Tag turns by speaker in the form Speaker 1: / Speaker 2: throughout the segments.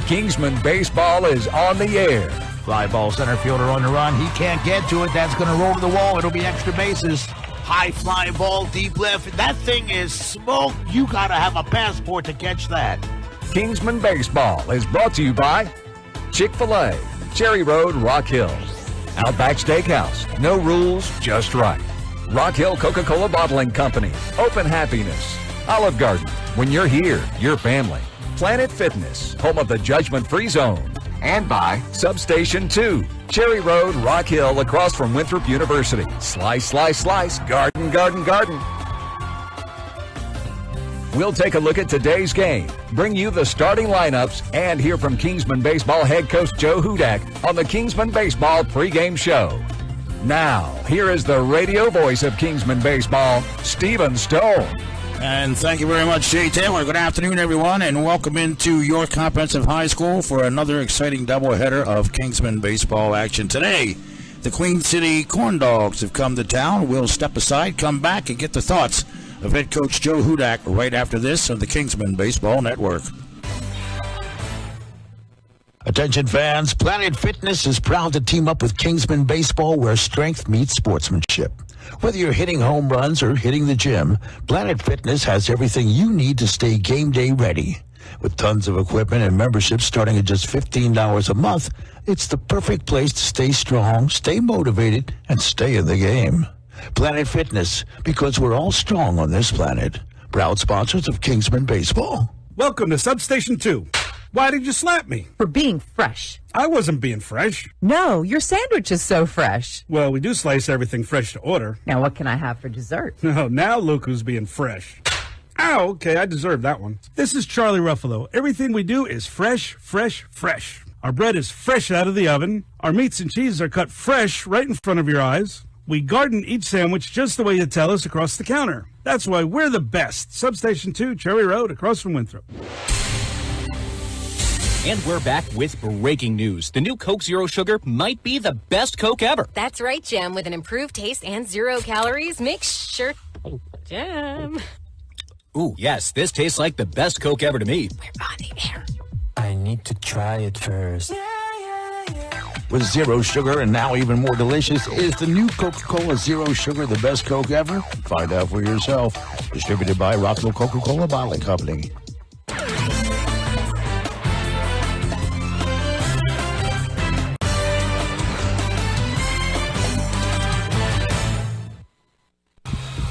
Speaker 1: Kingsman Baseball is on the air.
Speaker 2: Fly ball, center fielder on the run. He can't get to it. That's going to roll to the wall. It'll be extra bases. High fly ball, deep left. That thing is smoke. You got to have a passport to catch that.
Speaker 1: Kingsman Baseball is brought to you by Chick-fil-A, Cherry Road, Rock Hill. Outback Steakhouse, no rules, just right. Rock Hill Coca-Cola Bottling Company, Open Happiness. Olive Garden, when you're here, your family. Planet Fitness, home of the judgment-free zone. And by Substation 2, Cherry Road, Rock Hill, across from Winthrop University. Slice, slice, slice, garden, garden, garden. We'll take a look at today's game, bring you the starting lineups, and hear from Kingsman Baseball head coach Joe Hudac on the Kingsman Baseball pregame show. Now, here is the radio voice of Kingsman Baseball, Stephen Stone.
Speaker 2: And thank you very much, Jay Taylor. Good afternoon, everyone, and welcome into York Comprehensive High School for another exciting doubleheader of Kingsman Baseball action. Today, the Queen City Corndogs have come to town. We'll step aside, come back, and get the thoughts of head coach Joe Hudac right after this on the Kingsman Baseball Network. Attention fans, Planet Fitness is proud to team up with Kingsman Baseball, where strength meets sportsmanship. Whether you're hitting home runs or hitting the gym, Planet Fitness has everything you need to stay game day ready. With tons of equipment and memberships starting at just $15 a month, it's the perfect place to stay strong, stay motivated, and stay in the game. Planet Fitness, because we're all strong on this planet. Proud sponsors of Kingsman Baseball.
Speaker 3: Welcome to Substation 2. Why did you slap me?
Speaker 4: For being fresh.
Speaker 3: I wasn't being fresh.
Speaker 4: No, your sandwich is so fresh.
Speaker 3: Well, we do slice everything fresh to order.
Speaker 4: Now, what can I have for dessert?
Speaker 3: No, now look who's being fresh. Ow, okay, I deserve that one. This is Charlie Ruffalo. Everything we do is fresh, fresh, fresh. Our bread is fresh out of the oven. Our meats and cheeses are cut fresh right in front of your eyes. We garden each sandwich just the way you tell us across the counter. That's why we're the best. Substation 2, Cherry Road, across from Winthrop.
Speaker 5: And we're back with breaking news. The new Coke Zero Sugar might be the best Coke ever.
Speaker 6: That's right, Jim. With an improved taste and 0 calories, make sure... Jim.
Speaker 5: Ooh, yes, this tastes like the best Coke ever to me.
Speaker 6: We're on the air.
Speaker 7: I need to try it first.
Speaker 2: With zero sugar and now even more delicious, is the new Coca-Cola Zero Sugar the best Coke ever? Find out for yourself. Distributed by Rock Hill Coca-Cola Bottling Company.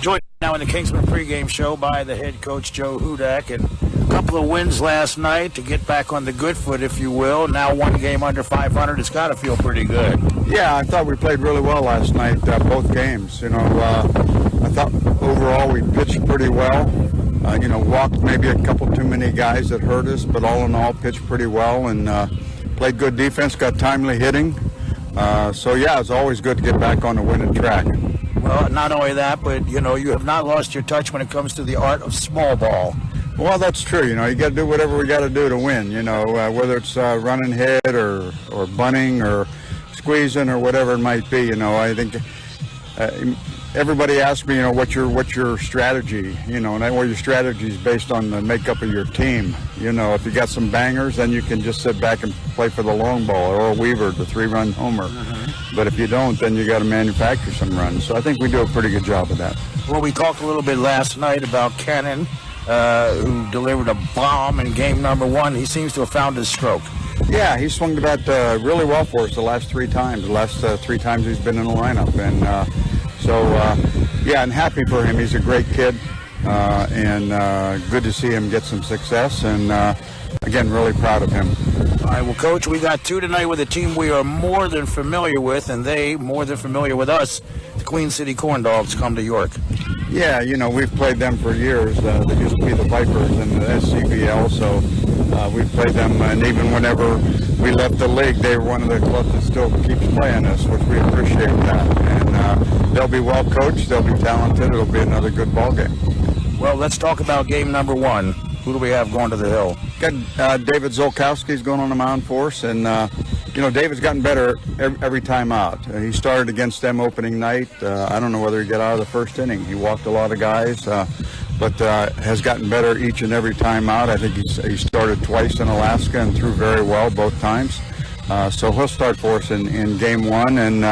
Speaker 2: Joined now in the Kingsman pregame show by the head coach Joe Hudac, and a couple of wins last night to get back on the good foot, if you will. Now one game under 500. It's got to feel pretty good.
Speaker 8: Yeah, I thought we played really well last night, both games. You know, I thought overall we pitched pretty well. Walked maybe a couple too many guys that hurt us, but all in all pitched pretty well and played good defense, got timely hitting. It's always good to get back on the winning track.
Speaker 2: Well, not only that, but, you have not lost your touch when it comes to the art of small ball.
Speaker 8: Well, that's true. You got to do whatever we got to do to win, whether it's running hit or bunting or squeezing or whatever it might be. I think everybody asks me, what's your strategy, and well, your strategy is based on the makeup of your team. If you got some bangers, then you can just sit back and play for the long ball, or Weaver, the 3-run homer. But if you don't, then you got to manufacture some runs. So I think we do a pretty good job of that.
Speaker 2: Well, we talked a little bit last night about Cannon, who delivered a bomb in game number 1. He seems to have found his stroke.
Speaker 8: Yeah, he swung the bat really well for us the last 3 times. The last 3 times he's been in the lineup. And I'm happy for him. He's a great kid. And good to see him get some success. And, again, really proud of him.
Speaker 2: All right, well, Coach, we got 2 tonight with a team we are more than familiar with, and they more than familiar with us. The Queen City Corndogs come to York.
Speaker 8: Yeah, we've played them for years. They used to be the Vipers in the SCBL, so we've played them. And even whenever we left the league, they were one of the clubs that still keeps playing us, which we appreciate that. And they'll be well coached. They'll be talented. It'll be another good ball game.
Speaker 2: Well, let's talk about game number 1. Who do we have going to the hill?
Speaker 8: Got David Zolkowski's going on the mound for us, and David's gotten better every time out. He started against them opening night. I don't know whether he got out of the first inning. He walked a lot of guys. but has gotten better each and every time out. I think he started twice in Alaska and threw very well both times. So he'll start for us in game one, and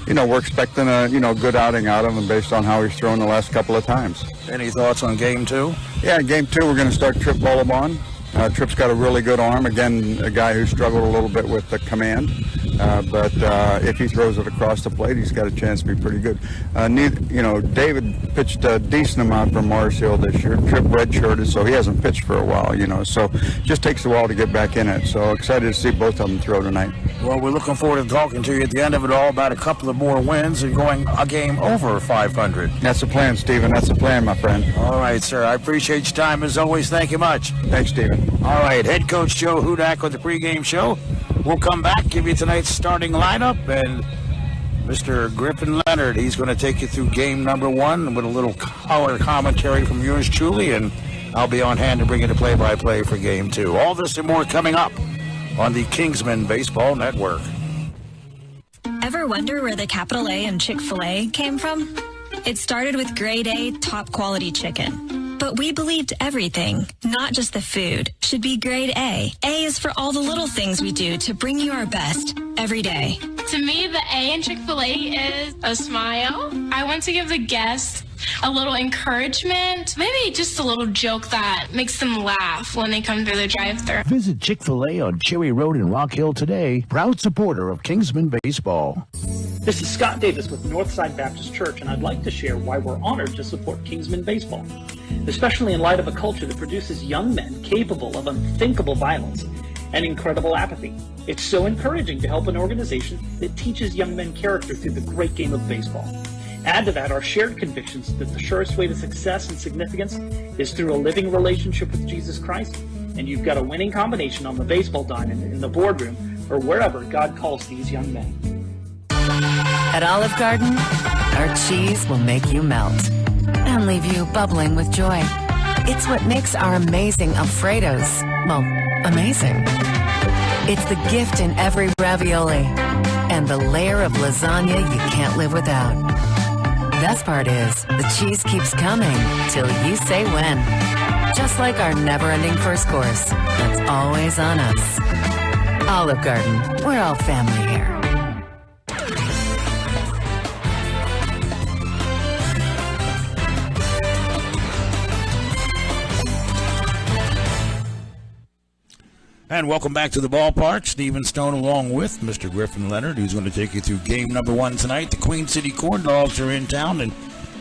Speaker 8: we're expecting a good outing out of him based on how he's thrown the last couple of times.
Speaker 2: Any thoughts on game two?
Speaker 8: Yeah, game two we're going to start Trip Bullabon. Trip's got a really good arm. Again, a guy who struggled a little bit with the command, but if he throws it across the plate, he's got a chance to be pretty good. David pitched a decent amount for Mars Hill this year. Trip redshirted, so he hasn't pitched for a while. So just takes a while to get back in it. So excited to see both of them throw tonight.
Speaker 2: Well, we're looking forward to talking to you at the end of it all about a couple of more wins and going a game over 500.
Speaker 8: That's the plan, Stephen. That's the plan, my friend.
Speaker 2: All right, sir. I appreciate your time as always. Thank you much.
Speaker 8: Thanks, Stephen.
Speaker 2: All right, head coach Joe Hudac with the pregame show. We'll come back, give you tonight's starting lineup, and Mr. Griffin Leonard, he's going to take you through game number one with a little color commentary from yours truly, and I'll be on hand to bring you the play-by-play for game two. All this and more coming up on the Kingsmen Baseball Network.
Speaker 9: Ever wonder where the capital A in Chick-fil-A came from? It started with grade A, top-quality chicken. But we believed everything, not just the food, should be grade A. A is for all the little things we do to bring you our best every day.
Speaker 10: To me, the A in Chick-fil-A is a smile. I want to give the guests a little encouragement, maybe just a little joke that makes them laugh when they come through the drive-thru.
Speaker 2: Visit Chick-fil-A on Cherry Road in Rock Hill today. Proud supporter of Kingsmen Baseball.
Speaker 11: This is Scott Davis with Northside Baptist Church, and I'd like to share why we're honored to support Kingsmen Baseball, especially in light of a culture that produces young men capable of unthinkable violence and incredible apathy. It's so encouraging to help an organization that teaches young men character through the great game of baseball. Add to that our shared convictions that the surest way to success and significance is through a living relationship with Jesus Christ, and you've got a winning combination on the baseball diamond, in the boardroom, or wherever God calls these young men.
Speaker 12: At Olive Garden, our cheese will make you melt and leave you bubbling with joy. It's what makes our amazing Alfredos, well, amazing. It's the gift in every ravioli and the layer of lasagna you can't live without. Best part is, the cheese keeps coming till you say when. Just like our never-ending first course, that's always on us. Olive Garden, we're all family here.
Speaker 2: And welcome back to the ballpark. Stephen Stone along with Mr. Griffin Leonard, who's going to take you through game number one tonight. The Queen City Corndogs are in town, and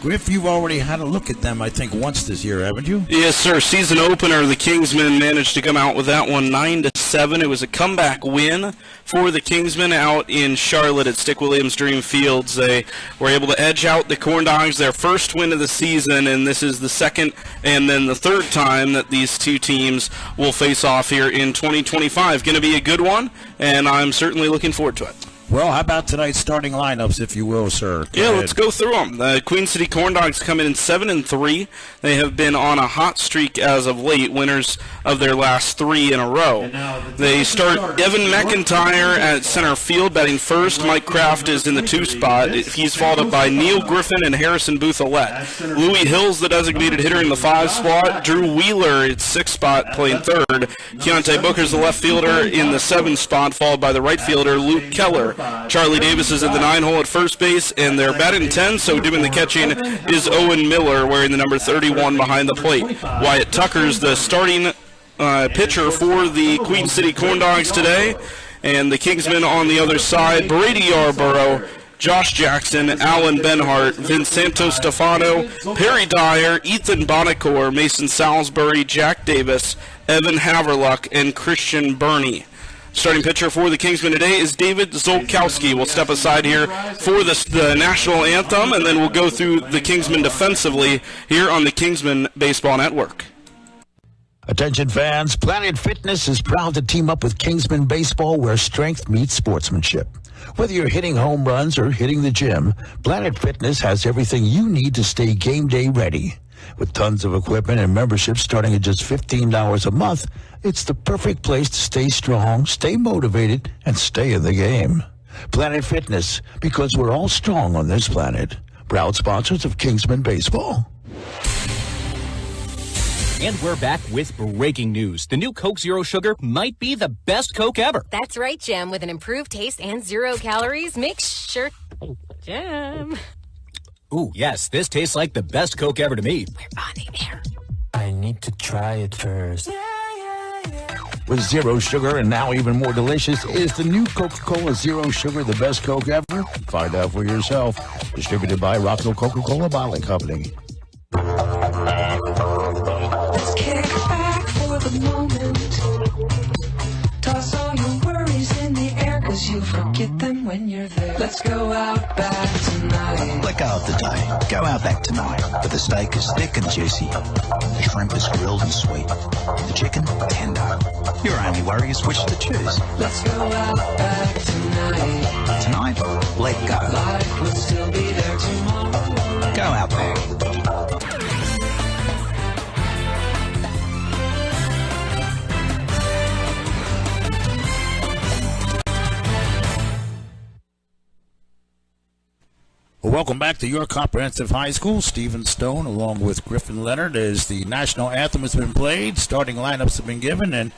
Speaker 2: Griff, you've already had a look at them, I think, once this year, haven't you?
Speaker 13: Yes, sir. Season opener, the Kingsmen managed to come out with that one 9-7. It was a comeback win for the Kingsmen out in Charlotte at Stick Williams Dream Fields. They were able to edge out the Corndogs, their first win of the season, and this is the second and then the third time that these two teams will face off here in 2025. Going to be a good one, and I'm certainly looking forward to it.
Speaker 2: Well, how about tonight's starting lineups, if you will, sir?
Speaker 13: Let's go through them. The Queen City Corndogs come in 7-3. They have been on a hot streak as of late, winners of their last 3 in a row. They start Evan McIntyre at center field, batting first. Mike Kraft is in the 2 spot. He's followed up by Neil Griffin and Harrison Booth-Alette. Louis Hill's the designated hitter in the 5 spot. Drew Wheeler at 6 spot, playing third. Keontae Booker's the left fielder in the 7 spot, followed by the right fielder, Luke Keller. Charlie Davis is at the 9 hole at first base, and they're batting 10, so doing the catching is Owen Miller, wearing the number 31 behind the plate. Wyatt Tucker's the starting pitcher for the Queen City Corndogs today, and the Kingsmen on the other side, Brady Yarborough, Josh Jackson, Alan Benhart, Vincenzo Stefano, Perry Dyer, Ethan Bonacore, Mason Salisbury, Jack Davis, Evan Haverluck, and Christian Burney. Starting pitcher for the Kingsmen today is David Zolkowski. We'll step aside here for the national anthem, and then we'll go through the Kingsmen defensively here on the Kingsmen Baseball Network.
Speaker 2: Attention fans, Planet Fitness is proud to team up with Kingsmen Baseball, where strength meets sportsmanship. Whether you're hitting home runs or hitting the gym, Planet Fitness has everything you need to stay game day ready. With tons of equipment and memberships starting at just $15 a month, it's the perfect place to stay strong, stay motivated, and stay in the game. Planet Fitness, because we're all strong on this planet. Proud sponsors of Kingsmen Baseball.
Speaker 5: And we're back with breaking news. The new Coke Zero Sugar might be the best Coke ever.
Speaker 6: That's right, Jim. With an improved taste and 0 calories, make sure... Jim.
Speaker 5: Ooh, yes, this tastes like the best Coke ever to me.
Speaker 6: We're on the air.
Speaker 7: I need to try it first.
Speaker 2: With zero sugar and now even more delicious, is the new Coca-Cola Zero Sugar the best Coke ever? Find out for yourself. Distributed by Rock Hill Coca-Cola Bottling Company.
Speaker 14: Let's kick back for the moment. Toss all your worries in the air, cause you forget them when you're there. Let's go out back tonight.
Speaker 15: Let go of the day. Go out back tonight. But the steak is thick and juicy. The shrimp is grilled and sweet. The chicken, tender. Your only worry is which to choose.
Speaker 14: Let's go out back tonight.
Speaker 15: Tonight, let go.
Speaker 14: Life will still be there tomorrow.
Speaker 15: Go out back.
Speaker 2: Well, welcome back to your comprehensive high school. Stephen Stone, along with Griffin Leonard, as the national anthem has been played. Starting lineups have been given, and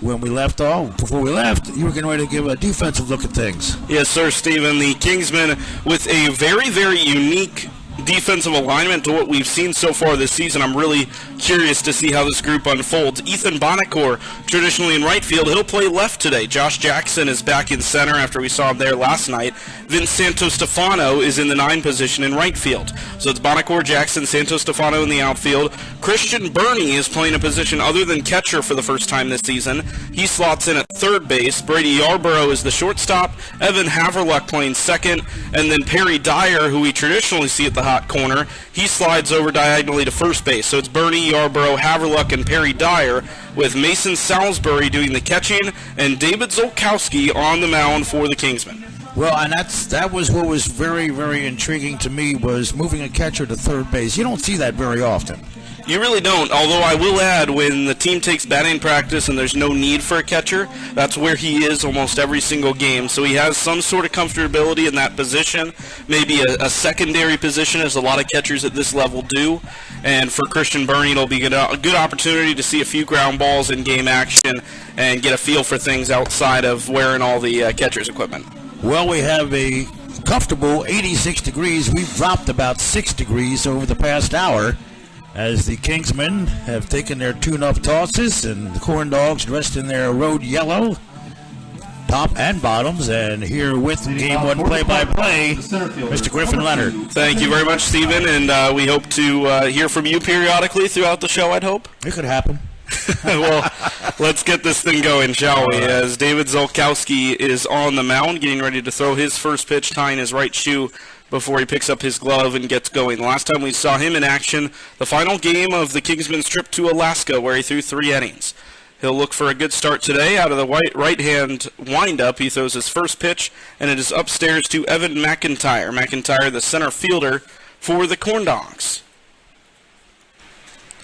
Speaker 2: when we left off, before we left, you were getting ready to give a defensive look at things.
Speaker 13: Yes, sir, Stephen. The Kingsmen with a very, very unique defensive alignment to what we've seen so far this season. I'm really curious to see how this group unfolds. Ethan Bonacore, traditionally in right field, he'll play left today. Josh Jackson is back in center after we saw him there last night. Vince Santo-Stefano is in the 9 position in right field. So it's Bonacore, Jackson, Santo-Stefano in the outfield. Christian Burney is playing a position other than catcher for the first time this season. He slots in at third base. Brady Yarborough is the shortstop. Evan Haverluck playing second. And then Perry Dyer, who we traditionally see at the hot corner, he slides over diagonally to first base. So it's Burney, Yarborough, Haverluck, and Perry Dyer, with Mason Salisbury doing the catching and David Zolkowski on the mound for the Kingsmen.
Speaker 2: Well, and that was what was very, very intriguing to me, was moving a catcher to third base. You don't see that very often.
Speaker 13: You really don't, although I will add, when the team takes batting practice and there's no need for a catcher, that's where he is almost every single game. So he has some sort of comfortability in that position, maybe a secondary position, as a lot of catchers at this level do. And for Christian Burney, it'll be a good opportunity to see a few ground balls in game action and get a feel for things outside of wearing all the catcher's equipment.
Speaker 2: Well, we have a comfortable 86 degrees. We've dropped about 6 degrees over the past hour, as the Kingsmen have taken their tune-up tosses, and the Corndogs dressed in their road yellow, top and bottoms. And here with Game 1 play-by-play, Mr. Griffin Leonard.
Speaker 13: Thank you very much, Stephen, and we hope to hear from you periodically throughout the show, I'd hope.
Speaker 2: It could happen.
Speaker 13: Well, let's get this thing going, shall we? As David Zolkowski is on the mound, getting ready to throw his first pitch, tying his right shoe before he picks up his glove and gets going. The last time we saw him in action, the final game of the Kingsmen's trip to Alaska, where he threw 3 innings. He'll look for a good start today. Out of the right-hand windup, he throws his first pitch, and it is upstairs to Evan McIntyre. McIntyre, the center fielder for the Corndogs.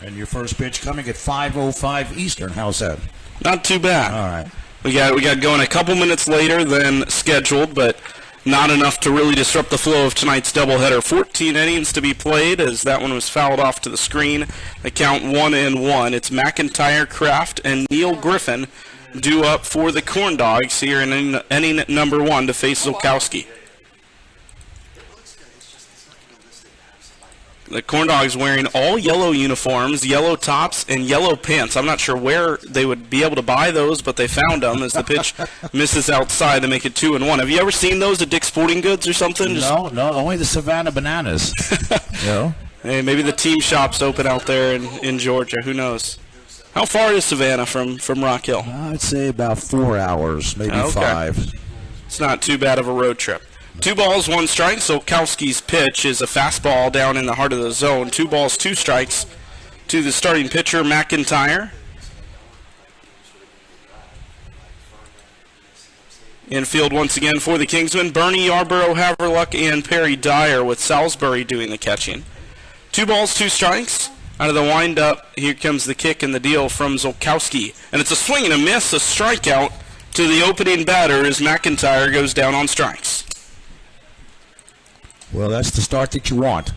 Speaker 2: And your first pitch coming at 5:05 Eastern. How's that?
Speaker 13: Not too bad.
Speaker 2: All right.
Speaker 13: We got going a couple minutes later than scheduled, but not enough to really disrupt the flow of tonight's doubleheader. 14 innings to be played, as that one was fouled off to the screen. They count 1-1. It's McIntyre, Kraft, and Neil Griffin due up for the Corndogs here in inning number 1 to face Zolkowski. The Corndogs wearing all yellow uniforms, yellow tops, and yellow pants. I'm not sure where they would be able to buy those, but they found them as the pitch misses outside to make it 2-1. Have you ever seen those at Dick's Sporting Goods or something?
Speaker 2: No, only the Savannah Bananas.
Speaker 13: Hey, maybe the team shop's open out there in Georgia. Who knows? How far is Savannah from Rock Hill?
Speaker 2: I'd say about 4 hours, maybe 5.
Speaker 13: It's not too bad of a road trip. 2 balls, 1 strike. Zolkowski's pitch is a fastball down in the heart of the zone. 2 balls, 2 strikes to the starting pitcher, McIntyre. Infield once again for the Kingsmen, Burney, Yarborough, Haverluck, and Perry Dyer, with Salisbury doing the catching. 2 balls, 2 strikes. Out of the windup, here comes the kick and the deal from Zolkowski. And it's a swing and a miss, a strikeout to the opening batter as McIntyre goes down on strikes.
Speaker 2: Well, that's the start that you want.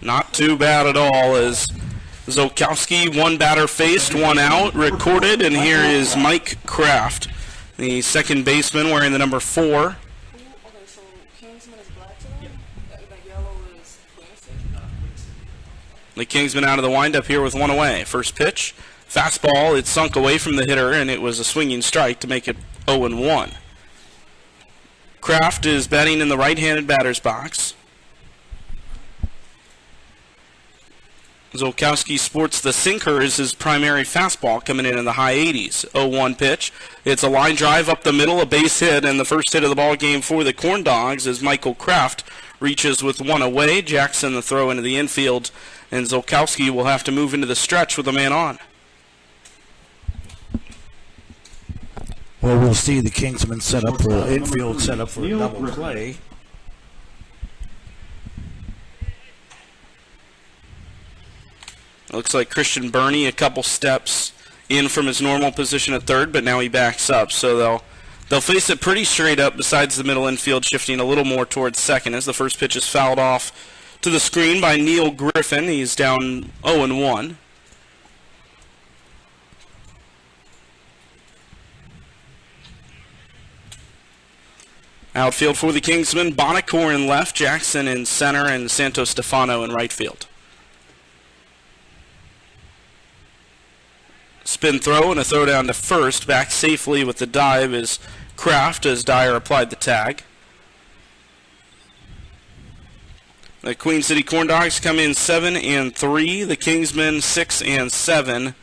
Speaker 13: Not too bad at all, as Zolkowski, one batter faced, one out, recorded, and here is Mike Kraft, the second baseman wearing the number 4. The Kingsmen out of the windup here with one away. First pitch, fastball, it sunk away from the hitter, and it was a swinging strike to make it 0-1. Kraft is batting in the right-handed batter's box. Zolkowski sports the sinker as his primary fastball, coming in the high 80s. 0-1 pitch. It's a line drive up the middle, a base hit, and the first hit of the ball game for the Corndogs as Michael Kraft reaches with one away. Jackson the throw into the infield, and Zolkowski will have to move into the stretch with a man on.
Speaker 2: Well, we'll see the Kingsmen set up for infield set up for a double play.
Speaker 13: Looks like Christian Burney a couple steps in from his normal position at third, but now he backs up. So they'll face it pretty straight up besides the middle infield, shifting a little more towards second as the first pitch is fouled off to the screen by Neil Griffin. He's down 0-1. Outfield for the Kingsmen, Bonacore in left, Jackson in center, and Santos Stefano in right field. Spin throw and a throw down to first. Back safely with the dive is Kraft as Dyer applied the tag. The Queen City Corndogs come in 7-3. The Kingsmen 6-7.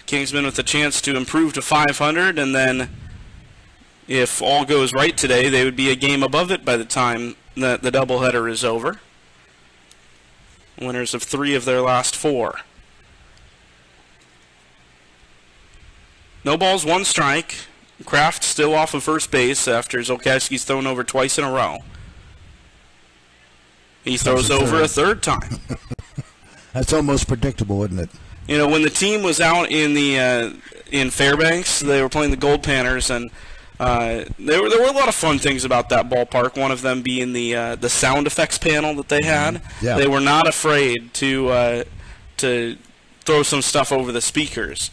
Speaker 13: Kingsmen with a chance to improve to 500, and then if all goes right today, they would be a game above it by the time that the doubleheader is over. Winners of 3 of their last 4. No balls, 1 strike. Kraft still off of first base after Zolkowski's thrown over twice in a row. He throws over a third time.
Speaker 2: That's almost predictable, isn't it?
Speaker 13: You know, when the team was out in the in Fairbanks, they were playing the Gold Panthers, and there were a lot of fun things about that ballpark. One of them being the sound effects panel that they had.
Speaker 2: Yeah.
Speaker 13: They were not afraid to throw some stuff over the speakers.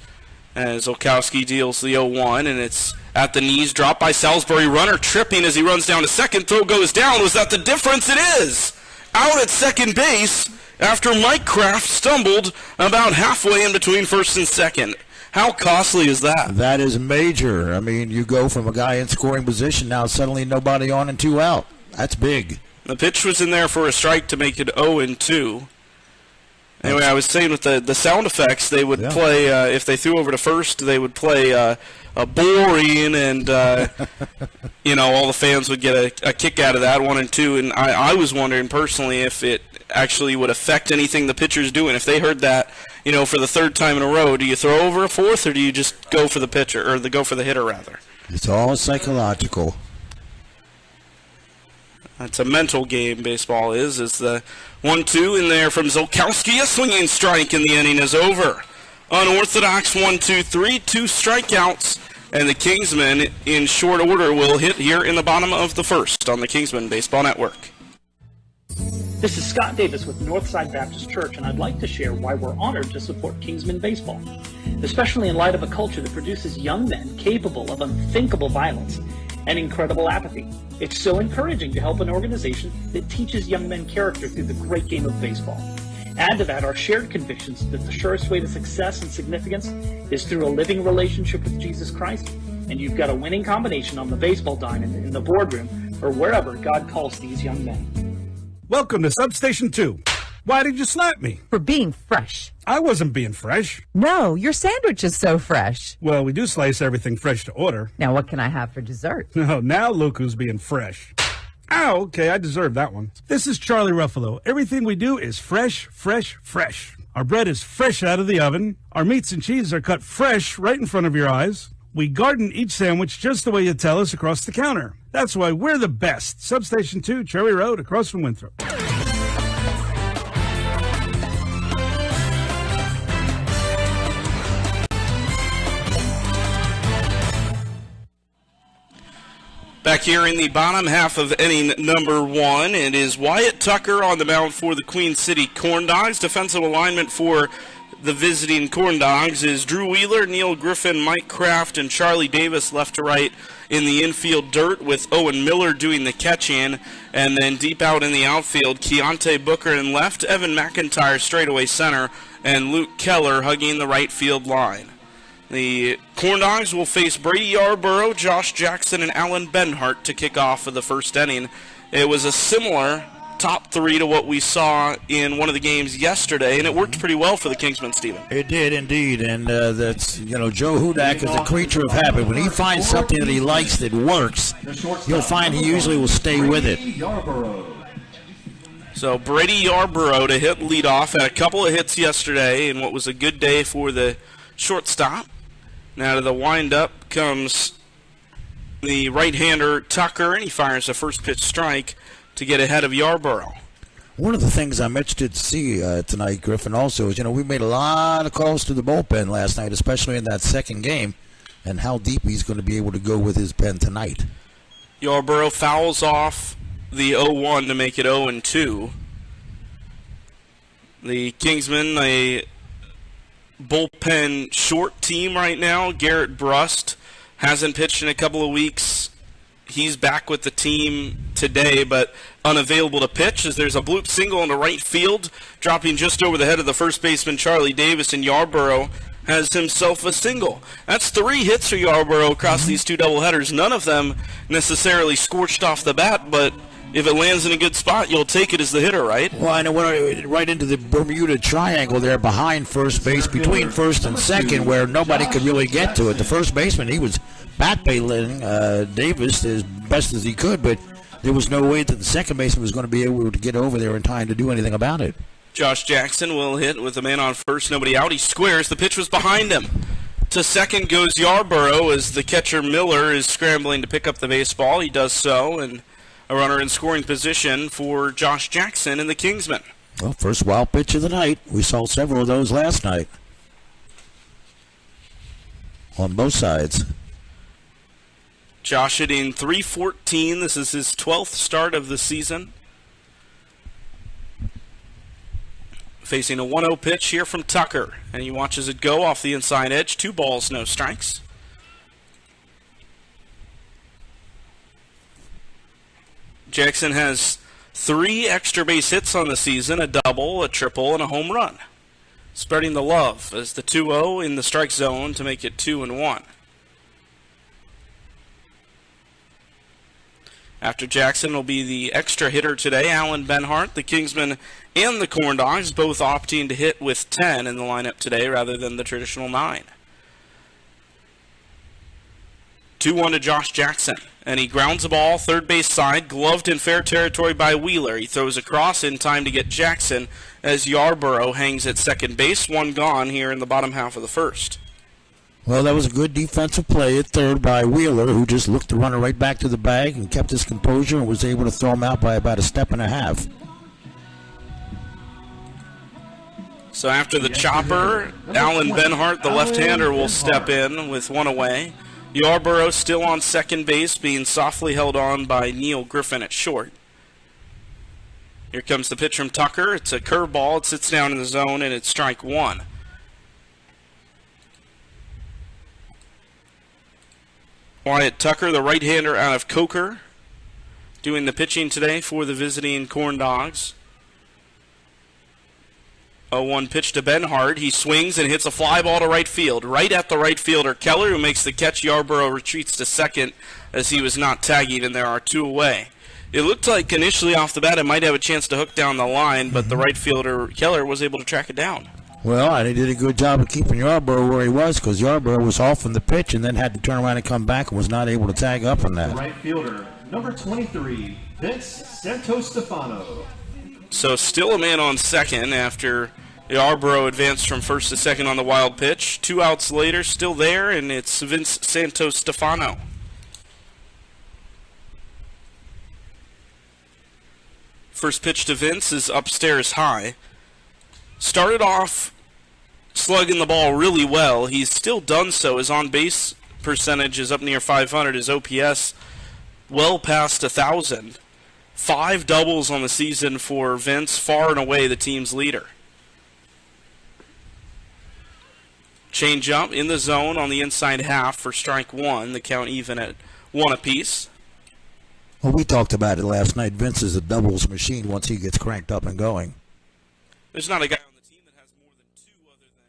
Speaker 13: As Zolkowski deals the 0-1, and it's at the knees, dropped by Salisbury. Runner tripping as he runs down to second. Throw goes down. Was that the difference? It is. Out at second base after Mike Kraft stumbled about halfway in between first and second. How costly is that?
Speaker 2: That is major. I mean, you go from a guy in scoring position, now suddenly nobody on and 2 out. That's big.
Speaker 13: The pitch was in there for a strike to make it 0-2. Anyway, I was saying with the sound effects, they would play, if they threw over to first, they would play a boring, and, all the fans would get a kick out of that, 1 and 2. And I was wondering personally if it actually would affect anything the pitcher's doing. If they heard that, for the 3rd time in a row, do you throw over a 4th, or do you just go for the pitcher, or go for the hitter, rather?
Speaker 2: It's all psychological.
Speaker 13: That's a mental game, baseball is the 1-2 in there from Zolkowski. A swinging strike, and the inning is over. Unorthodox 1-2-3, 2 strikeouts, and the Kingsmen in short order will hit here in the bottom of the first on the Kingsmen Baseball Network.
Speaker 11: This is Scott Davis with Northside Baptist Church, and I'd like to share why we're honored to support Kingsmen Baseball, especially in light of a culture that produces young men capable of unthinkable violence and incredible apathy. It's so encouraging to help an organization that teaches young men character through the great game of baseball. Add to that our shared convictions that the surest way to success and significance is through a living relationship with Jesus Christ, and you've got a winning combination on the baseball diamond, in the boardroom, or wherever God calls these young men.
Speaker 3: Welcome to Substation 2. Why did you slap me?
Speaker 4: For being fresh.
Speaker 3: I wasn't being fresh.
Speaker 4: No, your sandwich is so fresh.
Speaker 3: Well, we do slice everything fresh to order.
Speaker 4: Now what can I have for dessert?
Speaker 3: No, now look who's being fresh. Ow, okay, I deserve that one. This is Charlie Ruffalo. Everything we do is fresh, fresh, fresh. Our bread is fresh out of the oven. Our meats and cheeses are cut fresh right in front of your eyes. We garden each sandwich just the way you tell us across the counter. That's why we're the best. Substation 2, Cherry Road, across from Winthrop.
Speaker 13: Back here in the bottom half of inning number 1, it is Wyatt Tucker on the mound for the Queen City Corndogs. Defensive alignment for the visiting Corndogs is Drew Wheeler, Neil Griffin, Mike Kraft, and Charlie Davis left to right in the infield dirt, with Owen Miller doing the catch-in. And then deep out in the outfield, Keontae Booker in left, Evan McIntyre straightaway center, and Luke Keller hugging the right field line. The Corndogs will face Brady Yarborough, Josh Jackson, and Alan Benhart to kick off of the first inning. It was a similar top three to what we saw in one of the games yesterday, and it worked pretty well for the Kingsmen, Stephen.
Speaker 2: It did indeed, and that's, Joe Hudac is a creature of habit. When he finds something that he likes that works, you'll find he usually will stay with it.
Speaker 13: So Brady Yarborough to hit leadoff, had a couple of hits yesterday in what was a good day for the shortstop. Now to the windup comes the right-hander Tucker, and he fires a first pitch strike to get ahead of Yarborough.
Speaker 2: One of the things I'm interested to see tonight, Griffin, also is, we made a lot of calls to the bullpen last night, especially in that second game, and how deep he's going to be able to go with his pen tonight.
Speaker 13: Yarborough fouls off the 0-1 to make it 0-2. The Kingsmen, a bullpen short team right now. Garrett Brust hasn't pitched in a couple of weeks. He's back with the team today, but unavailable to pitch as there's a bloop single into right field, dropping just over the head of the first baseman Charlie Davis, and Yarborough has himself a single. That's 3 hits for Yarborough across these 2 doubleheaders. None of them necessarily scorched off the bat, but if it lands in a good spot, you'll take it as the hitter, right?
Speaker 2: Well, I know, right into the Bermuda Triangle there behind first base, between first and second, where nobody could really get to it. The first baseman, he was backpedaling Davis as best as he could, but there was no way that the second baseman was going to be able to get over there in time to do anything about it.
Speaker 13: Josh Jackson will hit with a man on first, nobody out. He squares. The pitch was behind him. To second goes Yarborough as the catcher Miller is scrambling to pick up the baseball. He does so, and a runner in scoring position for Josh Jackson and the Kingsmen.
Speaker 2: Well, first wild pitch of the night. We saw several of those last night on both sides.
Speaker 13: Josh hitting .314. This is his 12th start of the season. Facing a 1-0 pitch here from Tucker, and he watches it go off the inside edge. 2 balls, no strikes. Jackson has 3 extra base hits on the season, a double, a triple, and a home run. Spreading the love as the 2-0 in the strike zone to make it 2-1. After Jackson will be the extra hitter today, Alan Benhart. The Kingsmen and the Corndogs both opting to hit with 10 in the lineup today rather than the traditional 9. 2-1 to Josh Jackson, and he grounds the ball third base side, gloved in fair territory by Wheeler. He throws across in time to get Jackson as Yarborough hangs at second base. 1 gone here in the bottom half of the first.
Speaker 2: Well, that was a good defensive play at third by Wheeler, who just looked the runner right back to the bag and kept his composure and was able to throw him out by about a step and a half.
Speaker 13: So after the chopper, Alan Benhart, the left-hander, will step in with 1 away. Yarborough still on second base, being softly held on by Neil Griffin at short. Here comes the pitch from Tucker. It's a curveball. It sits down in the zone, and it's strike 1. Wyatt Tucker, the right-hander out of Coker, doing the pitching today for the visiting Corndogs. 0-1 pitch to Benhart. He swings and hits a fly ball to right field. Right at the right fielder, Keller, who makes the catch. Yarborough retreats to second as he was not tagging, and there are 2 away. It looked like initially off the bat it might have a chance to hook down the line, but the right fielder, Keller, was able to track it down.
Speaker 2: Well, and he did a good job of keeping Yarborough where he was, because Yarborough was off from the pitch and then had to turn around and come back and was not able to tag up on that.
Speaker 16: Right fielder, number 23, Vince Santostefano.
Speaker 13: So still a man on second after Yarborough advanced from first to second on the wild pitch. 2 outs later, still there, and it's Vince Santostefano. First pitch to Vince is upstairs high. Started off slugging the ball really well. He's still done so. His on-base percentage is up near 500. His OPS well past 1,000. 5 doubles on the season for Vince, far and away the team's leader. Change up in the zone on the inside half for strike one. The count even at one apiece.
Speaker 2: Well, we talked about it last night. Vince is a doubles machine once he gets cranked up and going.
Speaker 13: There's not a guy on the team that has more than two other than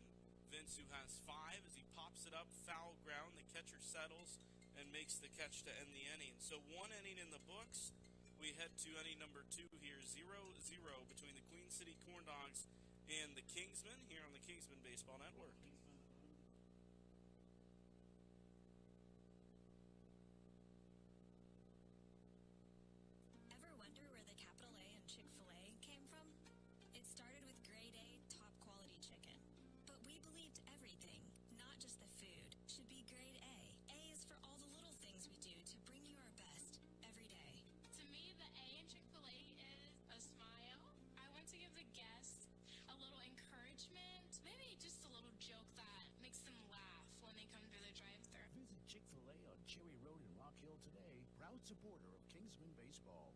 Speaker 13: Vince, who has five as he pops it up, foul ground. The catcher settles and makes the catch to end the inning. So one inning in the books. We head to inning number two here, 0-0 between the Queen City Corndogs and the Kingsmen here on the Kingsmen Baseball Network.
Speaker 9: Ever wonder where the capital A in Chick-fil-A came from? It started with grade A, top quality chicken. But we believed everything, not just the food, should be grade A. A is for all the little things we do to bring you our best every day.
Speaker 10: To me, the A in Chick-fil-A is a smile. I want to give the guests a little encouragement, maybe just a little joke that makes them laugh when they come through the drive-thru.
Speaker 2: Visit Chick-fil-A on Cherry Road in Rock Hill today, proud supporter of Kingsmen Baseball.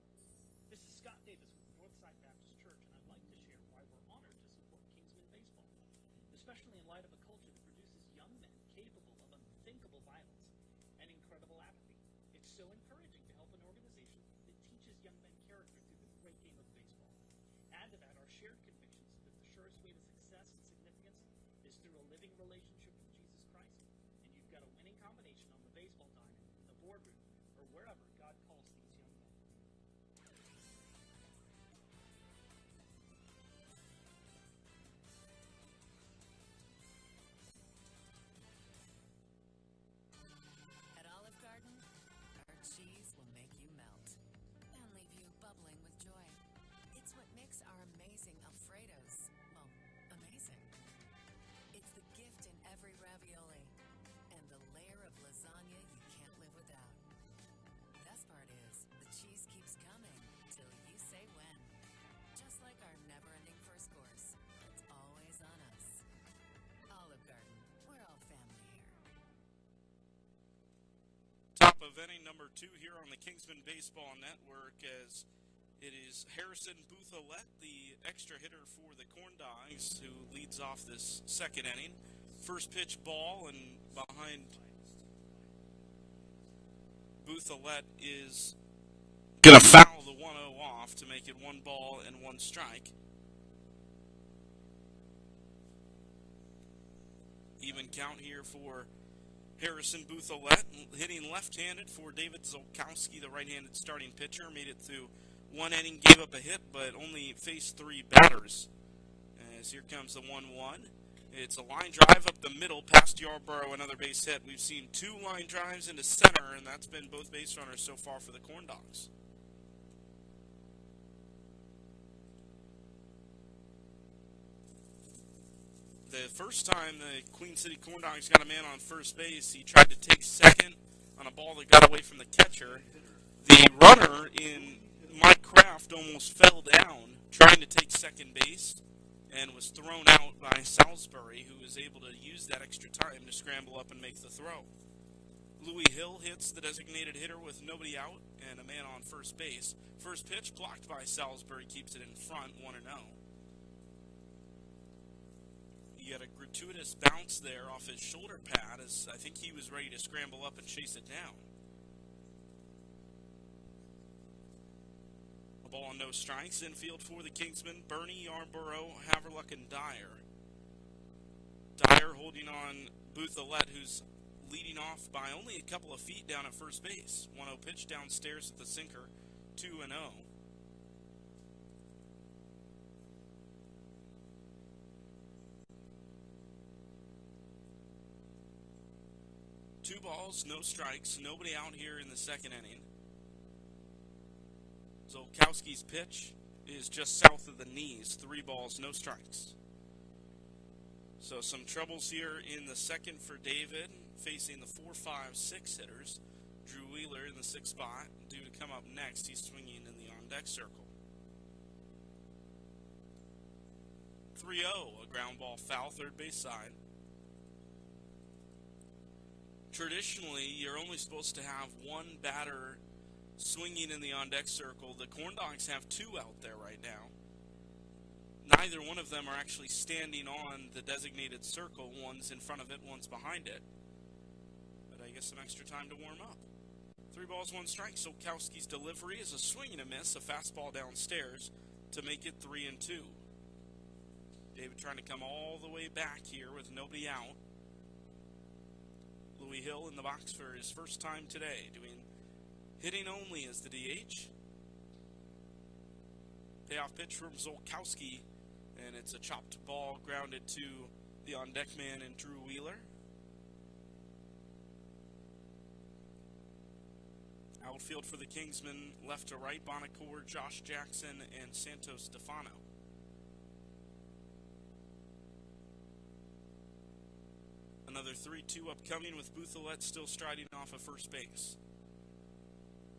Speaker 11: This is Scott Davis with Northside Baptist Church, and I'd like to share why we're honored to support Kingsmen Baseball, especially in light of a culture that produces young men capable of unthinkable violence and incredible apathy. It's so encouraging to help an organization that teaches young men character through the great game of baseball. Add to that our shared convictions that the surest way to success and significance is through a living relationship with Jesus Christ, and you've got a winning combination on the baseball diamond, in the boardroom, or wherever God calls these young men.
Speaker 12: At Olive Garden, our cheese will make you melt and leave you bubbling with joy. It's what makes our amazing Alfredos, well, amazing. It's the gift in every ravioli and the layer of lasagna you can't live without. Best part is, the cheese keeps coming till you say when. Just like our never-ending first course, it's always on us. Olive Garden, we're all family here.
Speaker 13: Top of inning number two here on the Kingsman Baseball Network, as it is Harrison Boothallette, the extra hitter for the Corndogs, who leads off this second inning. First pitch ball, and behind Boothallette is going to foul the 1-0 off to make it 1 ball and 1 strike. Even count here for Harrison Boothallette, hitting left-handed for David Zolkowski, the right-handed starting pitcher. Made it through 1 inning, gave up a hit, but only faced 3 batters. As here comes the 1-1. It's a line drive up the middle past Yarborough, another base hit. We've seen 2 line drives into center, and that's been both base runners so far for the Corndogs. The first time the Queen City Corndogs got a man on first base, he tried to take second on a ball that got away from the catcher. The runner in Mike Kraft almost fell down trying to take second base and was thrown out by Salisbury, who was able to use that extra time to scramble up and make the throw. Louis Hill hits the designated hitter with nobody out and a man on first base. First pitch blocked by Salisbury, keeps it in front, 1-0. He had a gratuitous bounce there off his shoulder pad, as I think he was ready to scramble up and chase it down. A ball on no strikes. Infield for the Kingsmen, Bernie, Yarborough, Haverluck, and Dyer. Dyer holding on Boothallette, who's leading off by only a couple of feet down at first base. 1-0 pitch downstairs at the sinker, 2-0. Two balls, no strikes, nobody out here in the second inning. Zolkowski's pitch is just south of the knees. 3 balls, no strikes. So some troubles here in the second for David, facing the 4, 5, 6 hitters. Drew Wheeler in the 6th spot, due to come up next. He's swinging in the on-deck circle. 3-0, a ground ball foul, third base side. Traditionally, you're only supposed to have 1 batter swinging in the on-deck circle. The Corndogs have 2 out there right now. neither one of them are actually standing on the designated circle. One's in front of it, one's behind it. But I guess some extra time to warm up. 3 balls, 1 strike. Solkowski's delivery is a swing and a miss, a fastball downstairs to make it 3-2. David trying to come all the way back here with nobody out. Louis Hill in the box for his first time today, doing hitting only as the DH. Payoff pitch from Solkowski, and it's a chopped ball grounded to the on-deck man and Drew Wheeler. Outfield for the Kingsmen, left to right, Bonacore, Josh Jackson, and Santos Stefano. Another 3-2 upcoming with Bouthelet still striding off of first base.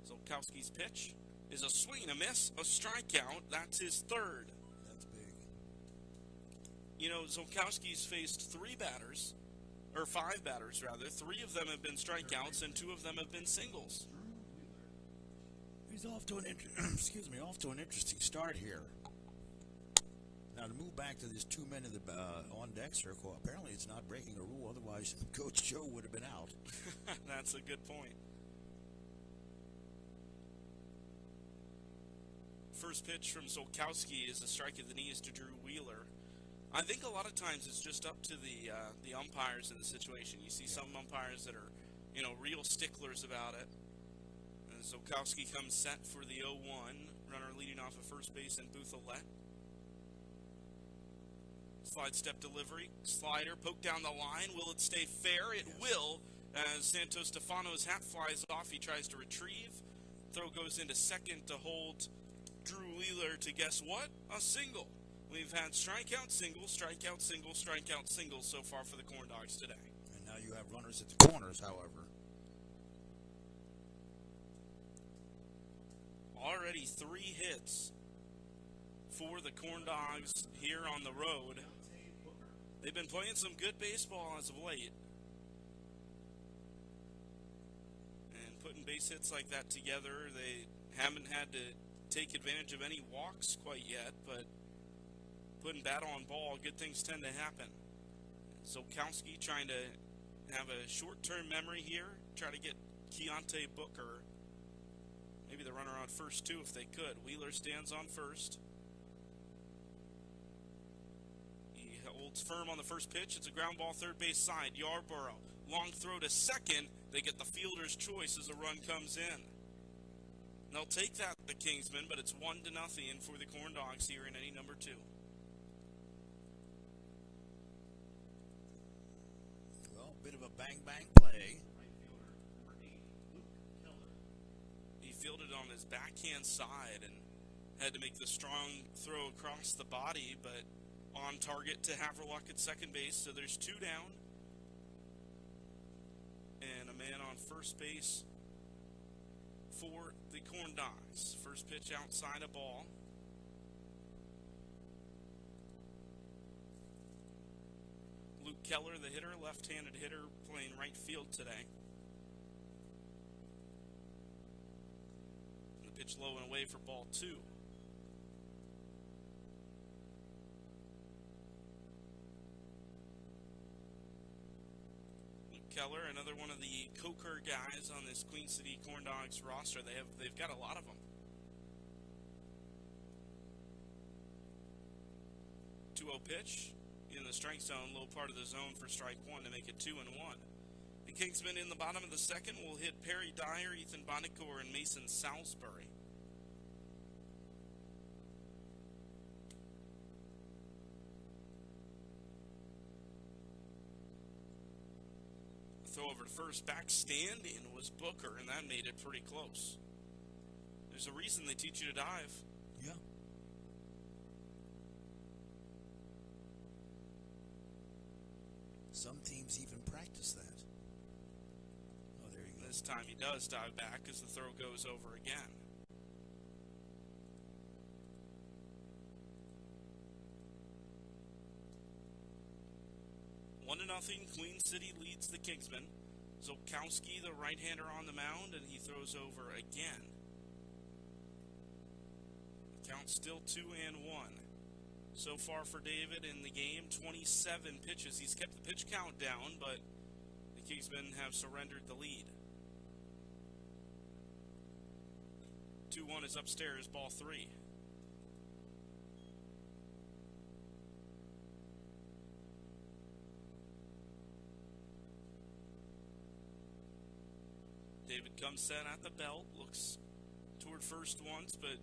Speaker 13: Solkowski's pitch is a swing and a miss, a strikeout. That's his third.
Speaker 2: That's big.
Speaker 13: You know, Solkowski's faced 5 batters rather. 3 of them have been strikeouts, and 2 of them have been singles.
Speaker 2: He's off to an interesting start here. Now, to move back to this 2 men in the on-deck circle, apparently it's not breaking a rule. Otherwise, Coach Joe would have been out.
Speaker 13: That's a good point. First pitch from Solkowski is a strike at the knees to Drew Wheeler. I think a lot of times it's just up to the umpires in the situation. You see some umpires that are, real sticklers about it. And Solkowski comes set for the 0-1. Runner leading off of first base in Bouthelet. Slide step delivery, slider, poke down the line. Will it stay fair? It will, as Santos Stefano's hat flies off. He tries to retrieve. Throw goes into second to hold Drew Wheeler to guess what? A single. We've had strikeout, single, strikeout, single, strikeout, single so far for the Corndogs today.
Speaker 2: And now you have runners at the corners, however.
Speaker 13: Already 3 hits for the Corndogs here on the road. They've been playing some good baseball as of late. And putting base hits like that together, they haven't had to take advantage of any walks quite yet, but putting bat on ball, good things tend to happen. Solkowski trying to have a short-term memory here, try to get Keontae Booker, maybe the runner on first too if they could. Wheeler stands on first. Holds firm on the first pitch. It's a ground ball third base side. Yarborough. Long throw to second. They get the fielder's choice as a run comes in. They'll take that, the Kingsmen, but it's 1-0 for the Corndogs here in inning number 2.
Speaker 2: Well, a bit of a bang-bang play.
Speaker 13: He fielded on his backhand side and had to make the strong throw across the body, but on target to Haverluck at second base, so there's 2 down. And a man on first base for the Corndogs. First pitch outside a ball. Luke Keller, the hitter, left-handed hitter, playing right field today. And the pitch low and away for ball 2. Keller, another one of the Coker guys on this Queen City Corndogs roster. They've got a lot of them. 2-0 pitch in the strike zone, low part of the zone for strike 1 to make it 2-1. The Kingsmen in the bottom of the second will hit Perry Dyer, Ethan Bonacore, and Mason Salisbury. Throw over to first, back standing was Booker, and that made it pretty close. There's a reason they teach you to dive.
Speaker 2: Yeah. Some teams even practice that. Oh, there you go.
Speaker 13: This time he does dive back as the throw goes over again. Nothing. Queen City leads the Kingsmen. Solkowski, the right-hander, on the mound, and he throws over again. The count still 2-1. So far for David in the game, 27 pitches. He's kept the pitch count down, but the Kingsmen have surrendered the lead. 2-1 is upstairs, ball 3. David comes set at the belt, looks toward first once, but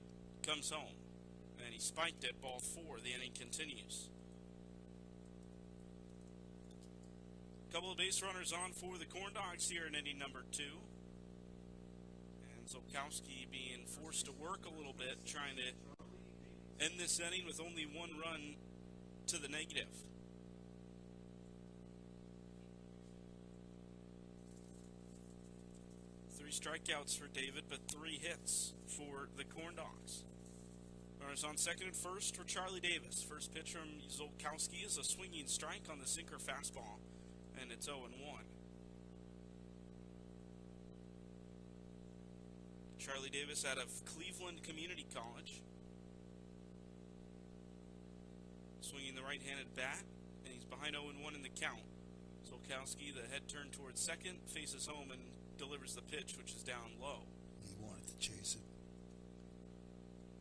Speaker 13: comes home. And he spiked it, ball 4. The inning continues. Couple of base runners on for the Corndogs here in inning number 2. And Zolkowski being forced to work a little bit, trying to end this inning with only 1 run to the negative. Strikeouts for David, but 3 hits for the Corndogs. Runners on second and first for Charlie Davis. First pitch from Zolkowski is a swinging strike on the sinker fastball, and it's 0-1. Charlie Davis out of Cleveland Community College. Swinging the right-handed bat, and he's behind 0-1 in the count. Zolkowski, the head turned towards second, faces home and delivers the pitch, which is down low.
Speaker 2: He wanted to chase it.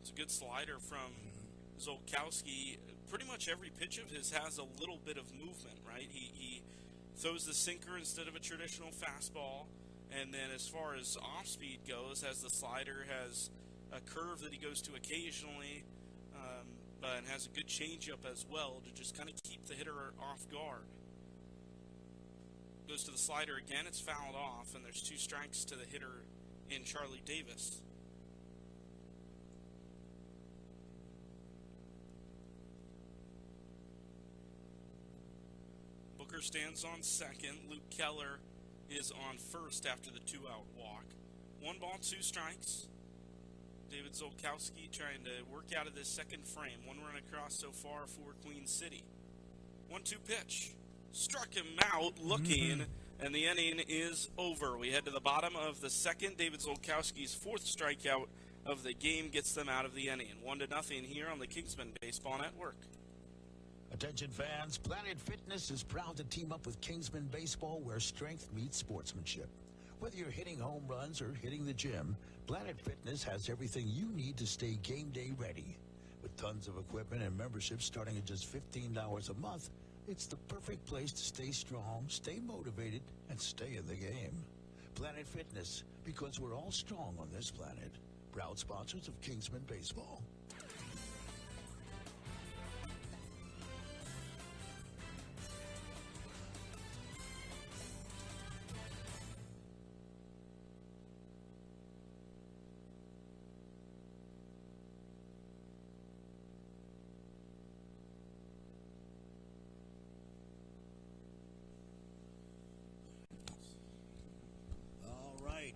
Speaker 13: It's a good slider from Zolkowski. Pretty much every pitch of his has a little bit of movement, right? He throws the sinker instead of a traditional fastball, and then as far as off-speed goes, has the slider, has a curve that he goes to occasionally, but has a good changeup as well to just kind of keep the hitter off guard. Goes to the slider again, it's fouled off, and there's 2 strikes to the hitter in Charlie Davis. Booker stands on second. Luke Keller is on first after the 2-out walk. 1 ball, 2 strikes. David Zolkowski trying to work out of this second frame. 1 run across so far for Queen City. 1-2 pitch. Struck him out looking, and the inning is over. We head to the bottom of the second. David Zolkowski's 4th strikeout of the game gets them out of the inning. 1-0 here on the Kingsmen Baseball Network.
Speaker 2: Attention fans, Planet Fitness is proud to team up with Kingsmen Baseball, where strength meets sportsmanship. Whether you're hitting home runs or hitting the gym, Planet Fitness has everything you need to stay game day ready. With tons of equipment and memberships starting at just $15 a month, it's the perfect place to stay strong, stay motivated, and stay in the game. Planet Fitness, because we're all strong on this planet. Proud sponsors of Kingsmen Baseball.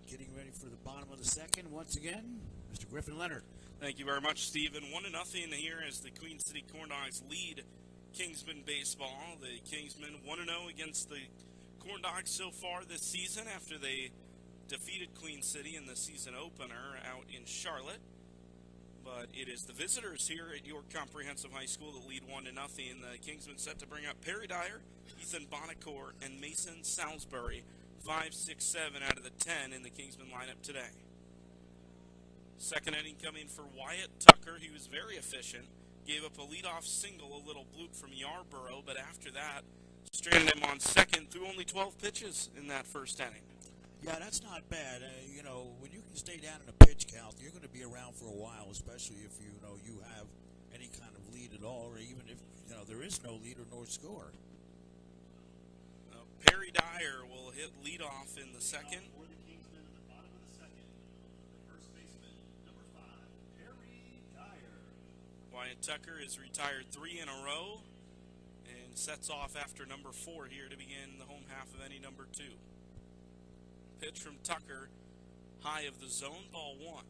Speaker 17: Getting ready for the bottom of the second once again, Mr. Griffin Leonard.
Speaker 13: Thank you very much, Stephen. 1-0 here as the Queen City Corndogs lead Kingsmen Baseball. The Kingsmen 1-0 against the Corndogs so far this season after they defeated Queen City in the season opener out in Charlotte. But it is the visitors here at York Comprehensive High School that lead 1-0. The Kingsmen set to bring up Perry Dyer, Ethan Bonacore, and Mason Salisbury. 5, 6, 7 out of the 10 in the Kingsmen lineup today. Second inning coming for Wyatt Tucker. He was very efficient. Gave up a leadoff single, a little bloop from Yarborough, but after that, stranded him on second, threw only 12 pitches in that first inning.
Speaker 17: Yeah, that's not bad. When you can stay down in a pitch count, you're going to be around for a while, especially if you have any kind of lead at all, or even if there is no lead or no score.
Speaker 13: Perry Dyer will hit leadoff in the second.
Speaker 16: For the Kingsmen at the bottom of the second, the first baseman, number 5, Perry Dyer.
Speaker 13: Wyatt Tucker is retired 3 in a row and sets off after number 4 here to begin the home half of inning number 2. Pitch from Tucker, high of the zone, ball 1.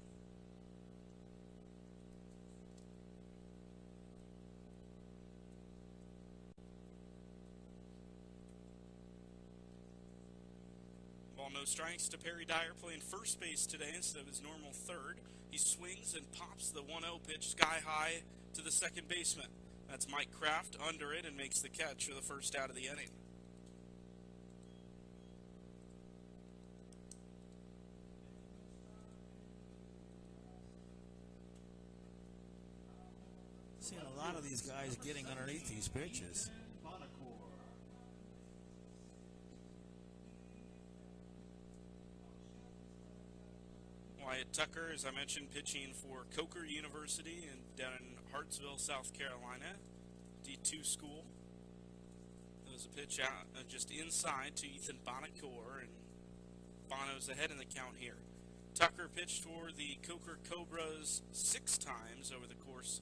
Speaker 13: No strikes to Perry Dyer, playing first base today instead of his normal third. He swings and pops the 1-0 pitch sky high to the second baseman. That's Mike Kraft under it and makes the catch for the first out of the inning.
Speaker 17: Seeing a lot of these guys getting underneath these pitches.
Speaker 13: Wyatt Tucker, as I mentioned, pitching for Coker University down in Hartsville, South Carolina, D2 school. There was a pitch out just inside to Ethan Bonacore, and Bono's ahead in the count here. Tucker pitched for the Coker Cobras 6 times over the course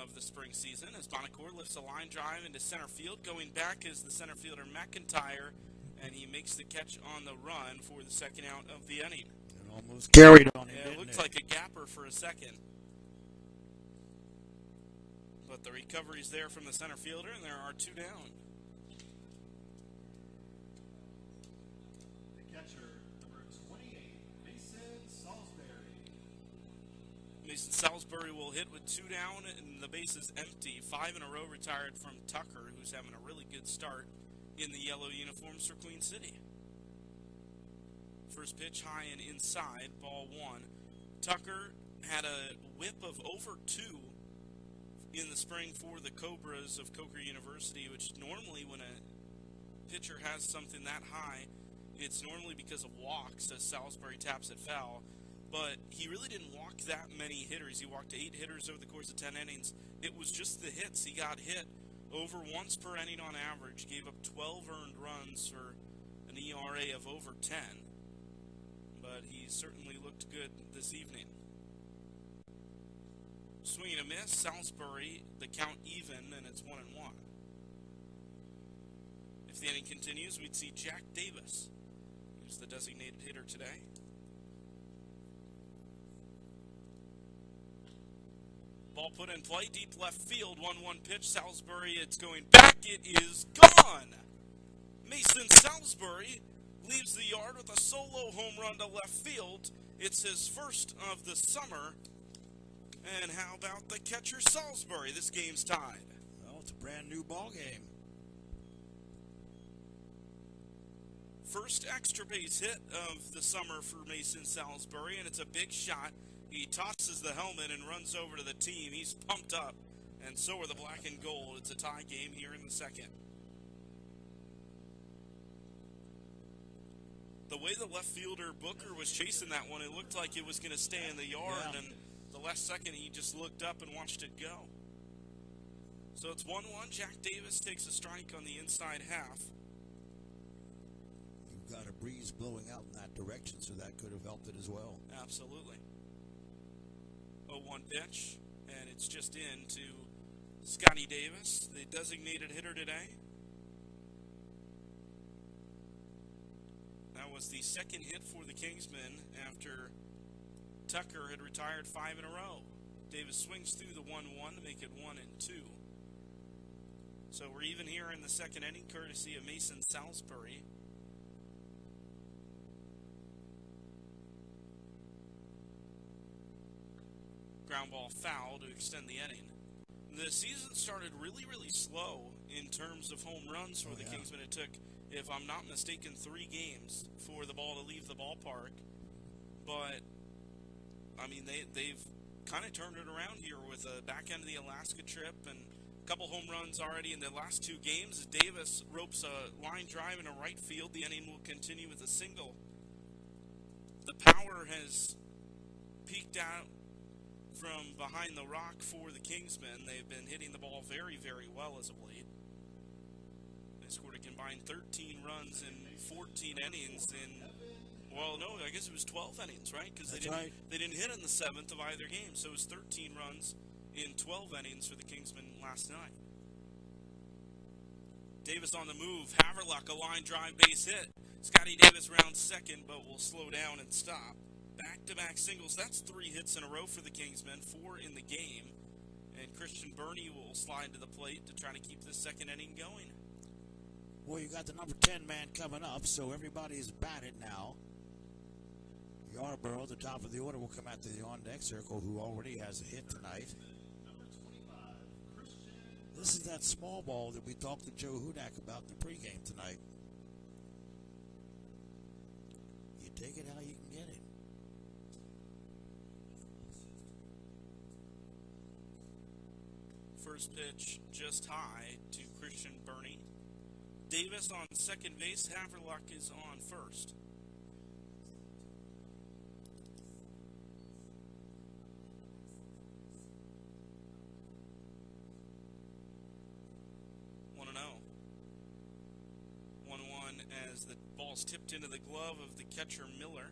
Speaker 13: of the spring season as Bonacore lifts a line drive into center field. Going back is the center fielder McIntyre, and he makes the catch on the run for the second out of the inning.
Speaker 17: It almost carried on him,
Speaker 13: it looked like a gapper for a second. But the recovery's there from the center fielder, and there are 2 down.
Speaker 16: The catcher, number 28, Mason Salisbury.
Speaker 13: Mason Salisbury will hit with 2 down, and the base is empty. 5 in a row retired from Tucker, who's having a really good start in the yellow uniforms for Queen City. First pitch high and inside, ball 1. Tucker had a whip of over 2 in the spring for the Cobras of Coker University, which normally when a pitcher has something that high, it's normally because of walks as Salisbury taps it foul. But he really didn't walk that many hitters. He walked 8 hitters over the course of 10 innings. It was just the hits. He got hit over once per inning on average, gave up 12 earned runs for an ERA of over 10. But he certainly looked good this evening. Swing and a miss. Salisbury, the count even, and it's 1-1. If the inning continues, we'd see Jack Davis, who's the designated hitter today. Ball put in play, deep left field, 1-1 pitch. Salisbury, it's going back. It is gone. Mason Salisbury leaves the yard with a solo home run to left field. It's his first of the summer. And how about the catcher Salisbury? This game's tied.
Speaker 17: Well, it's a brand new ball game.
Speaker 13: First extra base hit of the summer for Mason Salisbury, and it's a big shot. He tosses the helmet and runs over to the team. He's pumped up, and so are the black and gold. It's a tie game here in the second. The way the left fielder Booker was chasing that one, it looked like it was going to stay in the yard, and the last second he just looked up and watched it go. So it's 1-1. Jack Davis takes a strike on the inside half.
Speaker 17: You've got a breeze blowing out in that direction, so that could have helped it as well.
Speaker 13: Absolutely. 0-1 pitch, and it's just in to Scotty Davis, the designated hitter today. That was the second hit for the Kingsmen after Tucker had retired 5 in a row. Davis swings through the 1-1 to make it 1-2. So we're even here in the second inning, courtesy of Mason Salisbury. Ground ball foul to extend the inning. The season started really, really slow in terms of home runs for the Kingsmen. It took, if I'm not mistaken, 3 games for the ball to leave the ballpark. But, I mean, they've kind of turned it around here with the back end of the Alaska trip and a couple home runs already in the last 2 games. Davis ropes a line drive into right field. The inning will continue with a single. The power has peaked out from behind the rock for the Kingsmen. They've been hitting the ball very, very well as of late. They scored a combined 13 runs in 14 innings in, well, no, I guess it was 12 innings, right? Because they didn't hit in the 7th of either game, so it was 13 runs in 12 innings for the Kingsmen last night. Davis on the move. Haverluck, a line drive base hit. Scotty Davis rounds second, but will slow down and stop. Back-to-back singles. That's 3 hits in a row for the Kingsmen, 4 in the game. And Christian Burney will slide to the plate to try to keep this second inning going.
Speaker 17: Well, you got the number 10 man coming up, so everybody's batted now. Yarborough, the top of the order, will come out to the on-deck circle, who already has a hit tonight.
Speaker 16: Number 25, Christian
Speaker 17: This is that small ball that we talked to Joe Hudac about in the pregame tonight. You take it how you can get it.
Speaker 13: First pitch just high to Christian Burney. Davis on second base. Haverluck is on first. As the ball's tipped into the glove of the catcher Miller.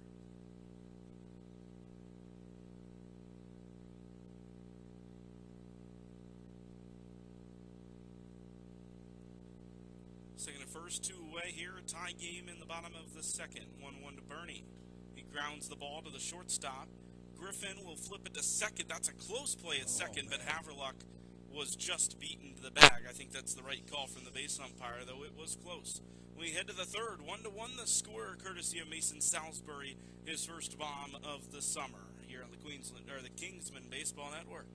Speaker 13: Second and first, two away here. A tie game in the bottom of the second. 1-1 to Burney. He grounds the ball to the shortstop. Griffin will flip it to second. That's a close play at second, but Haverluck was just beaten to the bag. I think that's the right call from the base umpire, though it was close. We head to the third. 1-1 the score, courtesy of Mason Salisbury, his first bomb of the summer here on the Kingsmen Baseball Network.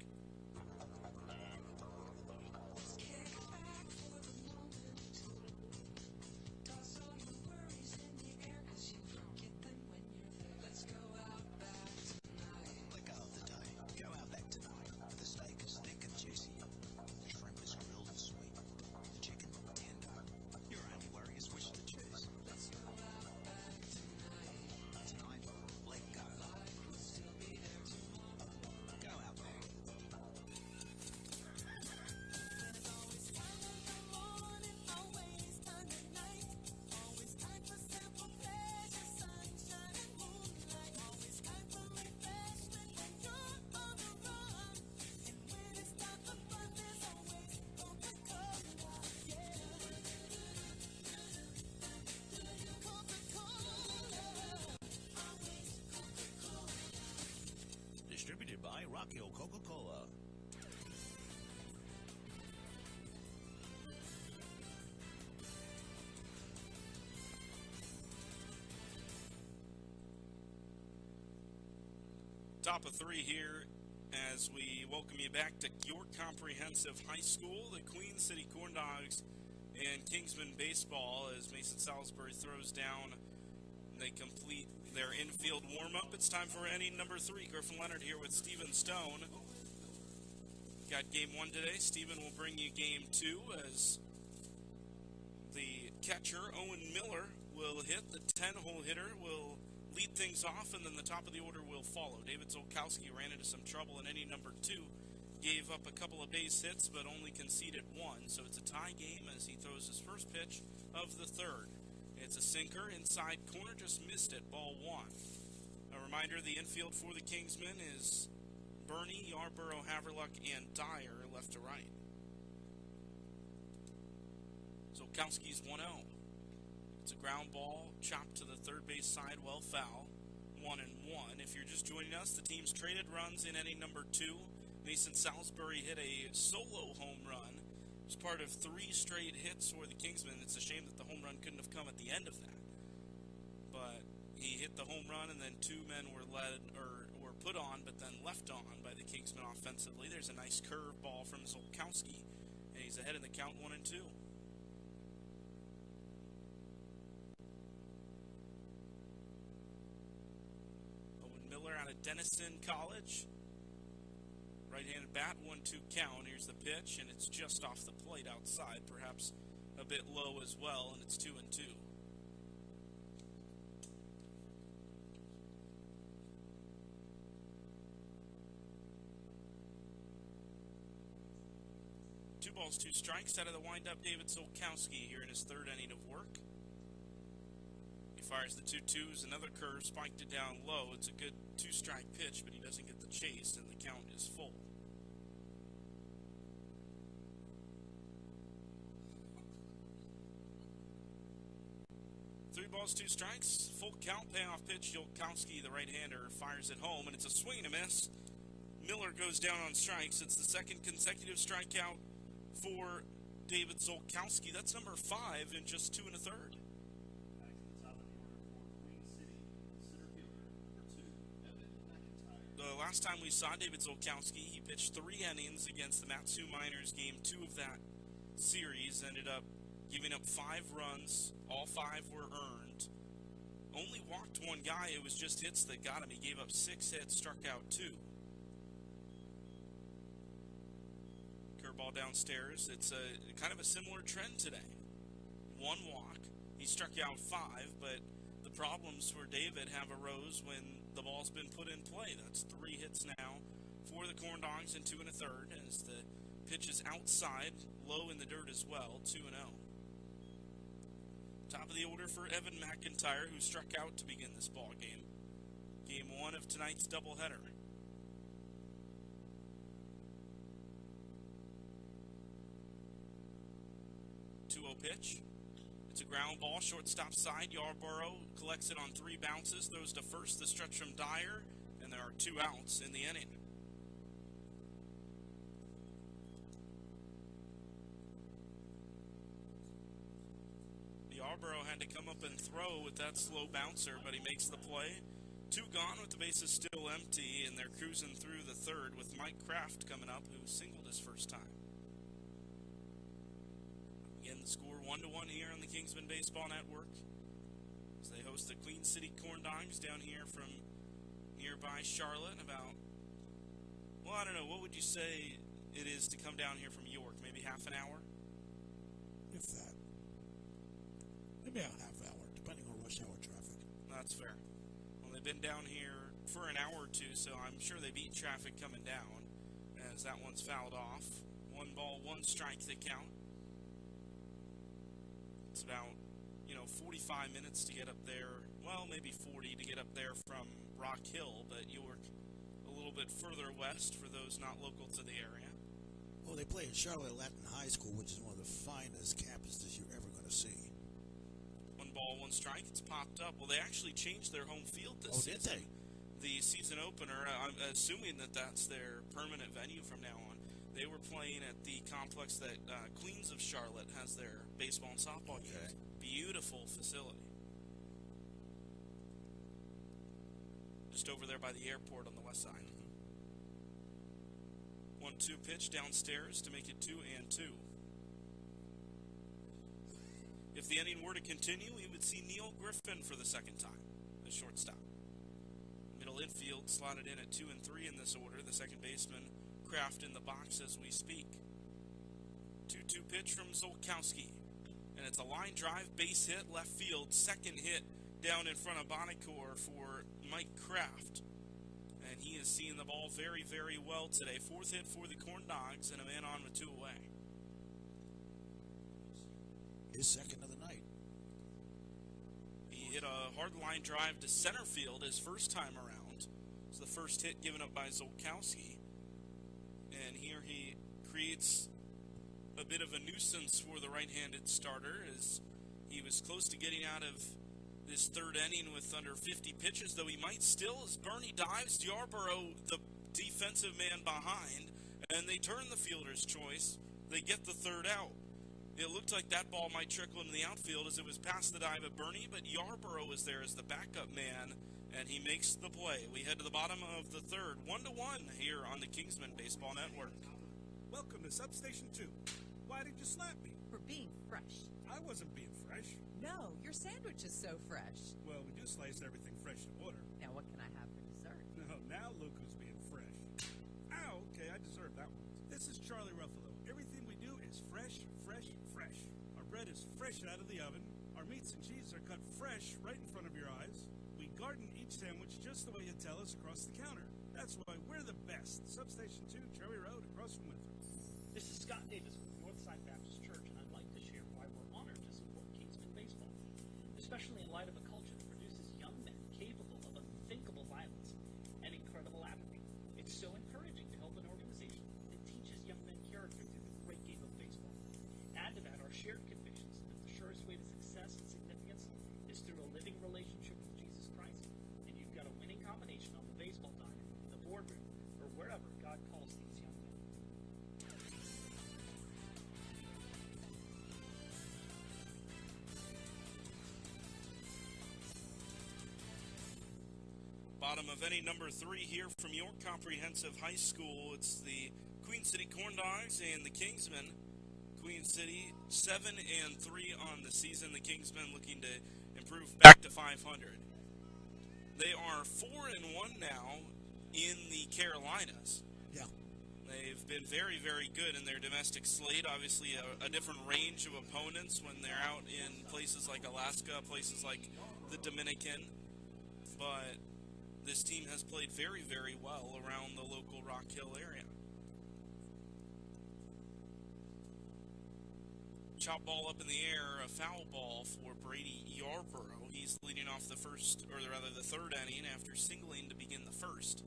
Speaker 17: Distributed by Rock Hill Coca-Cola.
Speaker 13: Top of three here as we welcome you back to York Comprehensive High School, the Queen City Corndogs and Kingsmen Baseball as Mason Salisbury throws down. They complete their infield warm-up. It's time for inning number 3. Griffin Leonard here with Steven Stone. Got game 1 today. Steven will bring you game 2 as the catcher, Owen Miller, will hit. The 10-hole hitter will lead things off, and then the top of the order will follow. David Zolkowski ran into some trouble in inning number 2. Gave up a couple of base hits, but only conceded 1. So it's a tie game as he throws his first pitch of the third. It's a sinker inside corner, just missed it, ball 1. A reminder, the infield for the Kingsmen is Burney, Yarborough, Haverluck, and Dyer left to right. Zolkowski's 1-0. It's a ground ball, chopped to the third base side, well foul, 1-1. If you're just joining us, the teams traded runs in inning number 2. Mason Salisbury hit a solo home run. It was part of 3 straight hits for the Kingsmen. It's a shame that the home run couldn't have come at the end of that. But he hit the home run, and then 2 men were were put on, but then left on by the Kingsmen offensively. There's a nice curve ball from Zolkowski, and he's ahead in the count 1-2. Owen Miller out of Denison College. Right-handed bat, 1-2 count. Here's the pitch, and it's just off the plate outside, perhaps a bit low as well, and it's 2-2. Two balls, 2 strikes out of the windup. David Zolkowski here in his third inning of work. He fires the 2-2s, another curve, spiked it down low. It's a good 2-strike pitch, but he doesn't get the chase, and the count is full. Three balls, 2 strikes, full count, payoff pitch. Zolkowski, the right-hander, fires it home, and it's a swing and a miss. Miller goes down on strikes. It's the second consecutive strikeout for David Zolkowski. That's number 5 in just 2 1/3.
Speaker 16: Back to the top of the order for Queen City, center fielder, number 2, Evan McIntyre.
Speaker 13: The last time we saw David Zolkowski, he pitched 3 innings against the Matsu Miners, game 2 of that series, ended up giving up 5 runs. All 5 were earned. Only walked 1 guy. It was just hits that got him. He gave up 6 hits, struck out 2. Curveball downstairs. It's a kind of a similar trend today. 1 walk. He struck out 5, but the problems for David have arose when the ball's been put in play. That's 3 hits now for the Corndogs and 2 1/3 as the pitch is outside, low in the dirt as well, 2-0. Top of the order for Evan McIntyre, who struck out to begin this ball game. Game 1 of tonight's doubleheader. 2-0 pitch. It's a ground ball, shortstop side. Yarborough collects it on 3 bounces, throws to first, the stretch from Dyer, and there are 2 outs in the inning. Yarborough had to come up and throw with that slow bouncer, but he makes the play. 2 gone with the bases still empty, and they're cruising through the 3rd with Mike Kraft coming up, who singled his first time. Again, the score 1-1 here on the Kingsmen Baseball Network as they host the Queen City Corndogs down here from nearby Charlotte. About, well, I don't know, what would you say it is to come down here from York? Maybe half an hour?
Speaker 17: If that. Maybe a half hour, depending on rush hour traffic.
Speaker 13: That's fair. Well, they've been down here for an hour or 2, so I'm sure they beat traffic coming down as that one's fouled off. 1 ball, 1 strike the count. It's about, 45 minutes to get up there. Well, maybe 40 to get up there from Rock Hill, but York a little bit further west for those not local to the area.
Speaker 17: Well, they play at Charlotte Latin High School, which is one of the finest campuses you're ever going to see.
Speaker 13: 1 ball, 1 strike. It's popped up. Well, they actually changed their home field this season.
Speaker 17: Did they?
Speaker 13: The season opener, I'm assuming that that's their permanent venue from now on. They were playing at the complex that Queens of Charlotte has their baseball and softball games. Beautiful facility. Just over there by the airport on the west side. 1-2 pitch downstairs to make it 2-2. If the inning were to continue, we would see Neil Griffin for the 2nd time, the shortstop. Middle infield slotted in at 2 and 3 in this order. The second baseman, Kraft, in the box as we speak. 2-2 pitch from Zolkowski. And it's a line drive, base hit, left field, 2nd hit down in front of Bonnecourt for Mike Kraft. And he is seeing the ball very, very well today. 4th hit for the Corndogs and a man on with 2 away.
Speaker 17: His 2nd of the night.
Speaker 13: He hit a hard line drive to center field his first time around. It's the first hit given up by Zolkowski. And here he creates a bit of a nuisance for the right-handed starter as he was close to getting out of this 3rd inning with under 50 pitches, though he might still, as Bernie dives, Yarborough, the defensive man behind, and they turn the fielder's choice. They get the 3rd out. It looked like that ball might trickle into the outfield as it was past the dive of Bernie, but Yarborough was there as the backup man, and he makes the play. We head to the bottom of the 3rd, 1-1 here on the Kingsmen Baseball Network.
Speaker 3: Welcome to Substation 2. Why did you slap me?
Speaker 4: For being fresh.
Speaker 3: I wasn't being fresh.
Speaker 4: No, your sandwich is so fresh.
Speaker 3: Well, we just sliced everything fresh in water.
Speaker 4: Now, what can I have for dessert?
Speaker 3: No, now look who's being fresh. Ow, okay, I deserve that one. This is Charlie Ruffalo. Everything we do is fresh, fresh, fresh. Our bread is fresh out of the oven. Our meats and cheese are cut fresh right in front of your eyes. We garden each sandwich just the way you tell us across the counter. That's why we're the best. Substation 2, Cherry Road, across from Winthrop.
Speaker 11: This is Scott Davis with Northside Baptist Church, and I'd like to share why we're honored to support Kingsmen Baseball, especially in light of a culture that produces young men capable of unthinkable violence and incredible apathy. It's so encouraging to help an organization that teaches young men character through the great game of baseball. Add to that our shared convictions that the surest way to success and significance is through a living relationship with Jesus Christ, and you've got a winning combination on the baseball diamond, the boardroom, or wherever God calls these young men.
Speaker 13: bottom of any number 3 here from York Comprehensive High School. It's the Queen City Corndogs and the Kingsmen. Queen City 7-3 on the season. The Kingsmen looking to improve back to 500. They are 4-1 now in the Carolinas.
Speaker 17: Yeah.
Speaker 13: They've been very, very good in their domestic slate. Obviously, a different range of opponents when they're out in places like Alaska, places like the Dominican. But this team has played very, very well around the local Rock Hill area. Chop ball up in the air, a foul ball for Brady Yarborough. He's leading off the third inning after singling to begin the first.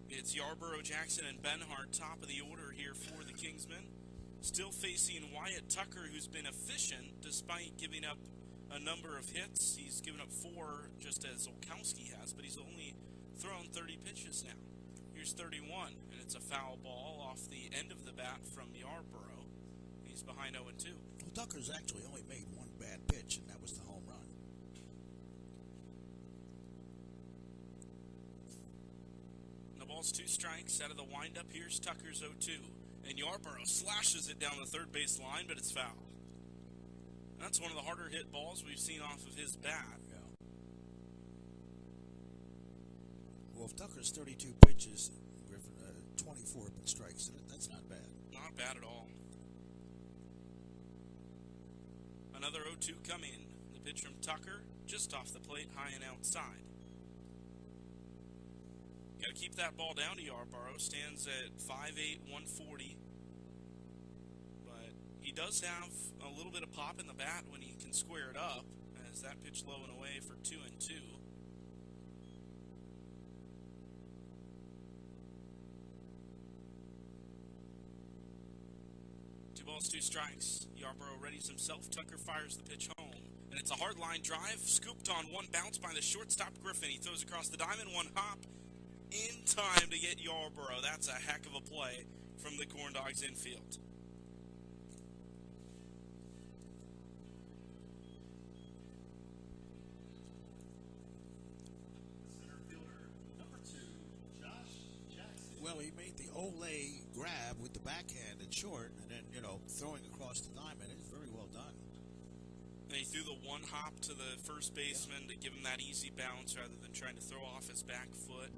Speaker 13: It's Yarborough, Jackson, and Benhart top of the order here for the Kingsmen. Still facing Wyatt Tucker, who's been efficient despite giving up a number of hits. He's given up 4 just as Olkowski has, but he's only thrown 30 pitches now. Here's 31, and it's a foul ball off the end of the bat from Yarborough. He's behind 0-2.
Speaker 17: Well, Tucker's actually only made one bad pitch, and that was the home run.
Speaker 13: The ball's 2 strikes out of the windup. Here's Tucker's 0-2. And Yarborough slashes it down the third base line, but it's foul. That's one of the harder hit balls we've seen off of his bat.
Speaker 17: Yeah. Well, if Tucker's 32 pitches, Griffin, 24 strikes, that's not bad.
Speaker 13: Not bad at all. Another 0-2 coming. The pitch from Tucker, just off the plate, high and outside. Got to keep that ball down to Yarborough. Stands at 5'8", 140. But he does have a little bit of pop in the bat when he can square it up, as that pitch low and away for 2-2. 2 balls, 2 strikes. Yarborough readies himself. Tucker fires the pitch home. And it's a hard line drive. Scooped on one bounce by the shortstop Griffin. He throws across the diamond. One hop in time to get Yarborough. That's a heck of a play from the Corndogs infield.
Speaker 17: Well, he made the Olay grab with the backhand and short, and then, throwing across the diamond. It's very well done.
Speaker 13: And he threw the one hop to the first baseman to give him that easy bounce rather than trying to throw off his back foot.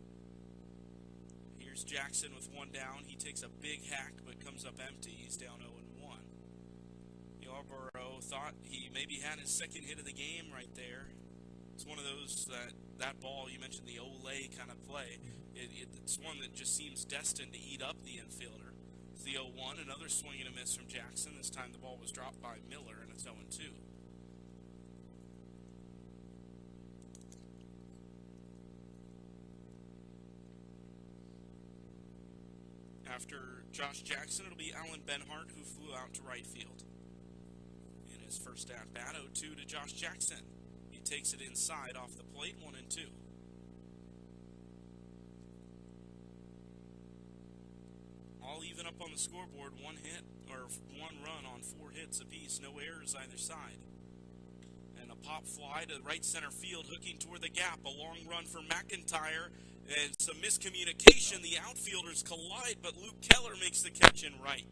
Speaker 13: Here's Jackson with one down. He takes a big hack but comes up empty. He's down 0-1. Yarborough thought he maybe had his second hit of the game right there. It's one of those that ball, you mentioned the Olay kind of play. It's one that just seems destined to eat up the infielder. It's the 0-1, another swing and a miss from Jackson. This time the ball was dropped by Miller, and it's 0-2. After Josh Jackson, it'll be Alan Benhart, who flew out to right field. In his first at-bat, 0-2 to Josh Jackson. He takes it inside off the plate, 1-2. All even up on the scoreboard, one run on 4 hits apiece, no errors either side. And a pop fly to right center field, hooking toward the gap. A long run for McIntyre, and some miscommunication. The outfielders collide, but Luke Keller makes the catch in right.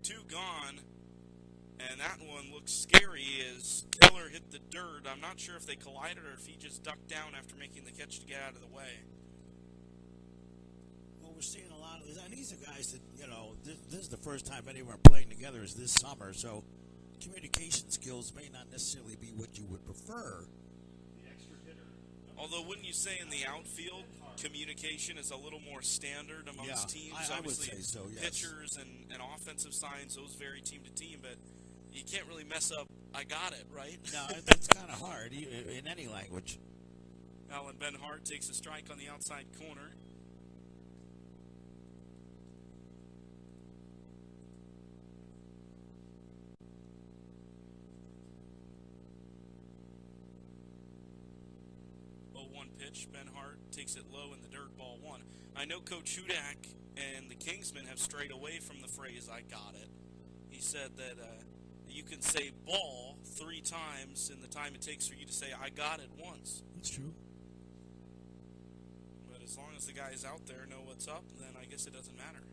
Speaker 13: 2 gone, and that one looks scary as Keller hit the dirt. I'm not sure if they collided or if he just ducked down after making the catch to get out of the way.
Speaker 17: Well, we're seeing a lot of this, and these are guys that, this is the first time anyone playing together is this summer, so communication skills may not necessarily be what you would prefer.
Speaker 13: Although, wouldn't you say in the outfield, communication is a little more standard amongst teams?
Speaker 17: I would say so, yes.
Speaker 13: Pitchers and offensive signs, those vary team to team, but you can't really mess up, I got it, right?
Speaker 17: No, that's kind of hard in any language.
Speaker 13: Alan Benhart takes a strike on the outside corner. Pitch. Benhart takes it low in the dirt, ball 1. I know Coach Hudac and the Kingsmen have strayed away from the phrase, I got it. He said that you can say ball 3 times in the time it takes for you to say, I got it once.
Speaker 17: That's true.
Speaker 13: as long as the guys out there know what's up, then I guess it doesn't matter.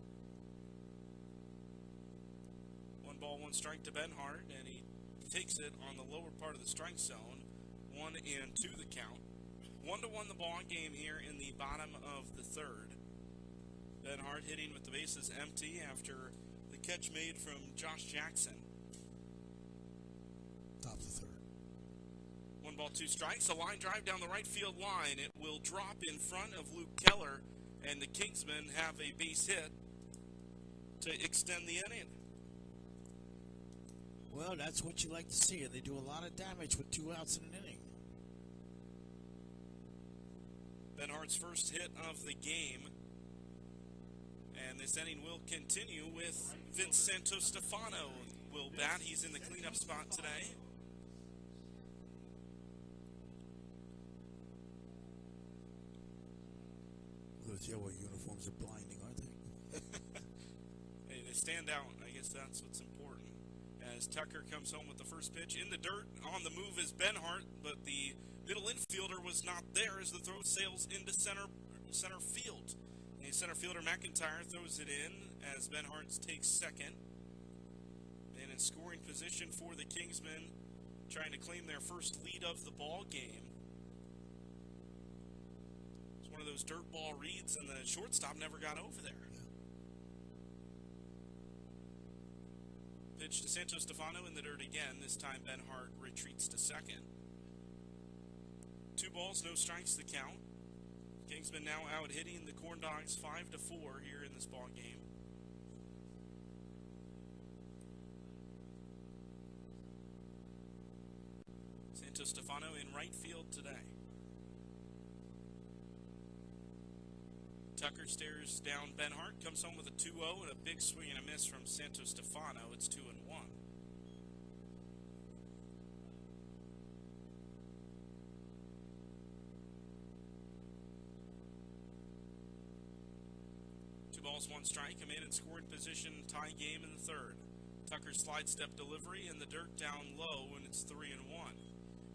Speaker 13: 1 ball, 1 strike to Benhart, and he takes it on the lower part of the strike zone. 1-2 the count. 1-1 the ball game here in the bottom of the third. Benhart hitting with the bases empty after the catch made from Josh Jackson.
Speaker 17: Top of the third.
Speaker 13: 1 ball, 2 strikes. A line drive down the right field line. It will drop in front of Luke Keller, and the Kingsmen have a base hit to extend the inning.
Speaker 17: Well, that's what you like to see, and they do a lot of damage with 2 outs in an inning.
Speaker 13: Benhart's first hit of the game. And this inning will continue with Vince Santo-Stefano will bat. He's in the cleanup spot today.
Speaker 17: Those yellow uniforms are blinding, aren't they?
Speaker 13: Hey, they stand out. I guess that's what's important. As Tucker comes home with the first pitch. In the dirt, on the move is Benhart, but the middle infielder was not there as the throw sails into center field. The center fielder McIntyre throws it in as Benhart takes second. And in scoring position for the Kingsmen, trying to claim their first lead of the ball game. It's one of those dirt ball reads, and the shortstop never got over there. Pitch to Santo-Stefano in the dirt again. This time Benhart retreats to second. 2 balls, no strikes the count. Kingsmen now out hitting the Corndogs 5-4 here in this ball game. Santo-Stefano in right field today. Tucker stares down Benhart, comes home with a 2-0 and a big swing and a miss from Santo-Stefano. It's 2-1. Balls, 1 strike. A man in scoring position, tie game in the third. Tucker's slide step delivery in the dirt down low, and it's 3-1.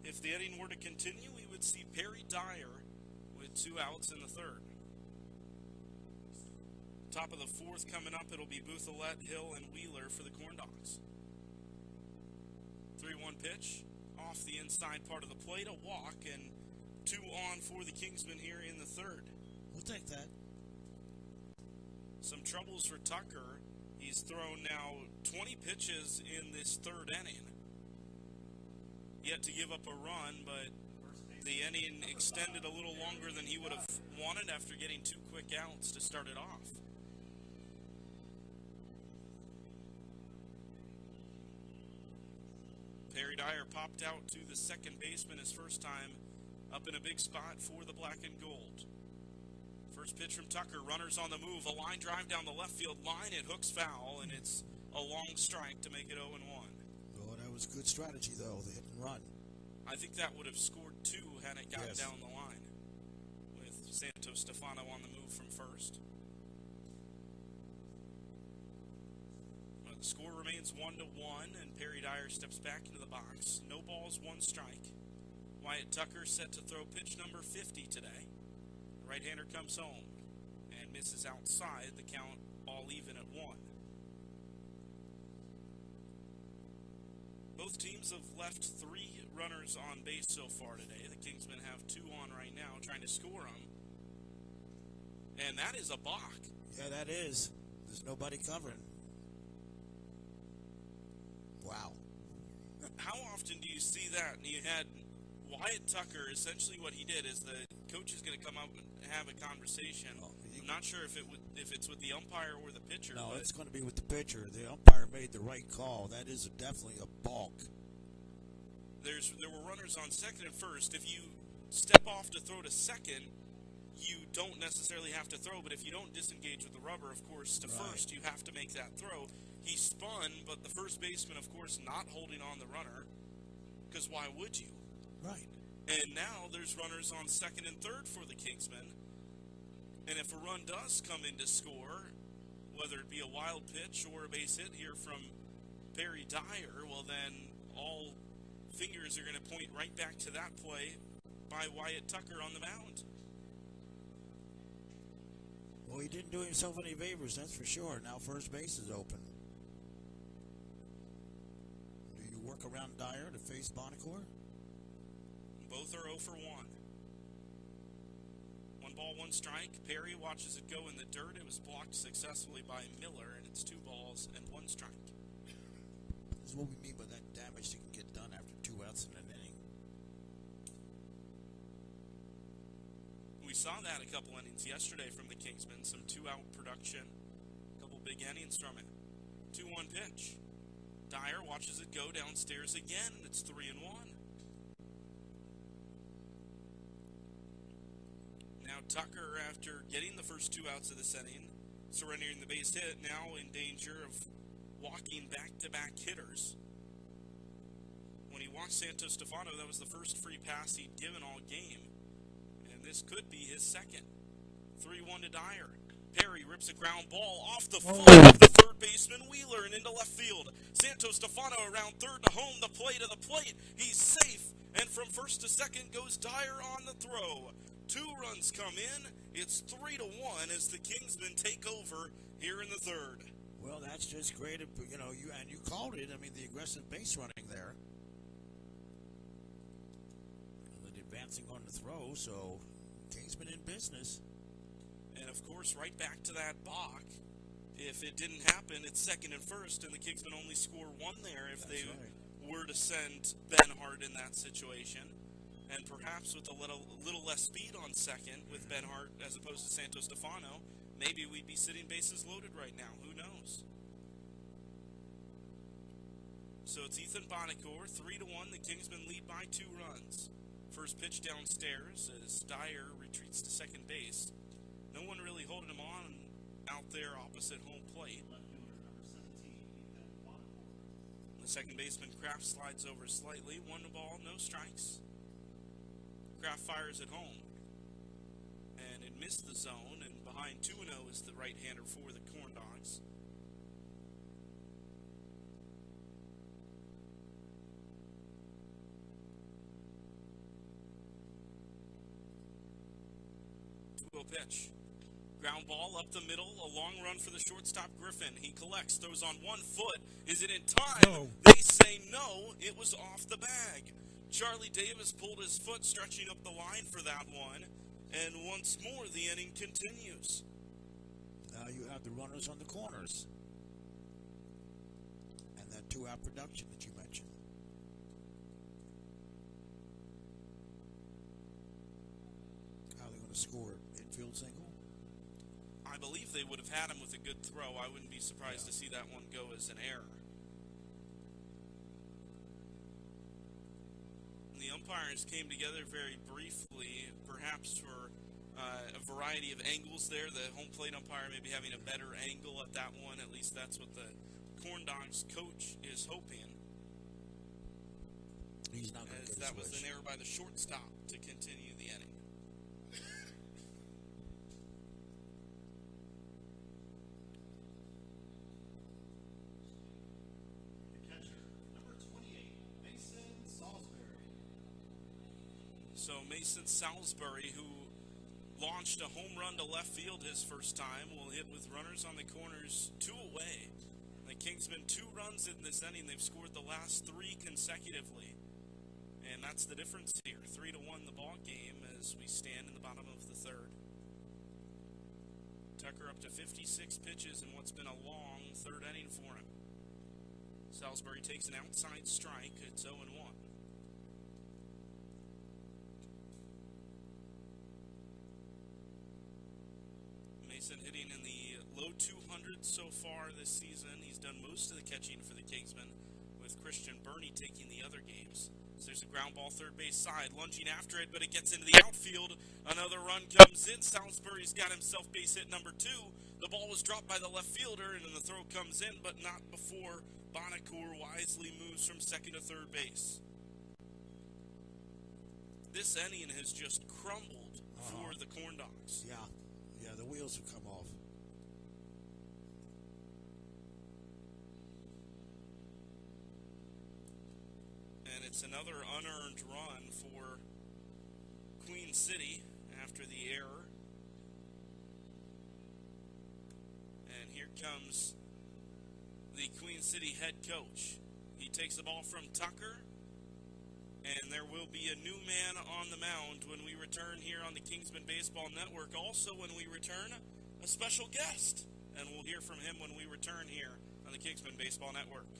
Speaker 13: If the inning were to continue, we would see Perry Dyer with 2 outs in the third. Top of the fourth coming up, it'll be Bouthillette, Hill, and Wheeler for the Corndogs. 3-1 pitch off the inside part of the plate, a walk, and 2 on for the Kingsmen here in the third.
Speaker 17: We'll take that.
Speaker 13: Some troubles for Tucker. He's thrown now 20 pitches in this third inning. Yet to give up a run, but the inning extended a little longer than he would have wanted after getting 2 quick outs to start it off. Perry Dyer popped out to the second baseman his first time up in a big spot for the black and gold. First pitch from Tucker, runners on the move, a line drive down the left field line, it hooks foul, and it's a long strike to make it 0-1.
Speaker 17: Oh, that was good strategy, though, the hit and run.
Speaker 13: I think that would have scored 2 had it got
Speaker 17: Yes.
Speaker 13: down the line, with Santo-Stefano on the move from first. The score remains 1-1, and Perry Dyer steps back into the box. No balls, 1 strike. Wyatt Tucker set to throw pitch number 50 today. Right-hander comes home and misses outside. The count all even at 1. Both teams have left 3 runners on base so far today. The Kingsmen have 2 on right now, trying to score them. And that is a balk.
Speaker 17: Yeah, that is. There's nobody covering. Wow.
Speaker 13: How often do you see that? You had Wyatt Tucker, essentially what he did is the coach is going to come up and have a conversation. I'm not sure if it's with the umpire or the pitcher.
Speaker 17: No, it's going to be with the pitcher. The umpire made the right call. That is definitely a balk.
Speaker 13: There were runners on second and first. If you step off to throw to second, you don't necessarily have to throw, but if you don't disengage with the rubber, of course, to first, you have to make that throw. He spun, but the first baseman, of course, not holding on the runner, because why would you?
Speaker 17: Right.
Speaker 13: And now there's runners on second and third for the Kingsmen. And if a run does come in to score, whether it be a wild pitch or a base hit here from Perry Dyer, well then all fingers are going to point right back to that play by Wyatt Tucker on the mound.
Speaker 17: Well, he didn't do himself any favors, that's for sure. Now first base is open. Do you work around Dyer to face Bonacore?
Speaker 13: Both are 0 for 1. 1 ball, 1 strike. Perry watches it go in the dirt. It was blocked successfully by Miller, and it's 2 balls and 1 strike.
Speaker 17: This is what we mean by that damage that can get done after 2 outs in an inning.
Speaker 13: We saw that a couple innings yesterday from the Kingsmen. Some 2-out production. A couple big innings from it. 2-1 pitch. Dyer watches it go downstairs again, and it's 3-1. Now Tucker, after getting the first 2 outs of this inning, surrendering the base hit, now in danger of walking back-to-back hitters. When he walked Santos Stefano, that was the first free pass he'd given all game. And this could be his second. 3-1 to Dyer. Perry rips a ground ball off the foot of the third baseman Wheeler and into left field. Santos Stefano around third to home, the plate of the plate. He's safe, and from first to second goes Dyer on the throw. 2 runs come in. It's 3-1 as the Kingsmen take over here in the third.
Speaker 17: Well, that's just great. You know, you called it. I mean, the aggressive base running there. And advancing on the throw, so Kingsmen in business.
Speaker 13: And, of course, right back to that balk. If it didn't happen, it's second and first, and the Kingsmen only score 1 there if they were to send Benhart in that situation. And perhaps with a little less speed on second with Benhart as opposed to Santos Stefano, maybe we'd be sitting bases loaded right now. Who knows? So it's Ethan Bonacore, 3-1. The Kingsmen lead by 2 runs. First pitch downstairs as Dyer retreats to second base. No one really holding him on out there opposite home plate. The second baseman, Kraft, slides over slightly. 1 ball, no strikes. Kraft fires at home. And it missed the zone, and behind 2-0 is the right-hander for the Corndogs. Pitch. Ground ball up the middle, a long run for the shortstop Griffin. He collects, throws on 1 foot. Is it in time?
Speaker 3: No.
Speaker 13: They say no, it was off the bag. Charlie Davis pulled his foot, stretching up the line for that one. And once more, the inning continues.
Speaker 17: Now you have the runners on the corners. And that 2-out production that you mentioned. How are they going to score? Infield single?
Speaker 13: I believe they would have had him with a good throw. I wouldn't be surprised to see that one go as an error. The umpires came together very briefly, perhaps for a variety of angles there. The home plate umpire maybe having a better angle at that one. At least that's what the Corndogs coach is hoping.
Speaker 17: He's not going to get
Speaker 13: that was an error by the shortstop to continue the inning. So Mason Salisbury, who launched a home run to left field his first time, will hit with runners on the corners 2 away. The Kingsmen 2 runs in this inning. They've scored the last 3 consecutively. And that's the difference here. 3-1 the ball game as we stand in the bottom of the third. Tucker up to 56 pitches in what's been a long third inning for him. Salisbury takes an outside strike. It's 0-1. Mason hitting in the low 200s so far this season. He's done most of the catching for the Kingsmen, with Christian Burney taking the other games. So there's a ground ball third base side, lunging after it, but it gets into the outfield. Another run comes in. Salisbury's got himself base hit number 2. The ball was dropped by the left fielder, and then the throw comes in, but not before Bonacore wisely moves from second to third base. This inning has just crumbled for the Corndogs.
Speaker 17: Yeah, the wheels have come off.
Speaker 13: And it's another unearned run for Queen City after the error. And here comes the Queen City head coach. He takes the ball from Tucker, and there will be a new man on the mound when we return here on the Kingsmen Baseball Network. Also, when we return, a special guest, and we'll hear from him when we return here on the Kingsmen Baseball Network.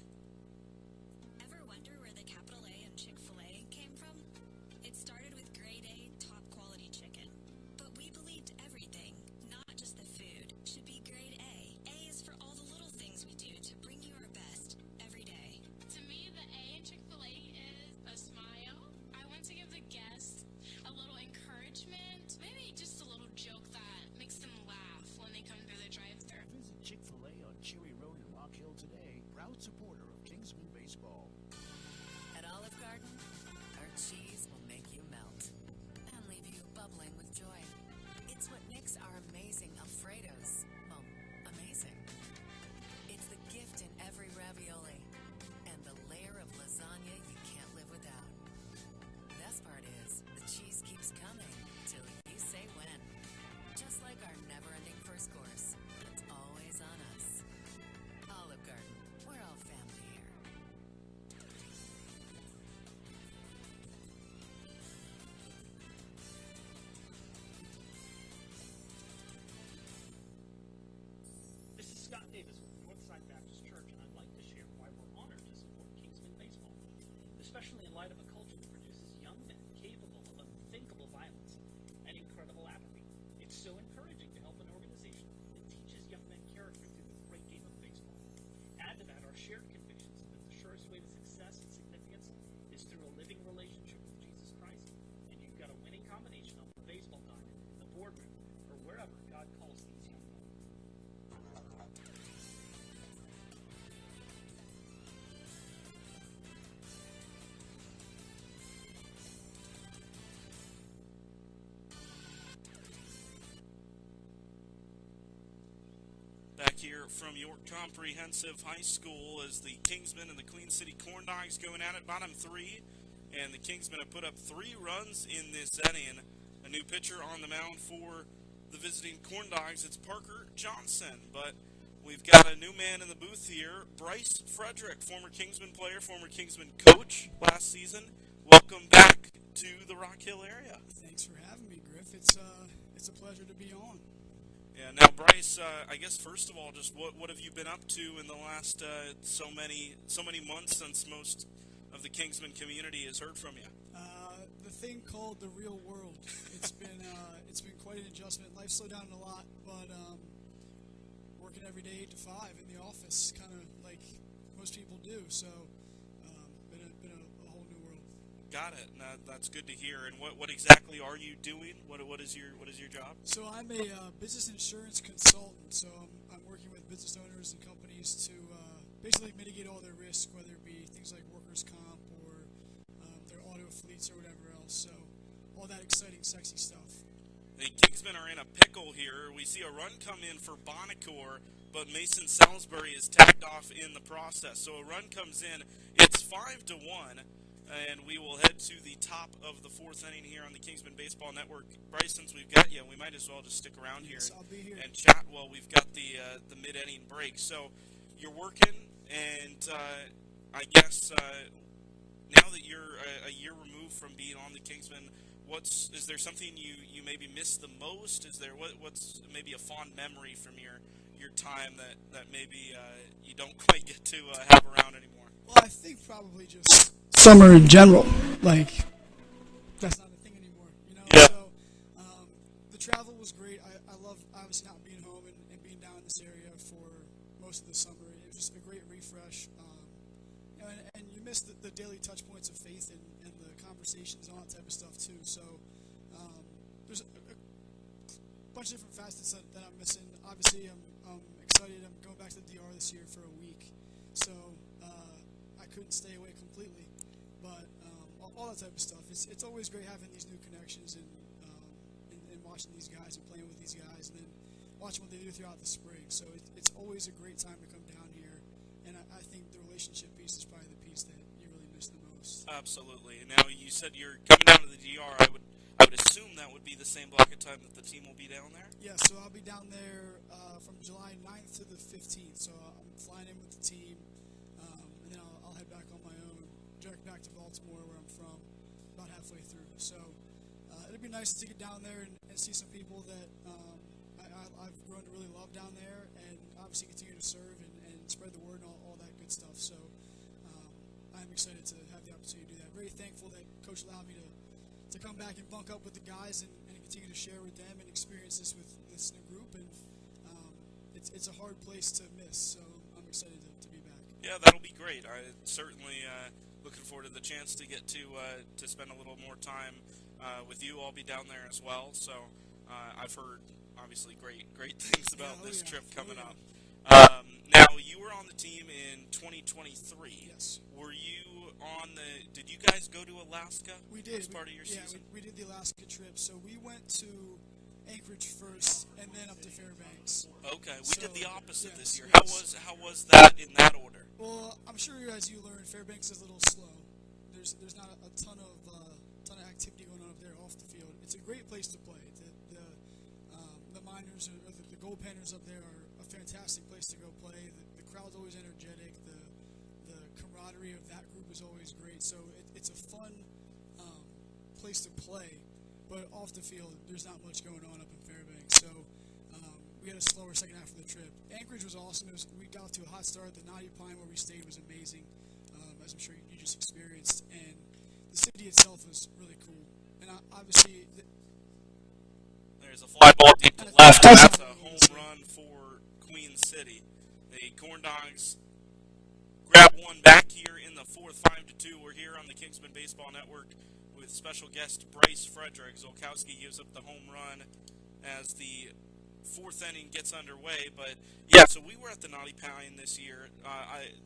Speaker 9: Ever wonder where the capital A in Chick-fil-A came from? It started with grade A, top quality chicken. But we believed everything, not just the food, should be grade A. A is for all the little things we do to bring you our best every day.
Speaker 10: To me, the A in Chick-fil-A is a smile. I want to give the guests a little encouragement, maybe just a little joke that makes them laugh when they come through the drive-thru.
Speaker 2: Visit Chick-fil-A on Cherry Road in Rock Hill today. Proud supporter of Kingsmen Baseball.
Speaker 12: At Olive Garden, our cheese will make you melt and leave you bubbling with joy. It's what makes our amazing Alfredos, well, amazing. It's the gift in every ravioli and the layer of lasagna you can't live without. Best part is, the cheese keeps coming till you say when. Just like our never-ending first course, it's always on us. Olive Garden, we're all family here.
Speaker 11: This is Scott Davis with Northside Baptist Church, and I'd like to share why we're honored to support Kingsmen Baseball, especially in light of a culture that produces young men capable of unthinkable violence and incredible apathy. It's so encouraging to help an organization that teaches young men character through the great game of baseball. Add to that our shared convictions that the surest way to success and significance is through a living relationship with Jesus Christ, and you've got a winning combination on the baseball diamond, the boardroom, or wherever God calls these young men.
Speaker 13: Back here from York Comprehensive High School as the Kingsmen and the Queen City Corndogs going at it, bottom three. And the Kingsmen have put up 3 runs in this inning. A new pitcher on the mound for the visiting Corndogs. It's Parker Johnson. But we've got a new man in the booth here, Bryce Frederick, former Kingsman player, former Kingsman coach last season. Welcome back to the Rock Hill area.
Speaker 18: Thanks for having me, Griff. It's a pleasure to be on.
Speaker 13: Yeah. Now, Bryce, I guess first of all, just what have you been up to in the last so many months since most of the Kingsman community has heard from you?
Speaker 18: The thing called the real world. It's been quite an adjustment. Life slowed down a lot, but working every day 8 to 5 in the office, kind of like most people do. So, been a whole new world.
Speaker 13: Got it. That's good to hear. And what exactly are you doing? What is your job?
Speaker 18: So I'm a business insurance consultant. So I'm working with business owners and companies to basically mitigate all their risk, whether it be things like workers' comp or their auto fleets or whatever else. So all that exciting, sexy stuff.
Speaker 13: The Kingsmen are in a pickle here. We see a run come in for Bonacore, but Mason Salisbury is tagged off in the process. So a run comes in. It's 5-1. And we will head to the top of the 4th inning here on the Kingsman Baseball Network. Bryce, since we've got you, we might as well just stick around here and chat while we've got the mid-inning break. So you're working, and I guess now that you're a year removed from being on the Kingsman, is there something you maybe miss the most? Is there what's maybe a fond memory from your time that maybe you don't quite get to have around anymore?
Speaker 18: Well, I think probably just summer in general. Like, that's not a thing anymore, you know?
Speaker 13: Yeah.
Speaker 18: So, the travel was great. I love, obviously, not being home and being down in this area for most of the summer. It was just a great refresh. You know, and you miss the daily touch points of faith and the conversations and all that type of stuff, too. So, there's a bunch of different facets that I'm missing. Obviously, I'm excited. I'm going back to the DR this year for a week. So, I couldn't stay away completely, but all that type of stuff. It's always great having these new connections and watching these guys and playing with these guys, and then watching what they do throughout the spring. So it's always a great time to come down here, and I think the relationship piece is probably the piece that you really miss the most.
Speaker 13: Absolutely. And now you said you're coming down to the DR. I would assume that would be the same block of time that the team will be down there?
Speaker 18: Yeah, so I'll be down there from July 9th to the 15th. So I'm flying in with the team, and then I'll head back on my own, direct back to Baltimore, where I'm from, about halfway through. So it'd be nice to get down there and see some people that I've grown to really love down there, and obviously continue to serve and spread the word and all that good stuff. So I'm excited to have the opportunity to do that. Very thankful that Coach allowed me to come back and bunk up with the guys and continue to share with them and experience this with this new group. And it's a hard place to miss, so I'm excited to be back.
Speaker 13: Yeah, that'll be great. I certainly looking forward to the chance to get to spend a little more time with you. I'll be down there as well. So I've heard obviously great things about this trip coming up. Now you were on the team in 2023.
Speaker 18: Yes.
Speaker 13: Were you on the? Did you guys go to Alaska?
Speaker 18: We did.
Speaker 13: As part of your season.
Speaker 18: We did the Alaska trip. So we went to Anchorage first, and then up to Fairbanks.
Speaker 13: Okay, we did the opposite this year. How was that in that order?
Speaker 18: Well, I'm sure as you learned, Fairbanks is a little slow. There's not a ton of activity going on up there off the field. It's a great place to play. The miners or the goaltenders up there are a fantastic place to go play. The crowd's always energetic. The camaraderie of that group is always great. So it's a fun place to play. But off the field, there's not much going on up in Fairbanks. So we had a slower second half of the trip. Anchorage was awesome. We got off to a hot start. The Naughty Pine where we stayed was amazing, as I'm sure you just experienced. And the city itself was really cool. And obviously,
Speaker 13: there's a fly ball deep to left, and that's a home run for Queen City. The Corndogs grab one back here in the fourth, 5-2. We're here on the Kingsmen Baseball Network with special guest Bryce Frederick. Zolkowski gives up the home run as the fourth inning gets underway. But yeah, so we were at the Naughty Pine this year.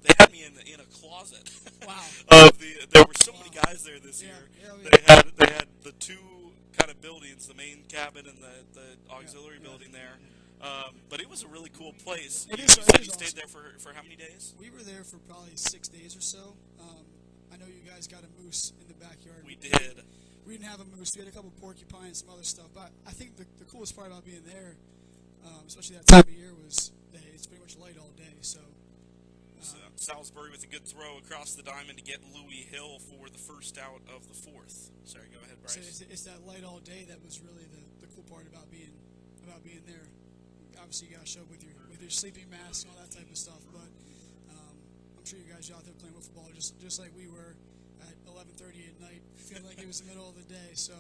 Speaker 13: They had me in a closet.
Speaker 18: Wow.
Speaker 13: There were so many guys there this year.
Speaker 18: Yeah,
Speaker 13: They had the two kind of buildings, the main cabin and the auxiliary building there. But it was a really cool place. You said you stayed there for how many days?
Speaker 18: We were there for probably 6 days or so. I know you guys got a moose in the backyard.
Speaker 13: We did.
Speaker 18: We didn't have a moose. We had a couple porcupines and some other stuff. But I think the coolest part about being there, especially that time of year, was that it's pretty much light all day. So
Speaker 13: Salisbury with a good throw across the diamond to get Louis Hill for the first out of the fourth. Sorry, go ahead, Bryce.
Speaker 18: So it's that light all day that was really the cool part about being there. Obviously, you got to show up with your sleeping mask and all that type of stuff. But I'm sure you guys are out there playing with football just like we were at 11:30 at night, feeling like it was the middle of the day. So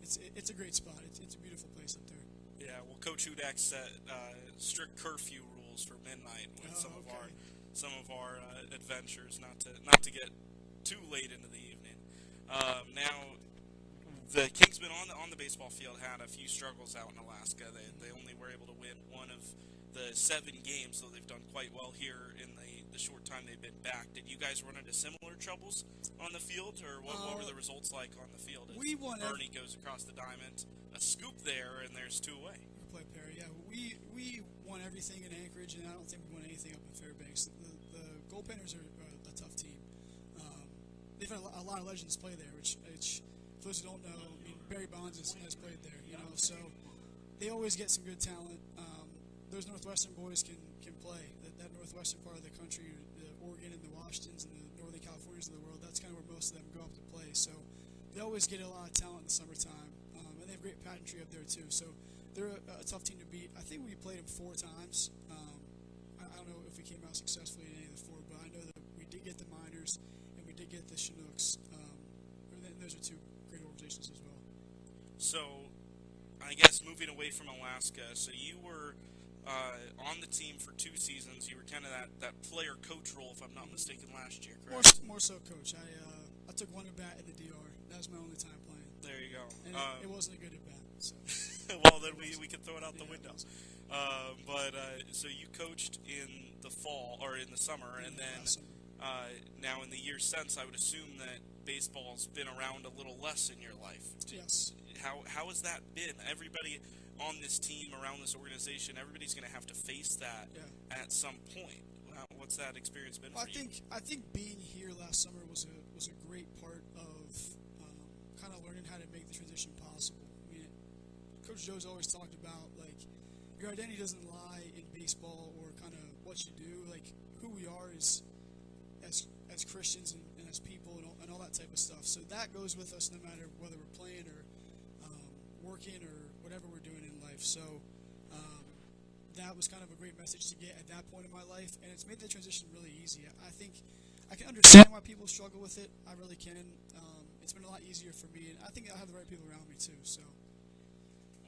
Speaker 18: it's a great spot. It's a beautiful place up there.
Speaker 13: Yeah, well, Coach Hudac set strict curfew rules for midnight with some of our adventures, not to get too late into the evening. Now, the Kingsmen on the baseball field had a few struggles out in Alaska. They only were able to win one of the 7 games, so they've done quite well here in the short time they've been back. Did you guys run into similar troubles on the field, or what were the results like on the field?
Speaker 18: We won.
Speaker 13: Bernie goes across the diamond, a scoop there, and there's 2 away.
Speaker 18: We play Perry. Yeah, we won everything in Anchorage, and I don't think we won anything up in Fairbanks. The goaltenders are a tough team. They've had a lot of legends play there, which for those who don't know, I mean, Barry Bonds has played there, so they always get some good talent. Those Northwestern boys can play. That Northwestern part of the country, the Oregon and the Washingtons and the Northern Californias of the world, that's kind of where most of them go up to play. So they always get a lot of talent in the summertime, and they have great pageantry up there too. So they're a tough team to beat. I think we played them 4 times. I don't know if we came out successfully in any of the 4, but I know that we did get the Miners and we did get the Chinooks. And those are 2 great organizations as well.
Speaker 13: So, I guess moving away from Alaska, so you were on the team for 2 seasons. You were kind of that player-coach role, if I'm not mistaken, last year, correct?
Speaker 18: More so coach. I took 1 at-bat in the DR. That was my only time playing.
Speaker 13: There you go.
Speaker 18: And it wasn't a good at-bat. So.
Speaker 13: Well, then we could throw it out the window. So you coached in the fall, or in the summer, and then now in the years since, I would assume that baseball's been around a little less in your life.
Speaker 18: Yes.
Speaker 13: How has that been? Everybody on this team, around this organization, everybody's going to have to face that at some point. What's that experience been for you?
Speaker 18: I think being here last summer was a great part of kind of learning how to make the transition possible. I mean, Coach Joe's always talked about, like, your identity doesn't lie in baseball or kind of what you do. Like, who we are is as Christians and as people and all that type of stuff. So that goes with us no matter whether we're playing or working or whatever we're doing in life. So that was kind of a great message to get at that point in my life, and it's made the transition really easy. I think I can understand why people struggle with it. I really can. It's been a lot easier for me, and I think I have the right people around me too. So,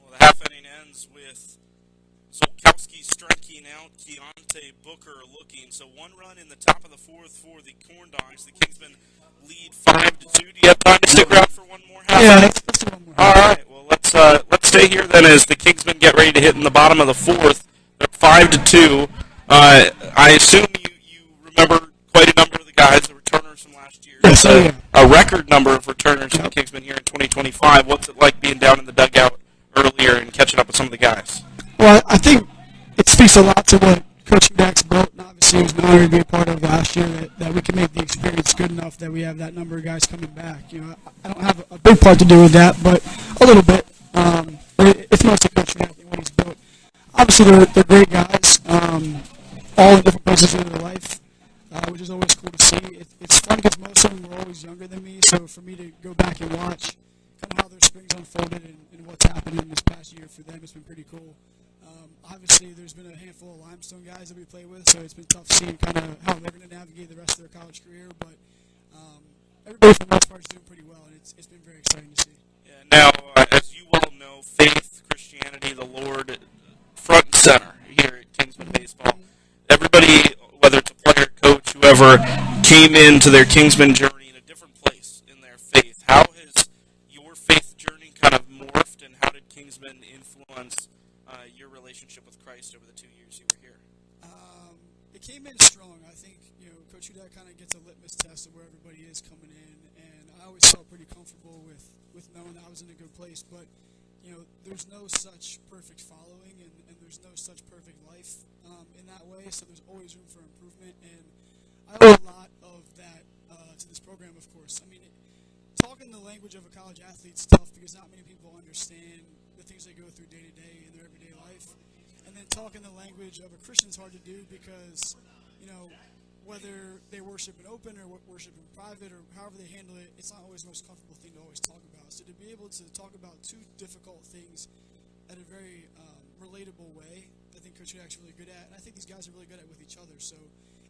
Speaker 13: well, the half inning ends with Zolkowski striking out, Keontae Booker looking. So 1 run in the top of the 4th for the Corndogs. The Kingsmen lead 5-2. Do you have time to stick around for one more half?
Speaker 18: Yeah, let's do one more.
Speaker 13: All right. Well, let's stay here then as the Kingsmen get ready to hit in the bottom of the 4th. They're 5-2. I assume you remember quite a number of the guys, the returners from last year.
Speaker 18: Yes,
Speaker 13: a record number of returners for the Kingsmen here in 2025. What's it like being down in the dugout earlier and catching up with some of the guys?
Speaker 18: Well, I think it speaks a lot to what Coach Hudac's built, and obviously it was an honor to be a part of last year that we can make the experience good enough that we have that number of guys coming back. You know, I don't have a big part to do with that, but a little bit. But it's mostly Coach Hudac and what he's built. Obviously, they're great guys, all in different places in their life, which is always cool to see. It's fun because most of them were always younger than me, so for me to go back and watch kind of how their springs unfolded and what's happened in this past year for them, it's been pretty cool. Obviously, there's been a handful of Limestone guys that we play with, so it's been tough seeing kind of how they're going to navigate the rest of their college career. But everybody for the most part is doing pretty well, and it's been very exciting to see.
Speaker 13: Yeah, now, as you all know, faith, Christianity, the Lord, front and center here at Kingsman Baseball. Everybody, whether it's a player, coach, whoever, came into their Kingsman journey in a different place in their faith. How has your faith journey kind of morphed, and how did Kingsman influence your relationship with Christ over the 2 years you were here?
Speaker 18: It came in strong. I think, Coach Hudac kind of gets a litmus test of where everybody is coming in, and I always felt pretty comfortable with knowing that I was in a good place. But, there's no such perfect following, and there's no such perfect life in that way, so there's always room for improvement, and I owe a lot of that to this program, of course. I mean, talking the language of a college athlete is tough because not many people understand the things they go through day to day in their everyday life. And then talking the language of a Christian is hard to do because, whether they worship in open or worship in private or however they handle it, it's not always the most comfortable thing to always talk about. So to be able to talk about two difficult things at a very relatable way, I think Coach Hudac's really good at, and I think these guys are really good at with each other. So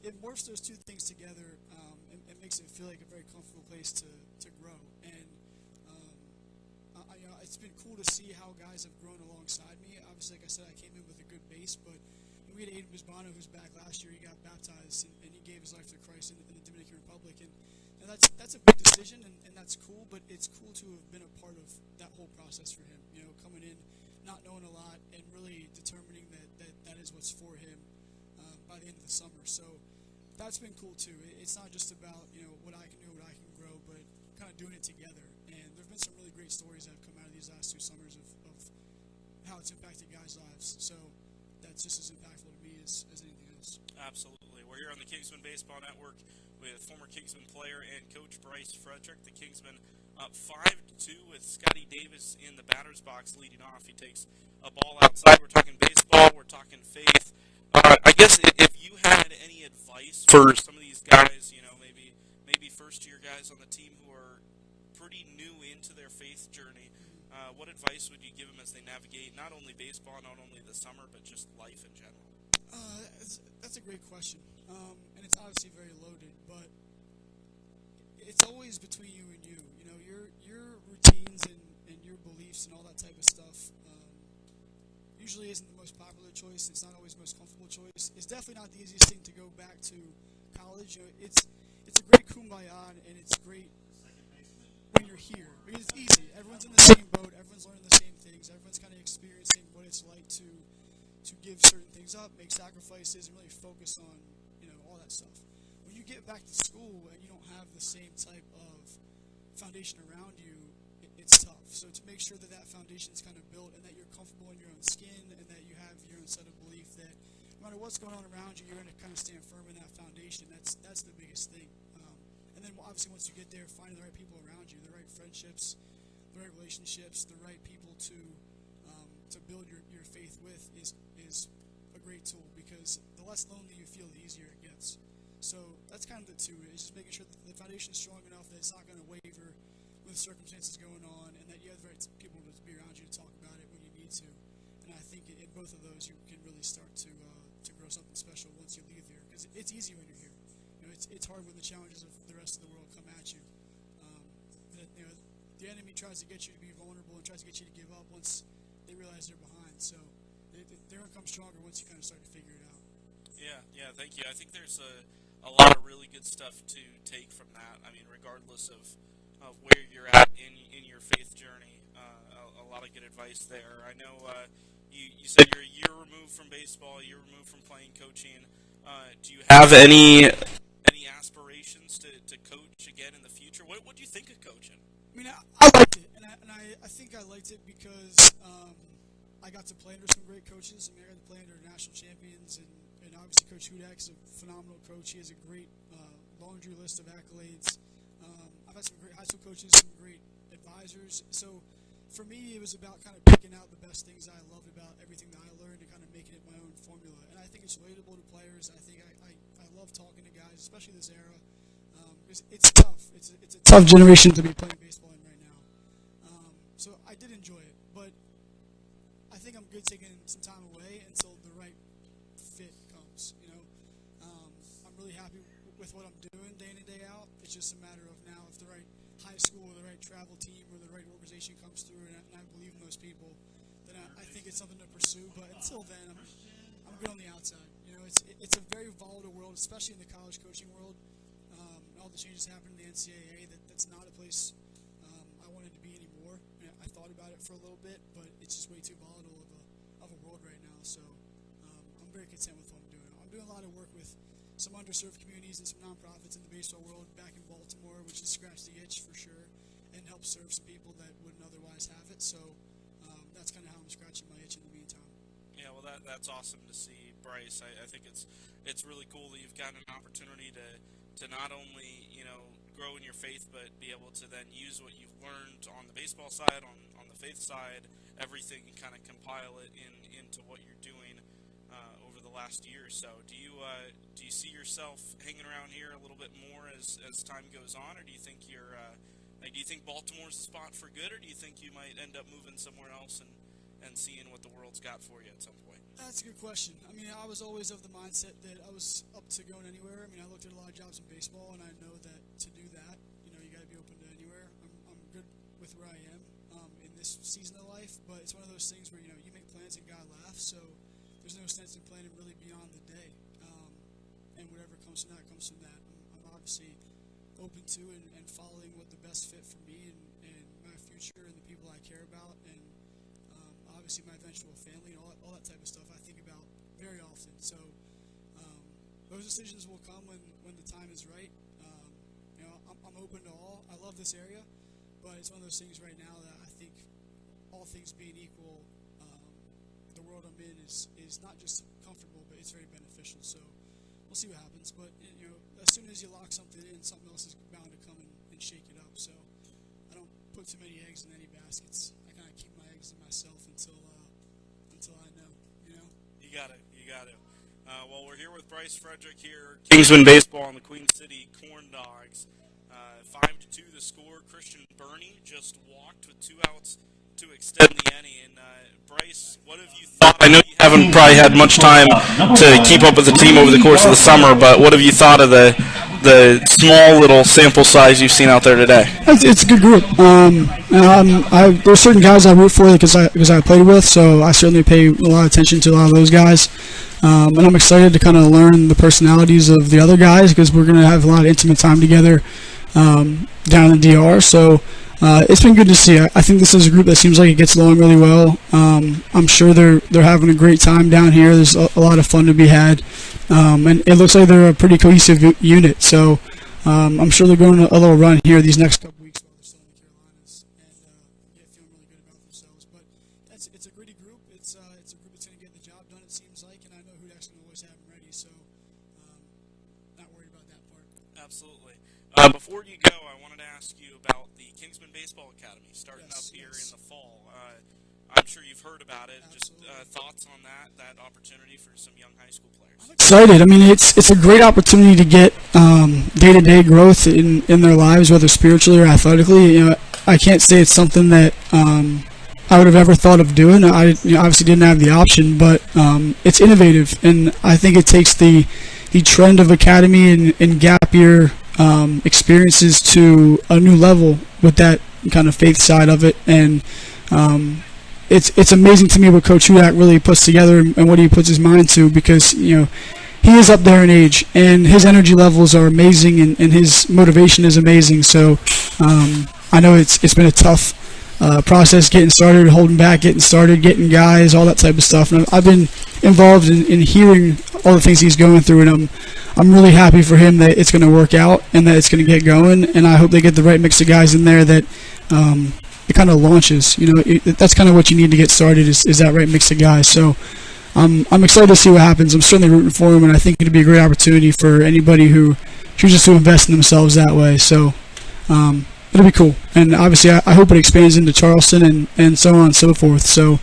Speaker 18: it morphs those two things together and makes it feel like a very comfortable place to grow. And it's been cool to see how guys have grown alongside me. Obviously, like I said, I came in with a good base, but we had Aiden Bisbano, who's back last year. He got baptized, and he gave his life to Christ in the Dominican Republic. And that's a big decision, and that's cool, but it's cool to have been a part of that whole process for him, coming in, not knowing a lot, and really determining that is what's for him by the end of the summer. So that's been cool, too. It's not just about, what I can do, what I can grow, but kind of doing it together. And there have been some really great stories that have come out of these last 2 summers of how it's impacted guys' lives. So that's just as impactful to me as anything else.
Speaker 13: Absolutely. We're here on the Kingsman Baseball Network with former Kingsman player and coach Bryce Frederick. The Kingsmen up 5-2 with Scotty Davis in the batter's box leading off. He takes a ball outside. We're talking baseball. We're talking faith. I guess if you had any advice for some of these guys, maybe first-year guys on the team who are pretty new into their faith journey, what advice would you give them as they navigate not only baseball, not only the summer, but just life in general?
Speaker 18: That's a great question, and it's obviously very loaded, but it's always between you and you. Your routines and your beliefs and all that type of stuff usually isn't the most popular choice. It's not always the most comfortable choice. It's definitely not the easiest thing to go back to college. It's a great kumbaya, and it's great when you're here because it's easy. Everyone's in the same boat. Everyone's learning the same things. Everyone's kind of experiencing what it's like to give certain things up, make sacrifices, and really focus on all that stuff. When you get back to school and you don't have the same type of foundation around you, it's tough. So to make sure that foundation is kind of built and that you're comfortable in your own skin and that you have your own set of belief that no matter what's going on around you, you're going to kind of stand firm in that foundation. That's the biggest thing. And then obviously once you get there, finding the right people around you, the right friendships, the right relationships, the right people to build your faith with is a great tool, because the less lonely you feel, the easier it gets. So that's kind of the two. It's just making sure that the foundation is strong enough that it's not going to waver with circumstances going on, and that you have the right people to be around you to talk about it when you need to. And I think in both of those, you can really start to grow something special once you leave here, because it's easy when you're here. It's hard when the challenges of the rest of the world come at you. The enemy tries to get you to be vulnerable and tries to get you to give up once they realize they're behind. So they're going to come stronger once you kind of start to figure it out.
Speaker 13: Yeah, thank you. I think there's a lot of really good stuff to take from that. I mean, regardless of where you're at in your faith journey, a lot of good advice there. I know you said you're a year removed from baseball, a year removed from playing coaching. Do you have any aspirations to coach again in the future? What do you think of coaching?
Speaker 18: I mean, I liked it, and I think I liked it because I got to play under some great coaches. I mean, I got to play under national champions, and obviously Coach Hudac is a phenomenal coach. He has a great laundry list of accolades. I've had some great high school coaches, some great advisors. So for me, it was about kind of picking out the best things I loved about everything that I learned and kind of making it my own formula. And I think it's relatable to players. I think I love talking to guys, especially this era. It's tough. It's a tough generation to be playing baseball in right now. So I did enjoy it, but I think I'm good taking some time away until the right fit comes. I'm really happy with what I'm doing day in and day out. It's just a matter of now if the right high school or the right travel team or the right organization comes through, and I believe in those people, then I think it's something to pursue. But until then, I'm good on the outside. It's a very volatile world, especially in the college coaching world. All the changes happening in the NCAA, that's not a place I wanted to be anymore. I thought about it for a little bit, but it's just way too volatile of a world right now. So I'm very content with what I'm doing. I'm doing a lot of work with some underserved communities and some nonprofits in the baseball world back in Baltimore, which has scratched the itch for sure, and help serve some people that wouldn't otherwise have it. So that's kind of how I'm scratching my itch in the meantime.
Speaker 13: Yeah, well, that's awesome to see, Bryce. I think it's really cool that you've gotten an opportunity to not only grow in your faith, but be able to then use what you've learned on the baseball side, on the faith side, everything, and kind of compile it into what you're doing over the last year or so. Do you see yourself hanging around here a little bit more as time goes on, or do you think do you think Baltimore's the spot for good, or do you think you might end up moving somewhere else and seeing what the world's got for you at some point?
Speaker 18: That's a good question. I mean, I was always of the mindset that I was up to going anywhere. I mean, I looked at a lot of jobs in baseball, and I know that to do that, you got to be open to anywhere. I'm good with where I am in this season of life, but it's one of those things where, you make plans and God laughs, so there's no sense in planning really beyond the day. And whatever comes from that, comes from that. I'm obviously open to and following what the best fit for me and my future and the people I care about, and obviously my eventual family and all that type of stuff I think about very often. So those decisions will come when the time is right. I'm open to all. I love this area, but it's one of those things right now that I think, all things being equal, the world I'm in is not just comfortable, but it's very beneficial. So we'll see what happens. But as soon as you lock something in, something else is bound to come and shake it up. So I don't put too many eggs in any baskets. I kind of keep my eggs to myself until I know.
Speaker 13: You got it. Well, we're here with Bryce Frederick here, Kingsmen baseball on the Queen City Corndogs. 5-2 the score. Christian Burney just walked with 2 outs to extend the inning. And Bryce, what have you thought? I know you haven't probably had much time to keep up with the team over the course of the summer, but what have you thought of the small little sample size you've seen out there today?
Speaker 18: It's a good group. There's certain guys I root for because I played with, so I certainly pay a lot of attention to a lot of those guys. And I'm excited to kind of learn the personalities of the other guys because we're going to have a lot of intimate time together down in DR. So it's been good to see. I think this is a group that seems like it gets along really well. I'm sure they're having a great time down here. There's a lot of fun to be had. And it looks like they're a pretty cohesive unit. So I'm sure they're going on a little run here these next couple weeks while they're still in the Carolinas and feeling really good about themselves. But it's a gritty group. It's a group that's going to get the job done, it seems like. And I know Hudac's going to always have them ready. So not worried about that part.
Speaker 13: Absolutely. Before you go, I wanted to ask you about the Kingsmen Baseball Academy starting up here in the fall. I'm sure you've heard about it. Just thoughts on that opportunity for some young high school players.
Speaker 18: Excited. I mean, it's a great opportunity to get day-to-day growth in their lives, whether spiritually or athletically. You know, I can't say it's something that I would have ever thought of doing. I obviously didn't have the option, but it's innovative, and I think it takes the trend of academy and gap year experiences to a new level with that kind of faith side of it. And it's amazing to me what Coach Hudac really puts together and what he puts his mind to, because he is up there in age and his energy levels are amazing and his motivation is amazing. So I know it's been a tough process getting started, holding back, getting started, getting guys, all that type of stuff. And I've been involved in hearing all the things he's going through, and I'm really happy for him that it's going to work out and that it's going to get going. And I hope they get the right mix of guys in there that it kind of launches. That's kind of what you need to get started is that right mix of guys. So I'm excited to see what happens. I'm certainly rooting for him, and I think it'll be a great opportunity for anybody who chooses to invest in themselves that way. So it'll be cool, and obviously I hope it expands into Charleston and so on and so forth. So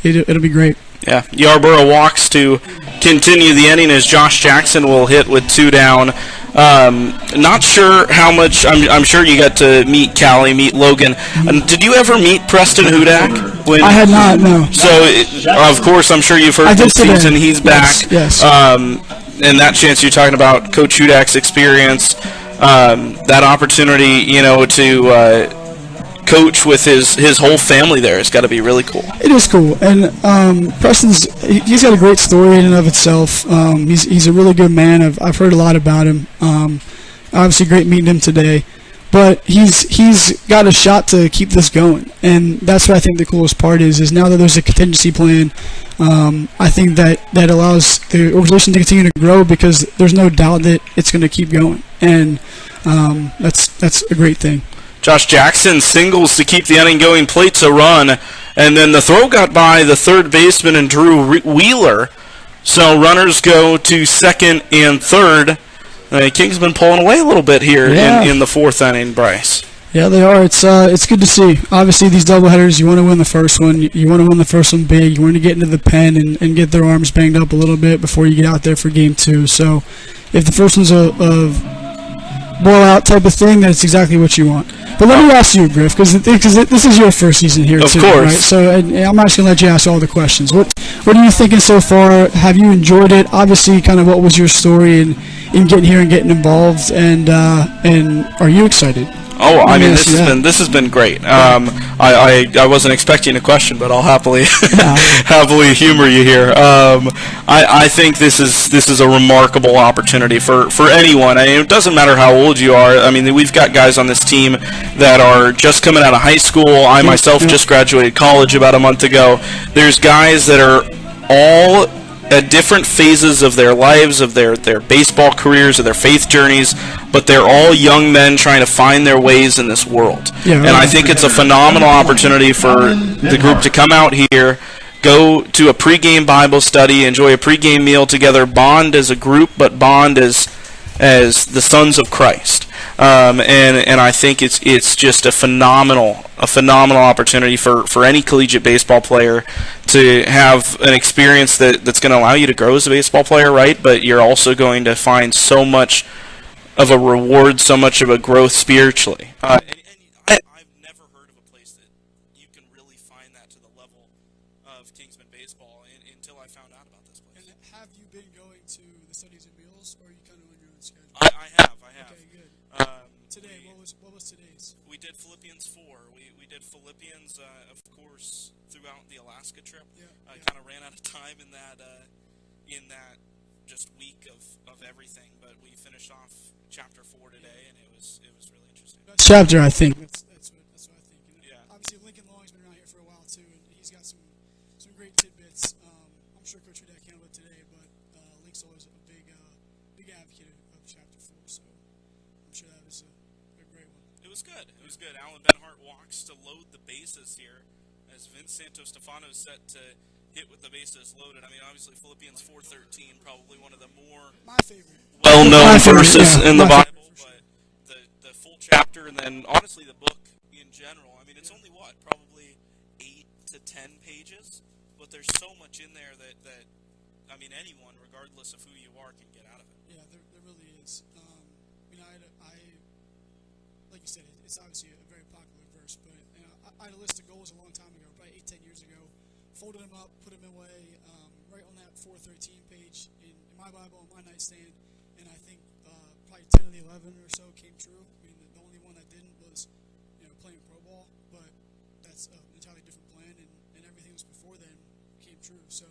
Speaker 18: it'll be great.
Speaker 13: Yeah, Yarborough walks to continue the inning as Josh Jackson will hit with 2 down. Not sure how much. I'm sure you got to meet Callie, meet Logan. Did you ever meet Preston Hudac?
Speaker 18: I had not, no.
Speaker 13: So, of course, I'm sure you've heard this season. He's back.
Speaker 18: Yes.
Speaker 13: And that chance you're talking about, Coach Hudac's experience, that opportunity, to coach with his whole family there has got to be really cool.
Speaker 18: It is cool, and he's got a great story in and of itself. He's a really good man. I've heard a lot about him. Obviously, great meeting him today, but he's got a shot to keep this going, and that's what I think the coolest part is now that there's a contingency plan. I think that allows the organization to continue to grow because there's no doubt that it's going to keep going, and that's a great thing.
Speaker 13: Josh Jackson singles to keep the inning going, plates a run, and then the throw got by the third baseman and Drew Wheeler. So runners go to second and third. Kingsman pulling away a little bit here in the fourth inning, Bryce.
Speaker 18: Yeah, they are. It's good to see. Obviously, these doubleheaders, you want to win the first one. You want to win the first one big. You want to get into the pen and get their arms banged up a little bit before you get out there for game 2. So if the first one's a blowout type of thing, that's exactly what you want. But let me ask you, Griff, because this is your first season here, too,
Speaker 13: course.
Speaker 18: Right? So I'm not just going to let you ask all the questions. What are you thinking so far? Have you enjoyed it? Obviously, kind of what was your story in getting here and getting involved, and are you excited?
Speaker 13: Oh, I mean, this has been great. I wasn't expecting a question, but I'll happily happily humor you here. I think this is a remarkable opportunity for anyone. I mean, it doesn't matter how old you are. I mean, we've got guys on this team that are just coming out of high school. I myself just graduated college about a month ago. There's guys that are all at different phases of their lives, of their baseball careers, of their faith journeys, but they're all young men trying to find their ways in this world. And I think it's a phenomenal opportunity for the group to come out here, go to a pregame Bible study, enjoy a pregame meal together, bond as a group, but bond as the sons of Christ. And I think it's just a phenomenal opportunity for any collegiate baseball player to have an experience that's going to allow you to grow as a baseball player, right? But you're also going to find so much of a reward, so much of a growth spiritually. I've never heard of a place that you can really find that to the level of Kingsmen baseball until I found out about this place.
Speaker 18: And have you been going to the studies and meals, or are you kind of on your own schedule?
Speaker 13: I have.
Speaker 18: Okay, good. Today, what was today's?
Speaker 13: We did Philippians 4. We did Philippians, of course, throughout the Alaska trip. Kind of ran out of time in that just week of everything, but we finished off chapter 4 today, and it was really interesting.
Speaker 18: Best chapter, I think. That's what I think. And obviously, Lincoln Long's been around here for a while too, and he's got some great tidbits. I'm sure Coach Hudac handled it today, but Link's always a big advocate of chapter 4, so I'm sure that was a great one.
Speaker 13: It was good. It was good. Alan Benhart walks to load the bases here as Vince Santo Stefano is set to hit with the bases loaded. I mean, obviously Philippians 4:13, probably one of the more
Speaker 18: My favorite.
Speaker 13: well-known verses in the
Speaker 18: my
Speaker 13: Bible, but the full chapter, and then honestly the book in general. I mean, it's only probably 8 to 10 pages, but there's so much in there that I mean, anyone, regardless of who you are, can get out of it.
Speaker 18: Yeah, there really is. You know, I like you said, it's obviously a very popular verse, but you know, I had a list of goals a long time ago, probably 8, 10 years ago. Folded them up, put them away, right on that 413 page in my Bible on my nightstand, and I think probably 10 of the 11 or so came true. I mean, the only one that didn't was, you know, playing pro ball, but that's an entirely different plan, and everything that was before then came true. So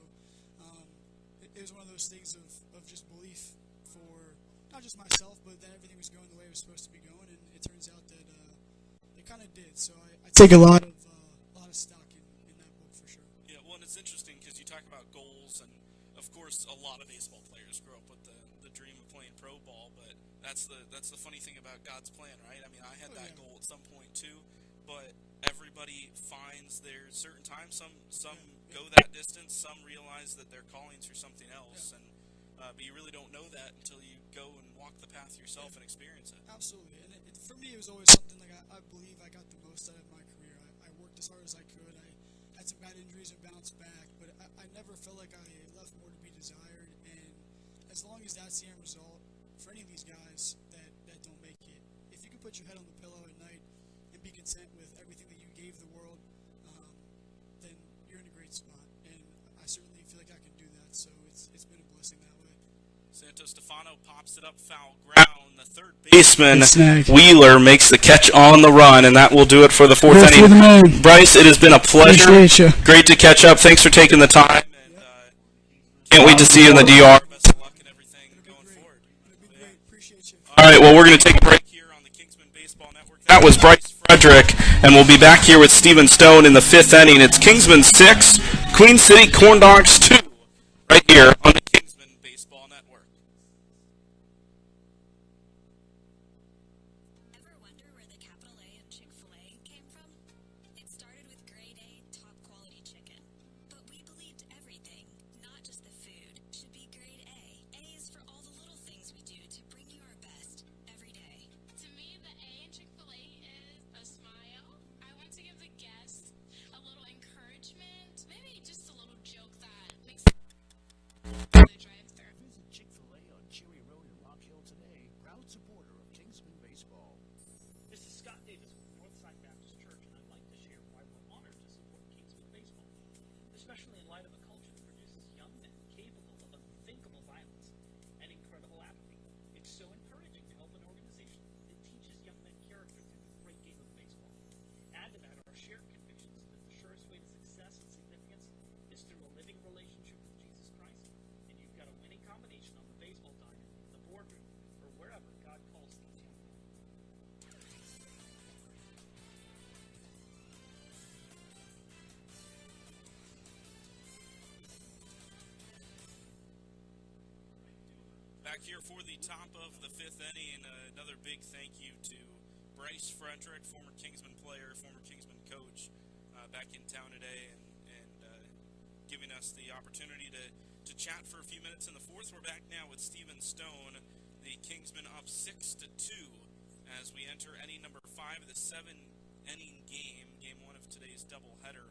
Speaker 18: it was one of those things of just belief for not just myself, but that everything was going the way it was supposed to be going, and it turns out that it kind of did. So I take a lot of stock in that book for sure.
Speaker 13: Yeah, well, and it's interesting because you talk about goals, and of course, a lot of baseball players grow up with the dream of playing pro ball, but that's the funny thing about God's plan, right? I mean, I had that goal at some point too, but everybody finds their certain time. Some go that distance, some realize that their callings are something else, and but you really don't know that until you go and walk the path yourself and experience it.
Speaker 18: Absolutely, and for me, it was always something like I believe I got the most out of my career. I worked as hard as I could. I had some bad injuries and bounced back, but I never felt like I left more to be desired. And as long as that's the end result for any of these guys that don't make it, if you can put your head on the pillow at night and be content with everything that you gave the world, then you're in a great spot. And I certainly feel like I can do that. So it's been a blessing that way.
Speaker 13: Santo Stefano pops it up foul ground. The third baseman, Wheeler, makes the catch on the run, and that will do it for the fourth inning. Bryce, it has been a pleasure. Great to catch up. Thanks for taking the time. And can't wait to see you in the DR. Best of luck and everything going forward. All right, well, we're going to take a break here on the Kingsmen Baseball Network. That was Bryce Frederick, and we'll be back here with Stephen Stone in the fifth inning. It's Kingsmen 6, Queen City Corndogs 2, right here on the Kingsmen Baseball Network.
Speaker 9: Ever wonder where the capital A in Chick-fil-A came from? It started with grade A, top quality chicken. But we believed everything, not just the food, should be grade A. A is for all the little things we do to bring you our best every day.
Speaker 10: To me, the A in Chick-fil-A is a smile. I want to give the guests a little encouragement, maybe just a little joke that makes them drive through.
Speaker 2: Visit Chick-fil-A on Cherry Road in Rock Hill today. Proud supporter of Kingsmen Baseball.
Speaker 11: This is Scott Davis with Northside Baptist Church, and I'd like to share why we're honored to support Kingsmen Baseball, especially in light of a culture that produces young men capable of unthinkable violence and incredible apathy. It's so encouraging to help an organization that teaches young men character through the great game of baseball. Add to that our shared convictions that the surest way to success and significance is through a living relationship with Jesus Christ, and you've got a winning combination on the baseball diamond, the boardroom, or wherever God calls these young men.
Speaker 13: Back here for the top of the fifth inning, another big thank you to Bryce Frederick, former Kingsman player, former Kingsman coach, back in town today, and giving us the opportunity to chat for a few minutes in the fourth. We're back now with Stephen Stone, the Kingsmen up 6-2 as we enter inning number 5 of the 7-inning game, game 1 of today's doubleheader.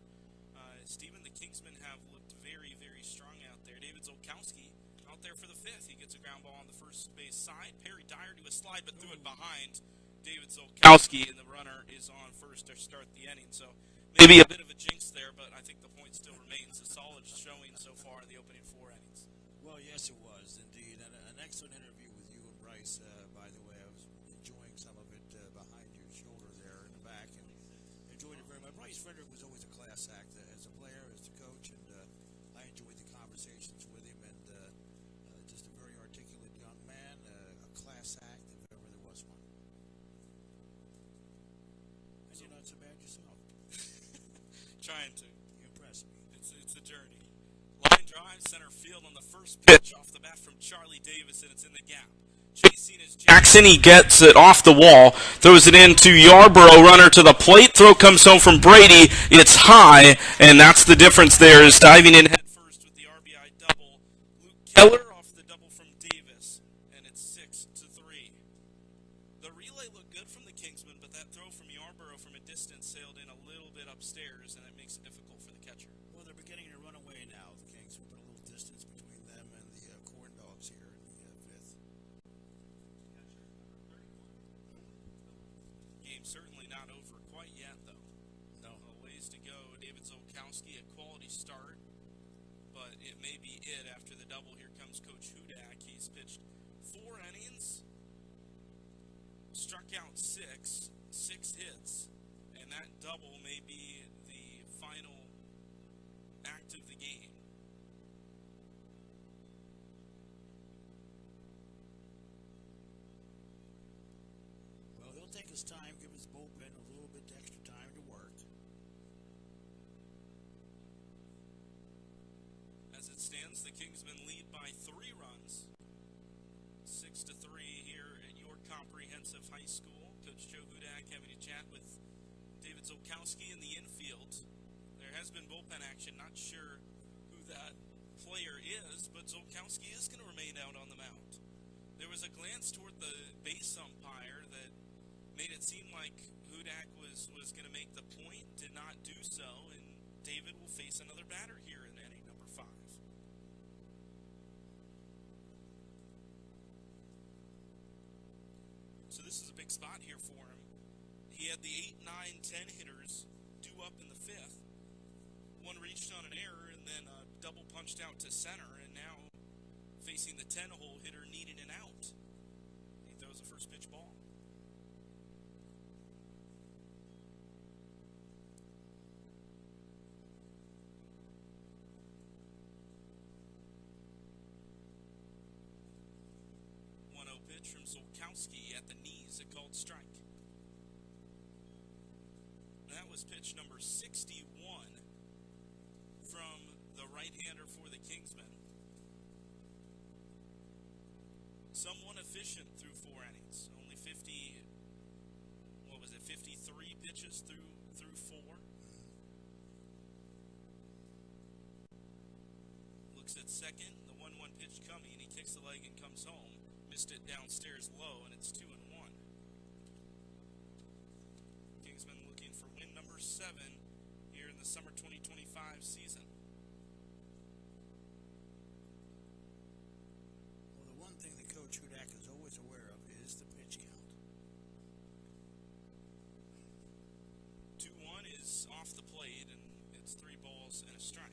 Speaker 13: Stephen, the Kingsmen have looked very, very strong out there. David Zolkowski out there for the fifth. He gets a ground ball on the first base side. Perry Dyer to a slide, but threw it behind David Zolkowski, and the runner is on first to start the inning. So maybe a bit of a jinx there, but I think the point still remains. A solid showing so far in the opening 4 innings.
Speaker 17: Well, yes, it was indeed. And an excellent interview with you and Bryce, by the way. I was enjoying some of it behind your shoulder there in the back, and enjoyed it very much. Bryce Frederick was always a class act as a player, as a coach, and I enjoyed the conversations with him, and just a very articulate young man, a class act, if ever there was one. And you're not so bad yourself.
Speaker 13: Trying to.
Speaker 17: You impress me.
Speaker 13: It's a journey. Line drive, center field on the first pitch off the bat from Charlie Davis, and it's in the gap. Chasing is Jackson. He gets it off the wall, throws it into Yarborough, runner to the plate. Throw comes home from Brady. It's high, and that's the difference there, is diving in head Keller off the double from Davis, and it's 6-3. The relay looked good from the Kingsmen, but that throw from Yarborough from a distance sailed in a little bit upstairs, and it makes it difficult for the catcher.
Speaker 17: Well, they're beginning to run away now. The Kingsmen put a little distance between them and the Corndogs here in the fifth.
Speaker 13: Game certainly not over quite yet, though.
Speaker 17: No.
Speaker 13: A ways to go. David Zolkowski, a quality start, but it may be it after the double. Here comes Coach Hudac. He's pitched 4 innings, struck out 6 hits, and that double may be the final act of the game.
Speaker 17: Well, he'll take his time, give his bullpen a little bit extra time to work.
Speaker 13: As it stands, the Kingsmen lead by 3 runs, 6-3 here at York Comprehensive High School. Coach Joe Hudac having a chat with David Zolkowski in the infield. There has been bullpen action. Not sure who that player is, but Zolkowski is going to remain out on the mound. There was a glance toward the base umpire that made it seem like Hudac was going to make the point, did not do so, and David will face another batter here in inning number 5. So this is a big spot here for him. He had the 8, 9, 10 hitters due up in the 5th. One reached on an error and then double punched out to center, and now facing the 10-hole hitter needing an out. He throws a first pitch ball. Pitch from Zolkowski at the knees, a called strike. That was pitch number 61 from the right-hander for the Kingsmen. Somewhat efficient through 4 innings. Only 53 pitches through 4. Looks at second, the 1-1 pitch coming. He kicks the leg and comes home. Missed it downstairs low, and it's 2-1. Kingsmen looking for win number 7 here in the summer 2025 season.
Speaker 17: Well, the one thing that Coach Hudac is always aware of is the pitch count.
Speaker 13: 2-1 is off the plate, and it's 3 balls and a strike.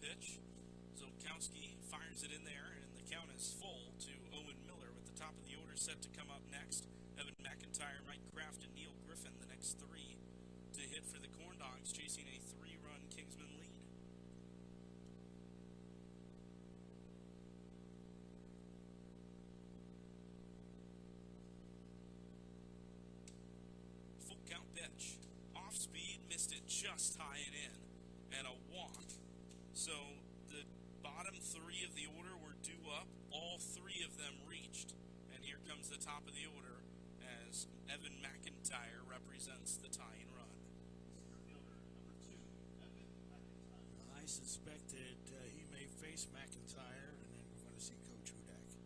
Speaker 13: Pitch. Zolkowski fires it in there, and the count is full to Owen Miller with the top of the order set to come up next. Evan McIntyre, Mike Kraft, and Neil Griffin, the next 3 to hit for the Corndogs, chasing a 3-run Kingsman lead. Full count pitch. Off speed, missed it just high and in, and a walk. So the bottom 3 of the order were due up. All 3 of them reached. And here comes the top of the order as Evan McIntyre represents the tying run.
Speaker 17: I suspected he may face McIntyre, and then we're going to see Coach Hudac.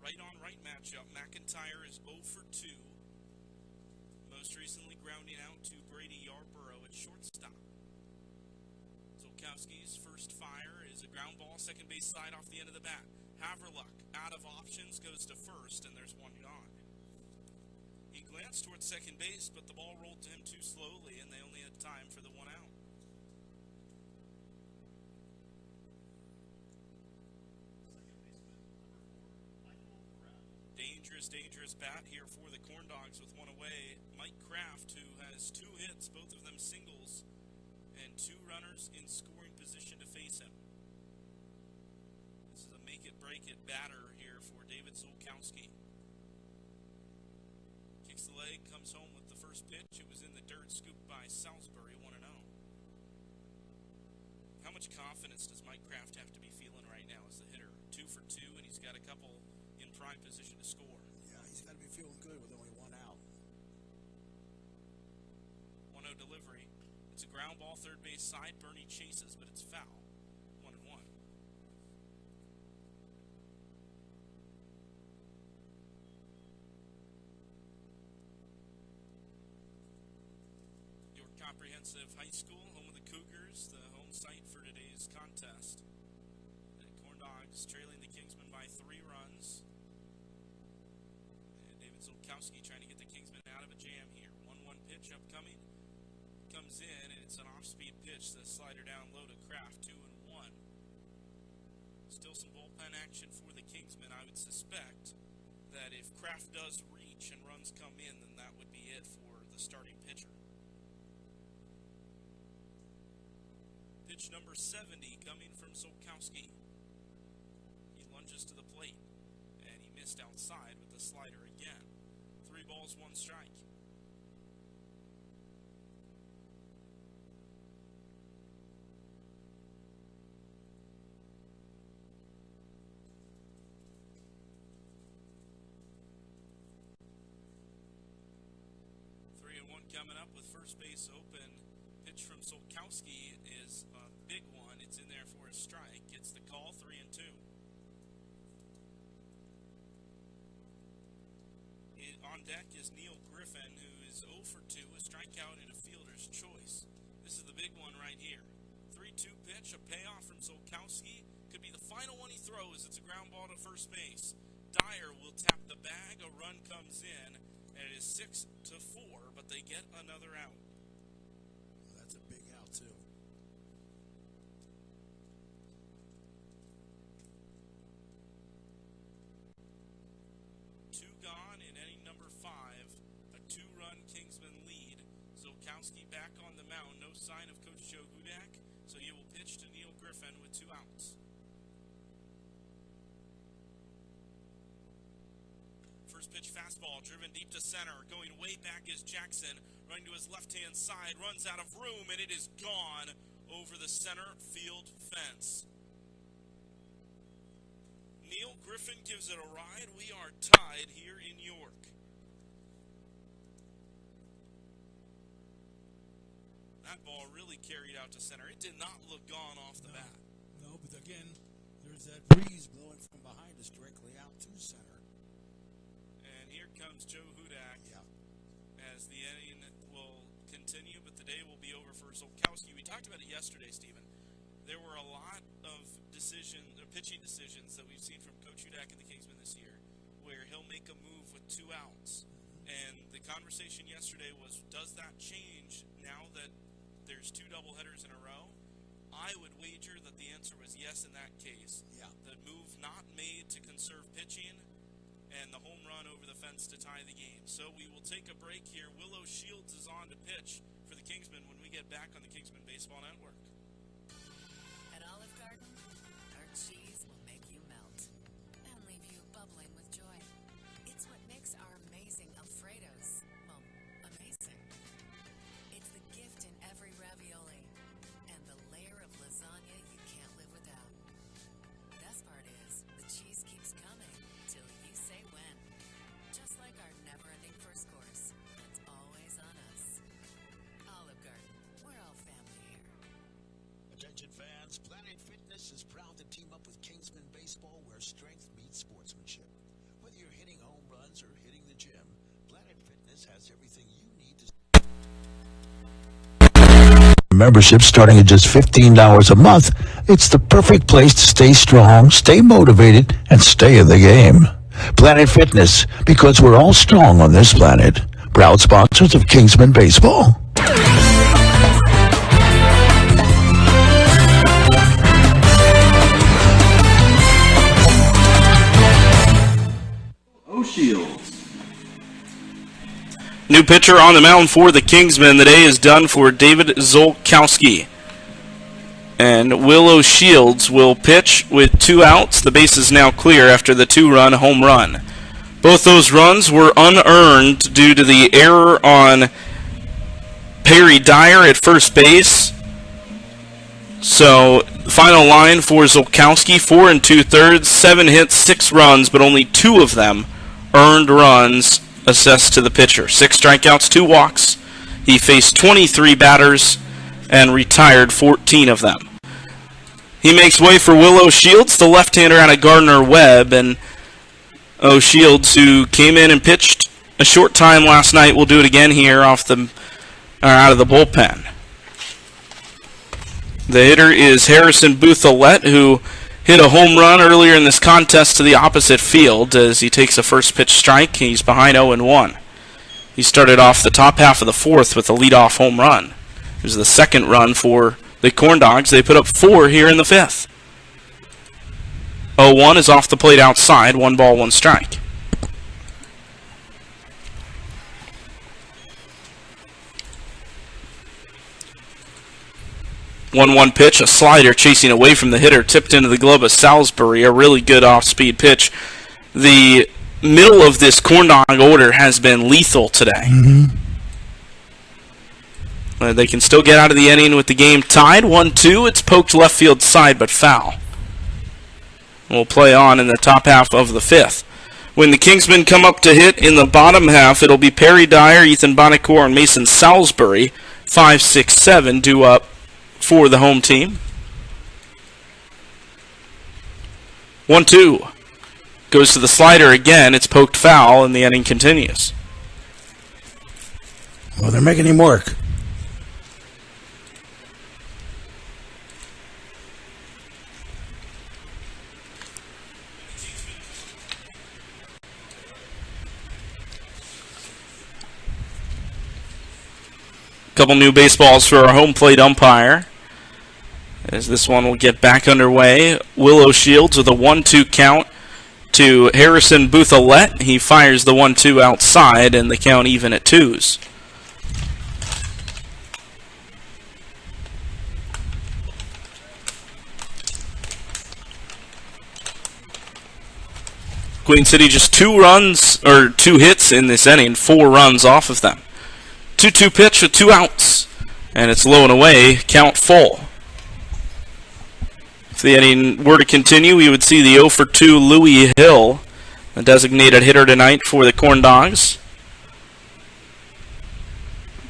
Speaker 13: Right on right matchup. McIntyre is 0 for 2. Most recently grounding out to Brady Yarborough at shortstop. Zolkowski's first fire is a ground ball, second base side off the end of the bat. Haverluck, out of options, goes to first, and there's 1 gone. He glanced towards second base, but the ball rolled to him too slowly, and they only had time for the 1 out. Dangerous bat here for the Corndogs with 1 away. Mike Kraft, who has 2 hits, both of them singles, and 2 runners in scoring position to face him. This is a make-it-break-it batter here for David Zolkowski. Kicks the leg, comes home with the first pitch. It was in the dirt, scooped by Salisbury, 1-0. How much confidence does Mike Kraft have to be feeling right now as the hitter? 2 for 2, and he's got a couple in prime position to score.
Speaker 17: Yeah, he's got to be feeling good with only 1 out.
Speaker 13: 1-0 delivery. It's a ground ball, third base side. Bernie chases, but it's foul. 1-1. York Comprehensive High School, home of the Cougars, the home site for today's contest. The Corndogs trailing the Kingsmen by 3 runs. And David Zolkowski trying to get the Kingsmen out of a jam here. 1-1 pitch upcoming. Comes in, and it's an off-speed pitch. The slider down low to Kraft, 2-1. Still some bullpen action for the Kingsmen. I would suspect that if Kraft does reach and runs come in, then that would be it for the starting pitcher. Pitch number 70 coming from Zolkowski. He lunges to the plate, and he missed outside with the slider again. 3 balls, 1 strike. Coming up with first base open. Pitch from Zolkowski is a big one. It's in there for a strike. Gets the call, 3-2. On deck is Neil Griffin, who is 0 for 2, a strikeout and a fielder's choice. This is the big one right here. 3-2 pitch, a payoff from Zolkowski. Could be the final one he throws. It's a ground ball to first base. Dyer will tap the bag. A run comes in. And it is 6-4, but they get another out.
Speaker 17: That's a big out, too.
Speaker 13: 2 gone in inning number 5. A 2-run Kingsman lead. Zolkowski back on the mound. No sign of Coach Joe Hudac, so he will pitch to Neil Griffin with 2 outs. First pitch fastball, driven deep to center. Going way back is Jackson. Running to his left-hand side. Runs out of room, and it is gone over the center field fence. Neil Griffin gives it a ride. We are tied here in York. That ball really carried out to center. It did not look gone off the bat.
Speaker 17: No, but again, there's that breeze blowing from behind us directly out to center.
Speaker 13: Here comes Joe Hudac as the inning will continue, but the day will be over for Zolkowski. We talked about it yesterday, Stephen. There were a lot of pitching decisions that we've seen from Coach Hudac and the Kingsmen this year, where he'll make a move with 2 outs. And the conversation yesterday was, does that change now that there's 2 doubleheaders in a row? I would wager that the answer was yes in that case.
Speaker 17: Yeah.
Speaker 13: The move not made to conserve pitching, and the home run over the fence to tie the game. So we will take a break here. Willow Shields is on to pitch for the Kingsmen when we get back on the Kingsmen Baseball Network.
Speaker 12: At Olive Garden, our cheese will make you melt and leave you bubbling with joy. It's what makes our amazing Alfredos, well, amazing. It's the gift in every ravioli and the layer of lasagna you can't live without. Best part is, the cheese keeps coming till you say when. Just like our never-ending first course, that's always on us. Olive Garden, we're all family here.
Speaker 2: Attention fans, Planet Fitness is proud to team up with Kingsmen Baseball, where strength meets sportsmanship. Whether you're hitting home runs or hitting the gym, Planet Fitness has everything you need to... Membership starting at just $15 a month, it's the perfect place to stay strong, stay motivated, and stay in the game. Planet Fitness, because we're all strong on this planet. Proud sponsors of Kingsmen Baseball.
Speaker 16: O'Shields.
Speaker 13: New pitcher on the mound for the Kingsmen. The day is done for David Zolkowski. And Willow Shields will pitch with 2 outs. The base is now clear after the 2-run home run. Both those runs were unearned due to the error on Perry Dyer at first base. So, final line for Zolkowski, 4 2/3, 7 hits, 6 runs, but only 2 of them earned runs assessed to the pitcher. 6 strikeouts, 2 walks. He faced 23 batters and retired 14 of them. He makes way for Will O'Shields, the left-hander out of Gardner-Webb, and O'Shields, who came in and pitched a short time last night, will do it again here out of the bullpen. The hitter is Harrison Boothallette, who hit a home run earlier in this contest to the opposite field as he takes a first pitch strike. He's behind 0-1. He started off the top half of the 4th with a leadoff home run. It was the second run for the Corndogs. They put up 4 here in the 5th. 0-1 is off the plate outside. 1 ball, 1 strike. One pitch, a slider chasing away from the hitter, tipped into the glove of Salisbury. A really good off-speed pitch. The middle of this Corndog order has been lethal today. They can still get out of the inning with the game tied. 1-2. It's poked left field side, but foul. We'll play on in the top half of the 5th. When the Kingsmen come up to hit in the bottom half, it'll be Perry Dyer, Ethan Bonacore, and Mason Salisbury. 5, 6, 7 due up for the home team. 1-2. Goes to the slider again. It's poked foul, and the inning continues.
Speaker 2: Well, they're making him work.
Speaker 13: Couple new baseballs for our home plate umpire, as this one will get back underway. Will O'Shields with a 1-2 count to Harrison Boothallette. He fires the 1-2 outside, and the count even at 2s. Queen City just 2 hits in this inning, 4 runs off of them. 2-2 pitch with 2 outs, and it's low and away, count full. If the inning were to continue, we would see the 0-2 Louis Hill, the designated hitter tonight for the Corndogs.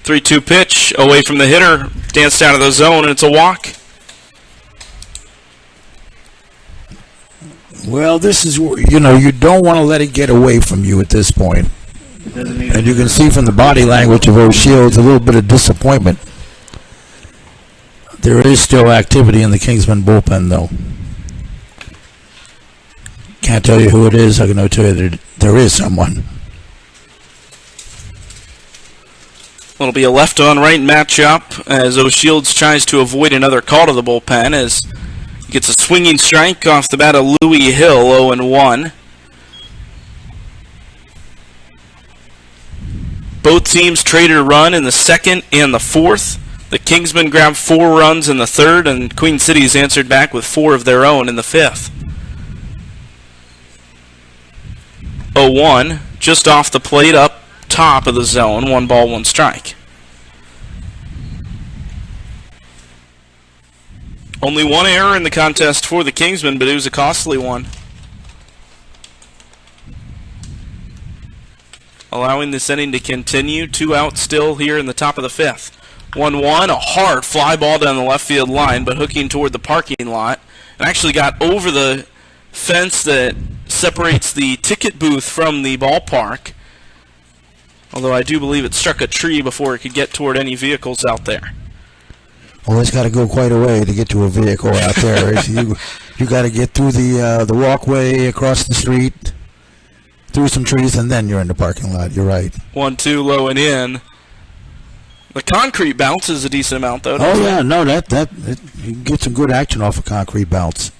Speaker 13: 3-2 pitch away from the hitter, danced out of the zone, and it's a walk.
Speaker 2: Well, this is, you don't want to let it get away from you at this point. And you can see from the body language of O'Shields a little bit of disappointment. There is still activity in the Kingsmen bullpen, though. Can't tell you who it is. I can tell you that there is someone.
Speaker 13: It'll be a left-on-right matchup as O'Shields tries to avoid another call to the bullpen as he gets a swinging strike off the bat of Louis Hill, 0-1. Both teams traded a run in the 2nd and the 4th. The Kingsmen grabbed 4 runs in the 3rd, and Queen City's answered back with 4 of their own in the 5th. 0-1, just off the plate up top of the zone, 1 ball, 1 strike. Only 1 error in the contest for the Kingsmen, but it was a costly one. Allowing this inning to continue. 2 outs still here in the top of the 5th. 1-1, a hard fly ball down the left field line, but hooking toward the parking lot. And actually got over the fence that separates the ticket booth from the ballpark. Although I do believe it struck a tree before it could get toward any vehicles out there.
Speaker 2: Well, it's got to go quite a way to get to a vehicle out there. you got to get through the walkway, across the street, through some trees, and then you're in the parking lot. You're right.
Speaker 13: 1-2 low and in. The concrete bounces a decent amount, though.
Speaker 2: Oh yeah, no, you can get some good action off a concrete bounce.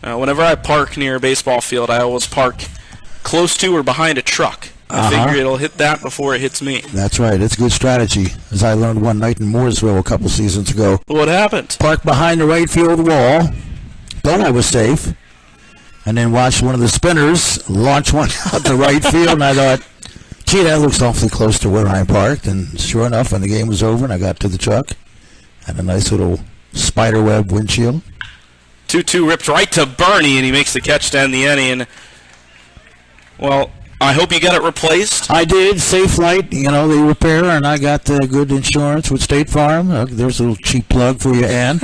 Speaker 13: Whenever I park near a baseball field, I always park close to or behind a truck. I figure it'll hit that before it hits me.
Speaker 2: That's right. It's good strategy, as I learned one night in Mooresville a couple seasons ago.
Speaker 13: What happened?
Speaker 2: Parked behind the right field wall. Thought I was safe. And then watched one of the spinners launch one out to right field, and I thought, gee, that looks awfully close to where I'm parked. And sure enough, when the game was over and I got to the truck, had a nice little spiderweb windshield.
Speaker 13: 2-2 ripped right to Bernie, and he makes the catch to end the inning. Well, I hope you got it replaced.
Speaker 2: I did. Safe Flight, they repair, and I got good insurance with State Farm. There's a little cheap plug for you, Ann.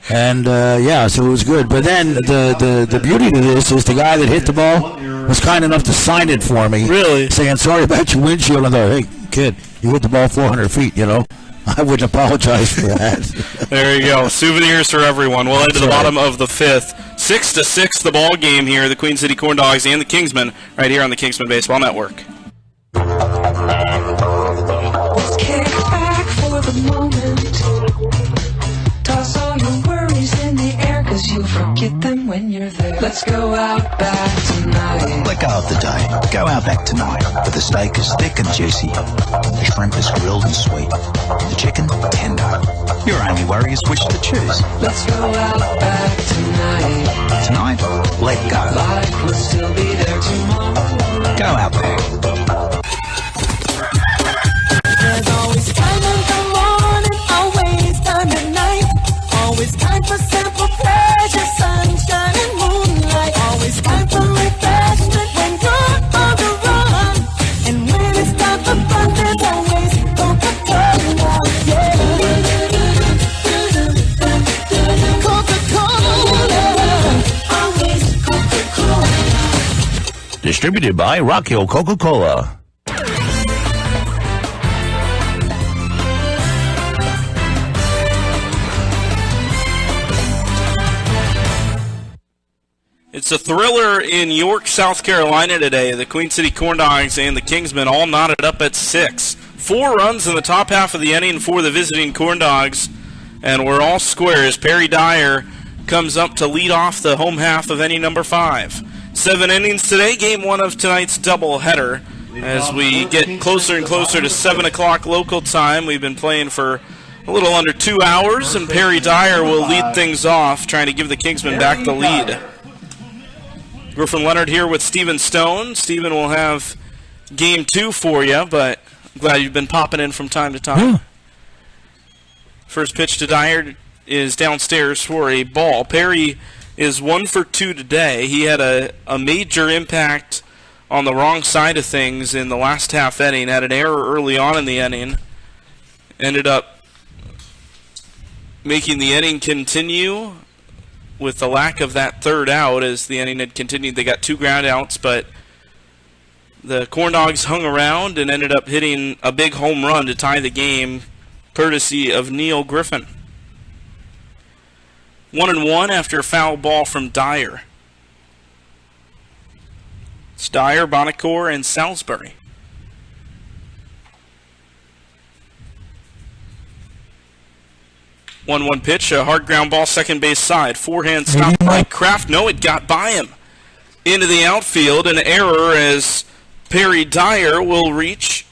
Speaker 2: And, so it was good. But then the beauty to this is the guy that hit the ball was kind enough to sign it for me.
Speaker 13: Really?
Speaker 2: Saying, sorry about your windshield. And I thought, hey, kid, you hit the ball 400 feet, I wouldn't apologize for that.
Speaker 13: There you go. Souvenirs for everyone. We'll head to the bottom of the fifth. 6-6 the ball game here. The Queen City Corndogs and the Kingsmen right here on the Kingsmen Baseball Network.
Speaker 14: Let's kick back for the moment. Toss all your worries in the air, 'cause you'll forget them when you're there. Let's go out back tonight.
Speaker 15: Let go of the day. Go out back tonight. Where the steak is thick and juicy. The shrimp is grilled and sweet. The chicken, tender. Your only worry is which to choose.
Speaker 14: Let's go out back tonight.
Speaker 15: Tonight, let go.
Speaker 14: Life will still be there tomorrow.
Speaker 15: Go out back.
Speaker 14: There's always time in the morning, always time at night. Always time for simple pleasure, sunshine and moonlight. Always time for refreshment when you're on the run. And when it's time for fun, there's always Coca-Cola. Yeah. Coca-Cola. Always Coca-Cola.
Speaker 2: Distributed by Rock Hill Coca-Cola.
Speaker 13: It's a thriller in York, South Carolina today. The Queen City Corndogs and the Kingsmen all knotted up at 6. 4 runs in the top half of the inning for the visiting Corndogs, and we're all squares. Perry Dyer comes up to lead off the home half of inning number 5. 7 innings today, game 1 of tonight's doubleheader. As we get closer and closer to 7 o'clock local time, we've been playing for a little under 2 hours, and Perry Dyer will lead things off, trying to give the Kingsmen back the lead. Griffin Leonard here with Stephen Stone. Stephen will have game 2 for you, but I'm glad you've been popping in from time to time. First pitch to Dyer is downstairs for a ball. Perry is 1 for 2 today. He had a major impact on the wrong side of things in the last half inning. Had an error early on in the inning. Ended up making the inning continue with the lack of that third out as the inning had continued. They got 2 ground outs, but the Corndogs hung around and ended up hitting a big home run to tie the game, courtesy of Neil Griffin. 1-1 after a foul ball from Dyer. It's Dyer, Bonacore, and Salisbury. 1-1 pitch, a hard ground ball, second base side. Forehand stopped by Kraft. No, it got by him. Into the outfield, an error as Perry Dyer will reach.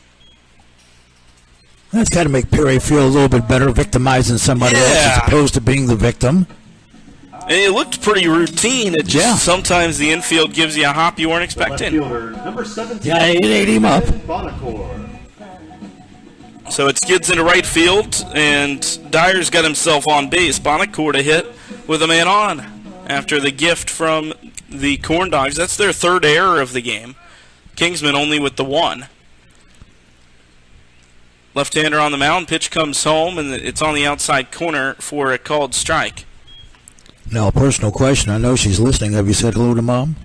Speaker 2: That's got to make Perry feel a little bit better, victimizing somebody else as opposed to being the victim.
Speaker 13: And it looked pretty routine. It just sometimes the infield gives you a hop you weren't expecting.
Speaker 16: Number 17.
Speaker 2: Yeah, it ate him up.
Speaker 13: So it skids into right field, and Dyer's got himself on base. Bonacore to hit with a man on after the gift from the Corndogs. That's their third error of the game. Kingsman only with the 1. Left-hander on the mound. Pitch comes home, and it's on the outside corner for a called strike.
Speaker 2: Now, a personal question. I know she's listening. Have you said hello to Mom?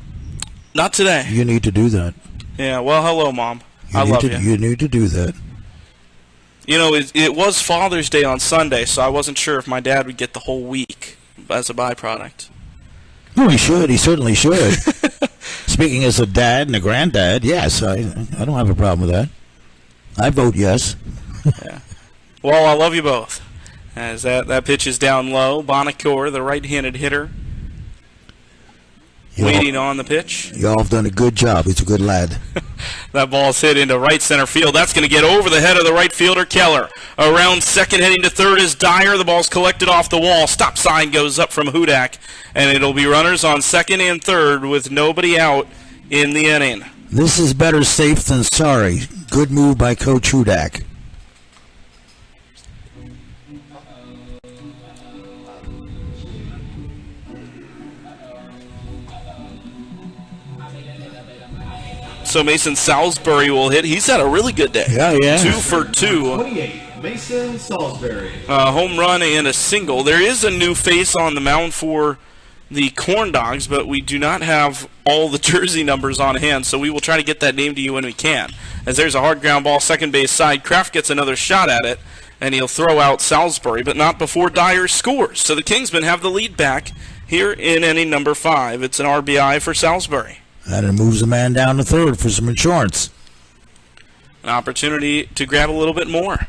Speaker 13: Not today.
Speaker 2: You need to do that.
Speaker 13: Yeah, well, hello, Mom. I love you.
Speaker 2: You need to do that.
Speaker 13: You know, it was Father's Day on Sunday, so I wasn't sure if my dad would get the whole week as a byproduct.
Speaker 2: No, he should. He certainly should. Speaking as a dad and a granddad, yes, I don't have a problem with that. I vote yes.
Speaker 13: Yeah. Well, I love you both. As that pitch is down low. Bonacore, the right-handed hitter, waiting on the pitch.
Speaker 2: Y'all have done a good job. He's a good lad.
Speaker 13: That ball's hit into right center field. That's going to get over the head of the right fielder, Keller. Around second, heading to third is Dyer. The ball's collected off the wall. Stop sign goes up from Hudac, and it'll be runners on second and third with nobody out in the inning.
Speaker 2: This is better safe than sorry. Good move by Coach Hudac.
Speaker 13: So Mason Salisbury will hit. He's had a really good day.
Speaker 2: Yeah.
Speaker 13: 2 for 2.
Speaker 16: 28, Mason Salisbury.
Speaker 13: A home run and a single. There is a new face on the mound for the Corndogs, but we do not have all the jersey numbers on hand, so we will try to get that name to you when we can. As there's a hard ground ball, second base side. Kraft gets another shot at it, and he'll throw out Salisbury, but not before Dyer scores. So the Kingsmen have the lead back here in inning number 5. It's an RBI for Salisbury.
Speaker 2: And it moves the man down to third for some insurance.
Speaker 13: An opportunity to grab a little bit more.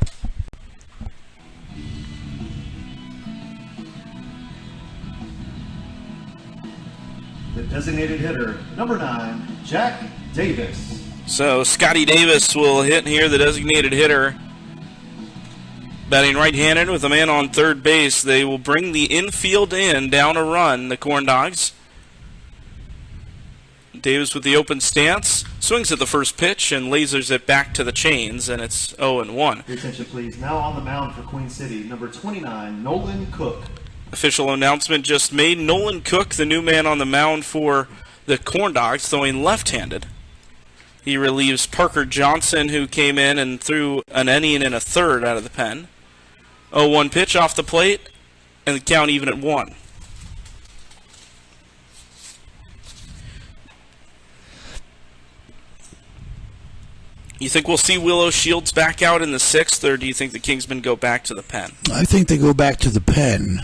Speaker 16: The designated hitter, number 9, Jack Davis.
Speaker 13: So Scotty Davis will hit here, the designated hitter. Batting right-handed with a man on third base. They will bring the infield in, down a run, the Corndogs. Davis with the open stance, swings at the first pitch and lasers it back to the chains, and it's 0-1.
Speaker 16: Your attention, please. Now on the mound for Queen City, number 29, Nolan Cook.
Speaker 13: Official announcement just made. Nolan Cook, the new man on the mound for the Corndogs, throwing left-handed. He relieves Parker Johnson, who came in and threw an inning and a third out of the pen. 0-1 pitch off the plate, and the count even at 1. You think we'll see Willow Shields back out in the 6th, or do you think the Kingsmen go back to the pen?
Speaker 2: I think they go back to the pen.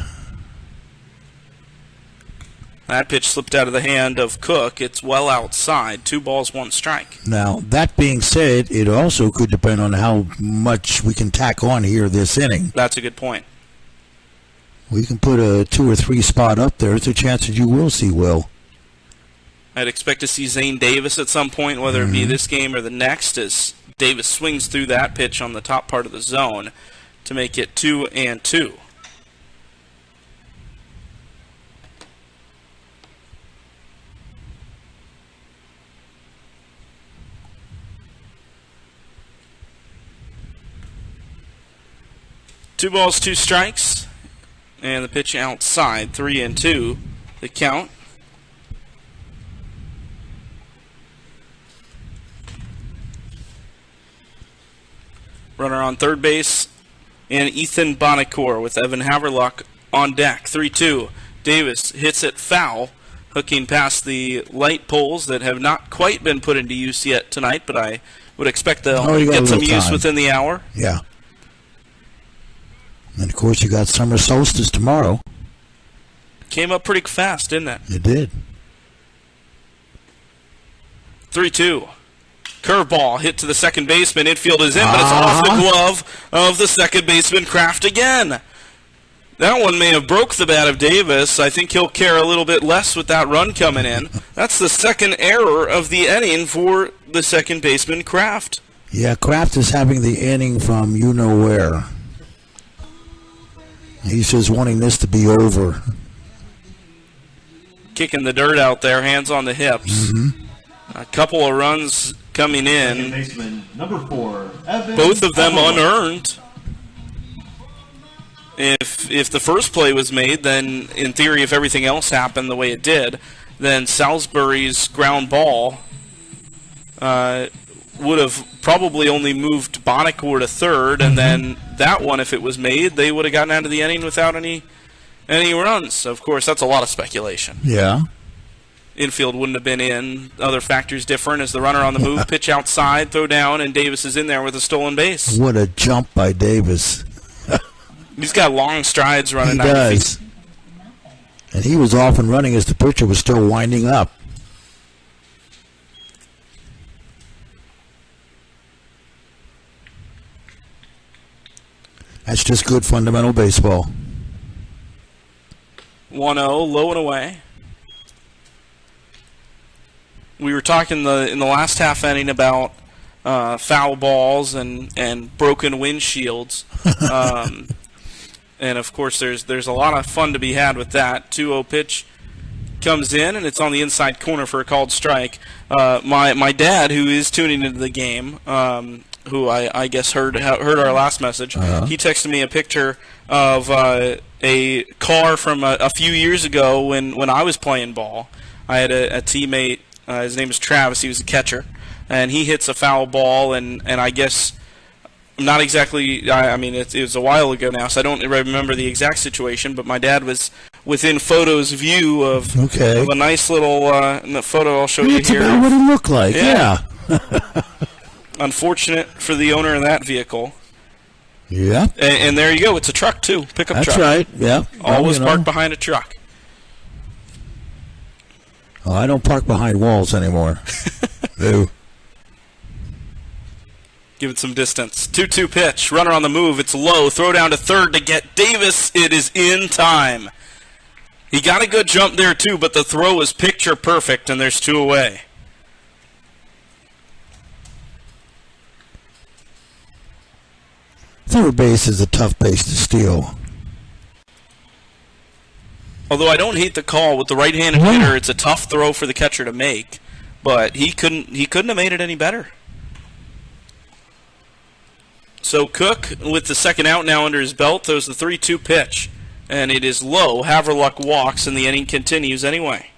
Speaker 13: That pitch slipped out of the hand of Cook. It's well outside. 2 balls, 1 strike.
Speaker 2: Now, that being said, it also could depend on how much we can tack on here this inning.
Speaker 13: That's a good point.
Speaker 2: We can put a 2 or 3 spot up there. There's a chance that you will see Will.
Speaker 13: I'd expect to see Zane Davis at some point, whether it be this game or the next, as Davis swings through that pitch on the top part of the zone to make it 2-2. Two balls, 2 strikes, and the pitch outside, 3-2, the count. Runner on third base, and Ethan Bonacore with Evan Haverlock on deck. 3-2. Davis hits it foul, hooking past the light poles that have not quite been put into use yet tonight, but I would expect they'll get some use within the hour.
Speaker 2: Yeah. And, of course, you got summer solstice tomorrow.
Speaker 13: Came up pretty fast, didn't it?
Speaker 2: It did.
Speaker 13: 3-2. Curveball hit to the second baseman. Infield is in, but it's off the glove of the second baseman, Kraft again. That one may have broke the bat of Davis. I think he'll care a little bit less with that run coming in. That's the second error of the inning for the second baseman, Kraft.
Speaker 2: Yeah, Kraft is having the inning from you-know-where. He's just wanting this to be over.
Speaker 13: Kicking the dirt out there, hands on the hips. A couple of runs coming in.
Speaker 16: Baseman, number 4, Evan
Speaker 13: both of them
Speaker 16: Haverlock.
Speaker 13: unearned. If the first play was made, then in theory, if everything else happened the way it did, then Salisbury's ground ball would have probably only moved Bonacore to third, and then that one, if it was made, they would have gotten out of the inning without any runs. Of course, that's a lot of speculation.
Speaker 2: Yeah.
Speaker 13: Infield wouldn't have been in. Other factors different as the runner on the move, pitch outside, throw down, and Davis is in there with a stolen base.
Speaker 2: What a jump by Davis.
Speaker 13: He's got long strides running.
Speaker 2: He
Speaker 13: 90
Speaker 2: does.
Speaker 13: feet.
Speaker 2: And he was off and running as the pitcher was still winding up. That's just good fundamental baseball.
Speaker 13: 1-0, low and away. We were talking in the last half inning about foul balls and broken windshields. And, of course, there's a lot of fun to be had with that. 2-0 pitch comes in, and it's on the inside corner for a called strike. My dad, who is tuning into the game, who I guess heard our last message, he texted me a picture of a car from a few years ago when I was playing ball. I had a teammate. His name is Travis. He was a catcher. and he hits a foul ball, and I guess not exactly. I mean, it was a while ago now, so I don't remember the exact situation. But my dad was within photo's view of a nice little photo. I'll show you
Speaker 2: That's
Speaker 13: here.
Speaker 2: about what it looked like. Yeah.
Speaker 13: Unfortunate for the owner of that vehicle.
Speaker 2: Yeah.
Speaker 13: And there you go. It's a truck too, pickup truck.
Speaker 2: That's right. Yeah.
Speaker 13: Always parked behind a truck.
Speaker 2: Oh, I don't park behind walls anymore. No.
Speaker 13: Give it some distance. 2-2 pitch. Runner on the move. It's low. Throw down to third to get Davis. It is in time. He got a good jump there too, but the throw was picture perfect, and there's 2 away.
Speaker 2: Third base is a tough base to steal.
Speaker 13: Although I don't hate the call with the right-handed hitter, it's a tough throw for the catcher to make, but he couldn't have made it any better. So Cook, with the second out now under his belt, throws the 3-2 pitch, and it is low. Haverluck walks, and the inning continues anyway.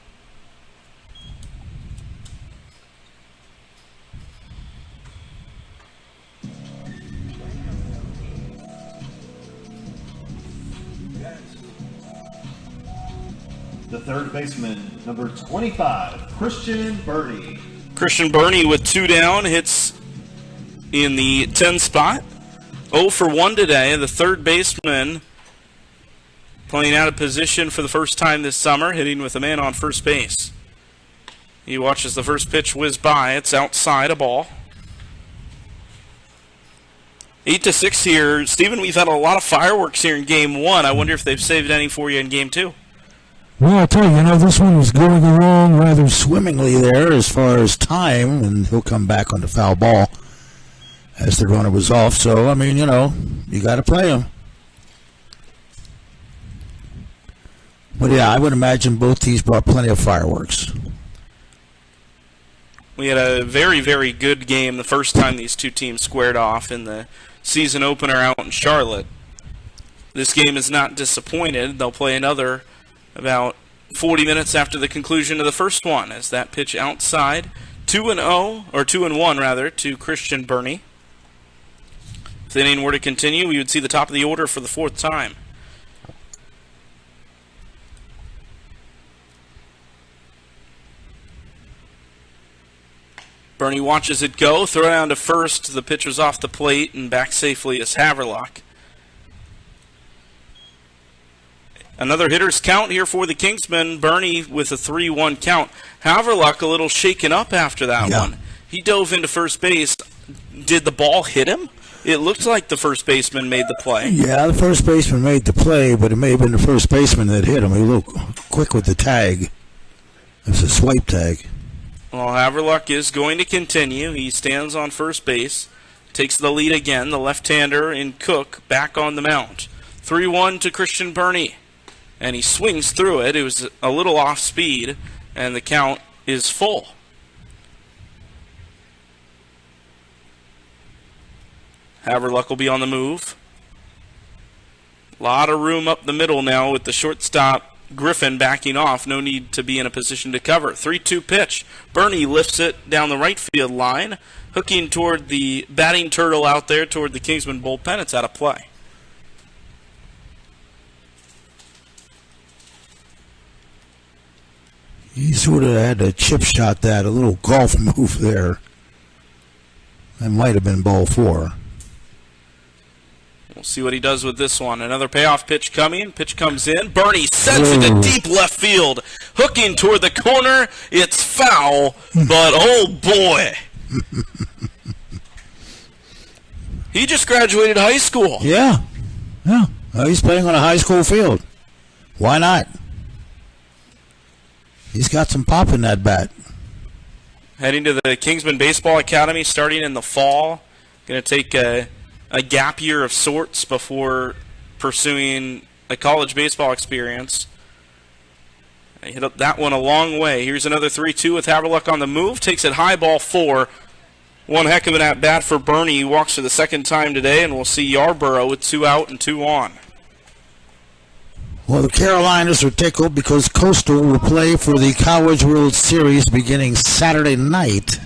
Speaker 16: The third baseman, number 25, Christian Burney.
Speaker 13: Christian Burney with 2 down, hits in the 10 spot. 0 for 1 today. The third baseman playing out of position for the first time this summer, hitting with a man on first base. He watches the first pitch whiz by. It's outside, a ball. 8-6 here. Stephen, we've had a lot of fireworks here in Game 1. I wonder if they've saved any for you in Game 2.
Speaker 2: Well, I'll tell you, this one was going along rather swimmingly there as far as time, and he'll come back on the foul ball as the runner was off. So, I mean, you got to play him. But, yeah, I would imagine both teams brought plenty of fireworks.
Speaker 13: We had a very, very good game the first time these two teams squared off in the season opener out in Charlotte. This game is not disappointed. They'll play another about 40 minutes after the conclusion of the first one, as that pitch outside, 2-1 rather, to Christian Burney. If the inning were to continue, we would see the top of the order for the 4th time. Burney watches it go, throw down to first. The pitch was off the plate, and back safely is Haverluck. Another hitter's count here for the Kingsmen. Burney with a 3-1 count. Haverluck a little shaken up after that one. He dove into first base. Did the ball hit him? It looked like the first baseman made the play.
Speaker 2: Yeah, the first baseman made the play, but it may have been the first baseman that hit him. He looked quick with the tag. It was a swipe tag.
Speaker 13: Well, Haverluck is going to continue. He stands on first base. Takes the lead again. The left-hander in Cook back on the mound. 3-1 to Christian Burney. And he swings through it. It was a little off speed, and the count is full. Haverluck will be on the move. A lot of room up the middle now with the shortstop Griffin backing off. No need to be in a position to cover. 3-2 pitch. Burney lifts it down the right field line, hooking toward the batting turtle out there toward the Kingsman bullpen. It's out of play.
Speaker 2: He sort of had a chip shot that, a little golf move there. That might have been ball 4.
Speaker 13: We'll see what he does with this one. Another payoff pitch coming. Pitch comes in. Burney sends it to deep left field. Hooking toward the corner. It's foul, but oh boy. He just graduated high school.
Speaker 2: Yeah. He's playing on a high school field. Why not? He's got some pop in that bat.
Speaker 13: Heading to the Kingsman Baseball Academy starting in the fall. Going to take a gap year of sorts before pursuing a college baseball experience. He hit up that one a long way. Here's another 3-2 with Haverluck on the move. Takes it high, ball 4. One heck of an at-bat for Burney. He walks for the second time today, and we'll see Yarborough with 2 out and 2 on.
Speaker 2: Well, the Carolinas are tickled because Coastal will play for the College World Series beginning Saturday night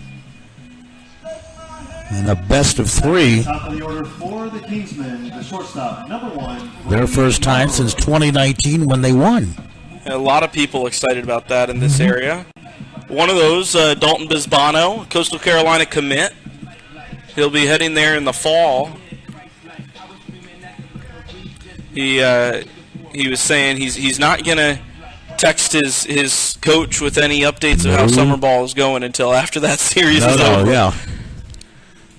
Speaker 2: And a best of 3.
Speaker 16: Top of the order for the Kingsmen, the shortstop, number 1.
Speaker 2: Their first time since 2019 when they won.
Speaker 13: A lot of people excited about that in this area. One of those, Dalton Bisbano, Coastal Carolina commit. He'll be heading there in the fall. He was saying he's not going to text his coach with any updates of how summer ball is going until after that series is over.
Speaker 2: Yeah.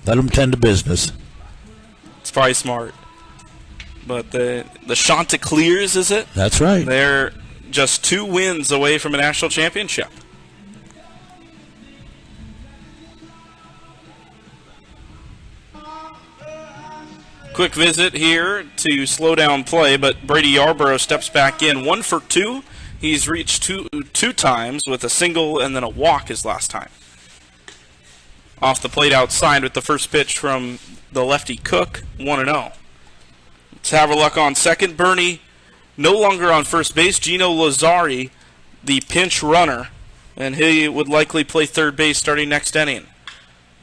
Speaker 2: Let him tend to business.
Speaker 13: It's probably smart. But the Chanticleers, is it?
Speaker 2: That's right.
Speaker 13: They're just 2 wins away from a national championship. Quick visit here to slow down play, but Brady Yarborough steps back in. 1 for 2. He's reached two times with a single and then a walk his last time. Off the plate outside with the first pitch from the lefty Cook, 1-0. It's Haverluck on second. Bernie no longer on first base. Gino Lazzari, the pinch runner, and he would likely play third base starting next inning.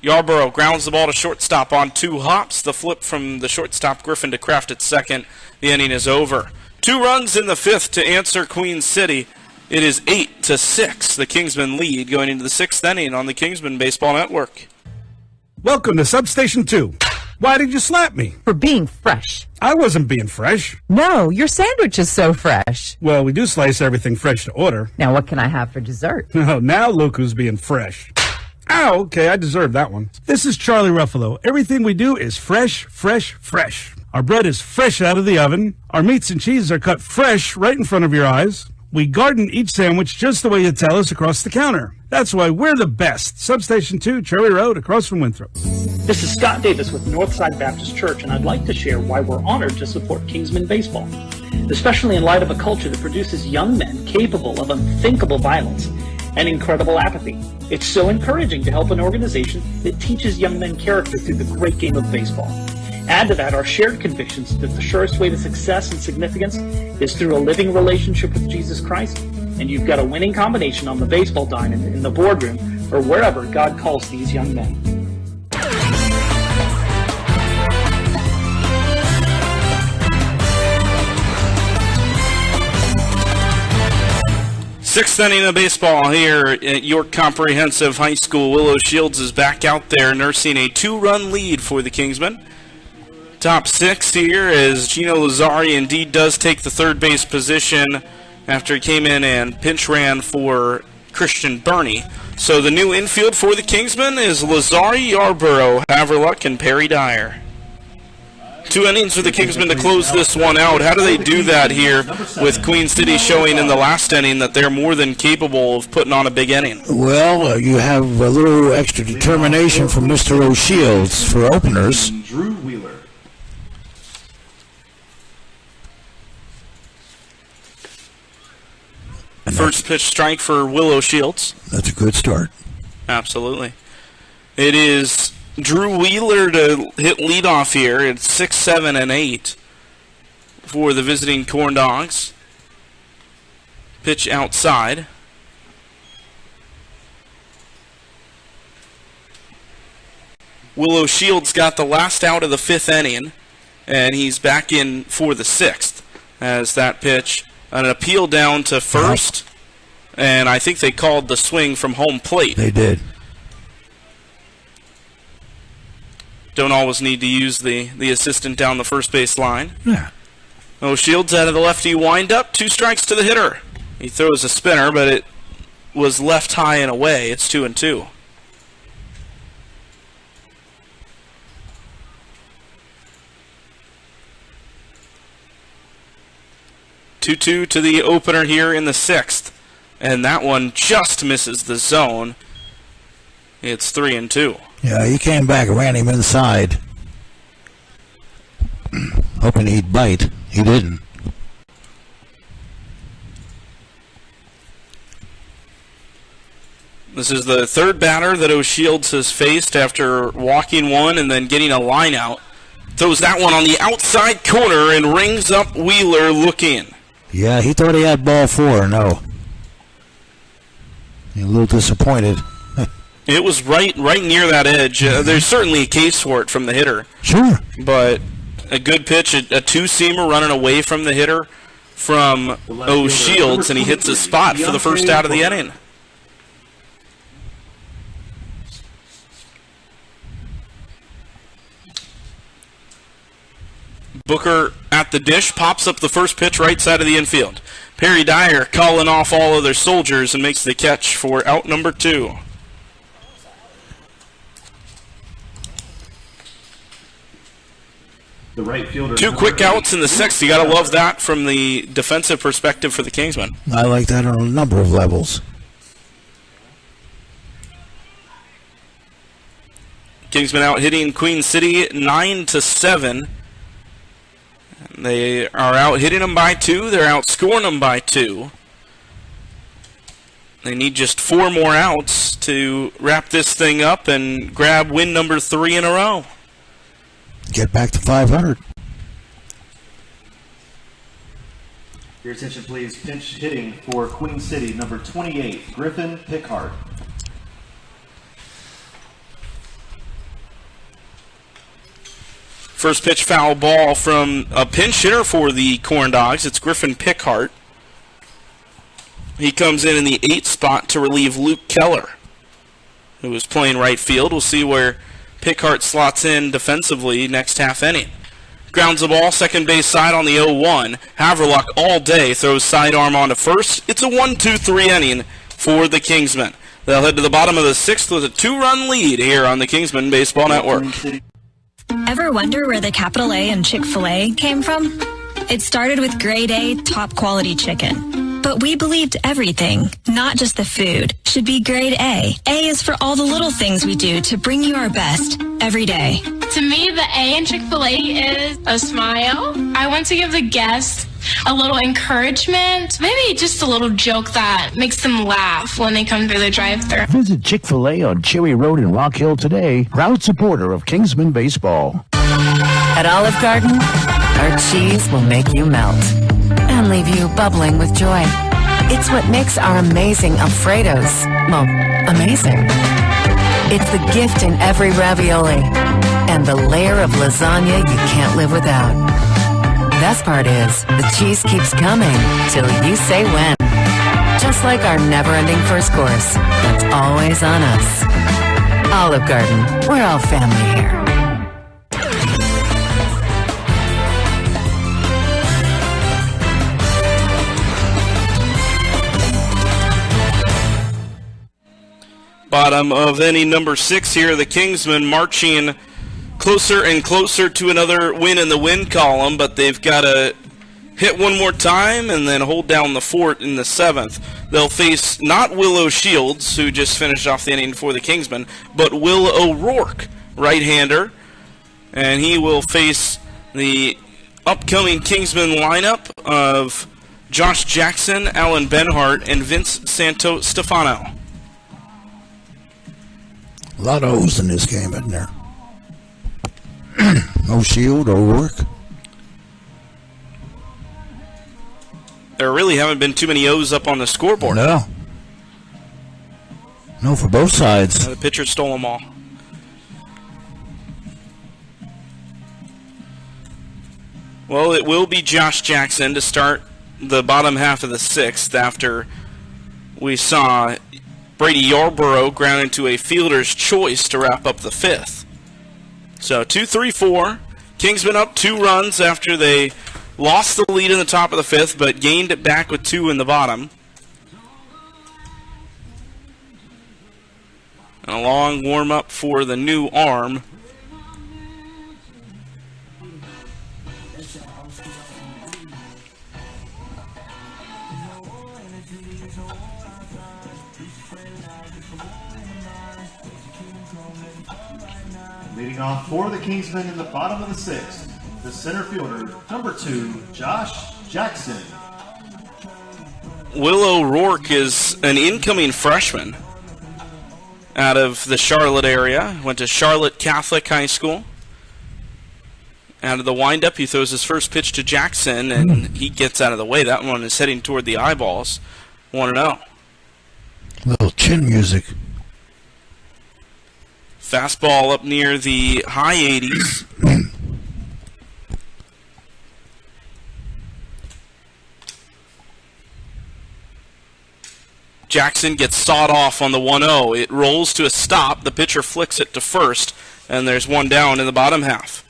Speaker 13: Yarborough grounds the ball to shortstop on 2 hops. The flip from the shortstop Griffin to Kraft at second. The inning is over. 2 runs in the 5th to answer Queen City. It is 8-6. The Kingsmen lead going into the 6th inning on the Kingsmen Baseball Network.
Speaker 3: Welcome to Substation 2. Why did you slap me?
Speaker 4: For being fresh.
Speaker 3: I wasn't being fresh.
Speaker 4: No, your sandwich is so fresh.
Speaker 3: Well, we do slice everything fresh to order.
Speaker 4: Now what can I have for dessert?
Speaker 3: Oh, now look who's being fresh. Ow, okay, I deserve that one. This is Charlie Ruffalo. Everything we do is fresh, fresh, fresh. Our bread is fresh out of the oven. Our meats and cheeses are cut fresh right in front of your eyes. We garden each sandwich just the way you tell us across the counter. That's why we're the best. Substation 2, Cherry Road, across from Winthrop.
Speaker 11: This is Scott Davis with Northside Baptist Church, and I'd like to share why we're honored to support Kingsmen Baseball, especially in light of a culture that produces young men capable of unthinkable violence and incredible apathy. It's so encouraging to help an organization that teaches young men character through the great game of baseball. Add to that our shared convictions that the surest way to success and significance is through a living relationship with Jesus Christ, and you've got a winning combination on the baseball diamond, in the boardroom, or wherever God calls these young men.
Speaker 13: Sixth inning of baseball here at York Comprehensive High School. Willow Shields is back out there nursing a 2-run lead for the Kingsmen. Top 6 here as Gino Lazzari indeed does take the third base position after he came in and pinch ran for Christian Burney. So the new infield for the Kingsmen is Lazzari, Yarborough, Haverluck, and Perry Dyer. 2 innings for the Kingsmen to close this one out. How do they do that here with Queen City showing in the last inning that they're more than capable of putting on a big inning?
Speaker 2: Well, you have a little extra determination from Mr. O'Shields for openers.
Speaker 16: Drew Wheeler.
Speaker 13: First pitch strike for Willow Shields.
Speaker 2: That's a good start.
Speaker 13: Absolutely. It is Drew Wheeler to hit leadoff here. It's 6, 7, and 8 for the visiting Corndogs. Pitch outside. Willow Shields got the last out of the 5th inning, and he's back in for the 6th as that pitch, an appeal down to first, and I think they called the swing from home plate.
Speaker 2: They did.
Speaker 13: Don't always need to use the assistant down the first base line.
Speaker 2: Yeah.
Speaker 13: Shields out of the lefty windup. 2 strikes to the hitter. He throws a spinner, but it was left high and away. It's 2-2. Two to the opener here in the 6th, and that one just misses the zone. It's 3-2.
Speaker 2: Yeah, he came back and ran him inside, hoping he'd bite. He didn't.
Speaker 13: This is the 3rd batter that O'Shields has faced after walking one and then getting a line out. Throws that one on the outside corner and rings up Wheeler looking.
Speaker 2: Yeah, he thought he had ball 4. No. He's a little disappointed.
Speaker 13: It was right near that edge. There's certainly a case for it from the hitter.
Speaker 2: Sure.
Speaker 13: But a good pitch, a two-seamer running away from the hitter from O'Shields, and he hits his spot for the first out of the inning. Booker at the dish, pops up the first pitch right side of the infield. Perry Dyer calling off all other soldiers and makes the catch for out number 2.
Speaker 16: The right fielder.
Speaker 13: 2 quick outs in the 6th. You got to love that from the defensive perspective for the Kingsmen.
Speaker 2: I like that on a number of levels.
Speaker 13: Kingsmen out hitting Queen City 9-7. They are out hitting them by 2. They're outscoring them by 2. They need just 4 more outs to wrap this thing up and grab win number 3 in a row.
Speaker 2: Get back to 500.
Speaker 16: Your attention, please. Pinch hitting for Queen City, number 28, Griffin Pickhart.
Speaker 13: First pitch foul ball from a pinch hitter for the Corndogs. It's Griffin Pickhart. He comes in the 8th spot to relieve Luke Keller, who is playing right field. We'll see where Pickhart slots in defensively next half inning. Grounds the ball, second base side on the 0-1. Haverluck all day throws sidearm onto first. It's a 1-2-3 inning for the Kingsmen. They'll head to the bottom of the 6th with a 2-run lead here on the Kingsmen Baseball Network.
Speaker 9: Ever wonder where the capital A in Chick-fil-A came from? It started with grade A, top quality chicken. But we believed everything, not just the food, should be grade A. A is for all the little things we do to bring you our best every day.
Speaker 10: To me, the A in Chick-fil-A is a smile. I want to give the guests a little encouragement, maybe just a little joke that makes them laugh when they come through the drive-thru.
Speaker 2: Visit Chick-fil-A on Cherry Road in Rock Hill today. Proud supporter of Kingsmen Baseball.
Speaker 12: At Olive Garden, our cheese will make you melt and leave you bubbling with joy. It's what makes our amazing Alfredos, well, amazing. It's the gift in every ravioli and the layer of lasagna you can't live without. Best part is, the cheese keeps coming till you say when. Just like our never-ending first course, that's always on us. Olive Garden, we're all family here.
Speaker 13: Bottom of inning number 6 here, the Kingsmen marching closer and closer to another win in the win column, but they've got to hit one more time and then hold down the fort in the 7th. They'll face not Will O'Shields, who just finished off the inning for the Kingsmen, but Will O'Rourke, right-hander, and he will face the upcoming Kingsmen lineup of Josh Jackson, Alan Benhart, and Vince Santo Stefano.
Speaker 2: A lot of O's in this game, isn't there? O'Shield, O'Rourke.
Speaker 13: There really haven't been too many O's up on the scoreboard.
Speaker 2: No. No, for both sides.
Speaker 13: The pitcher stole them all. Well, it will be Josh Jackson to start the bottom half of the 6th after we saw Brady Yarborough ground into a fielder's choice to wrap up the 5th. So 2-3-4. Kingsmen up 2 runs after they lost the lead in the top of the 5th, but gained it back with 2 in the bottom. And a long warm-up for the new arm.
Speaker 16: Leading off for the Kingsmen in the bottom of the 6th, the center fielder, number 2, Josh Jackson.
Speaker 13: Will O'Rourke is an incoming freshman out of the Charlotte area. Went to Charlotte Catholic High School. Out of the windup, he throws his first pitch to Jackson, and he gets out of the way. That one is heading toward the eyeballs. 1-0.
Speaker 2: Little chin music.
Speaker 13: Fastball up near the high 80s. Jackson gets sawed off on the 1-0. It rolls to a stop. The pitcher flicks it to first, and there's one down in the bottom half.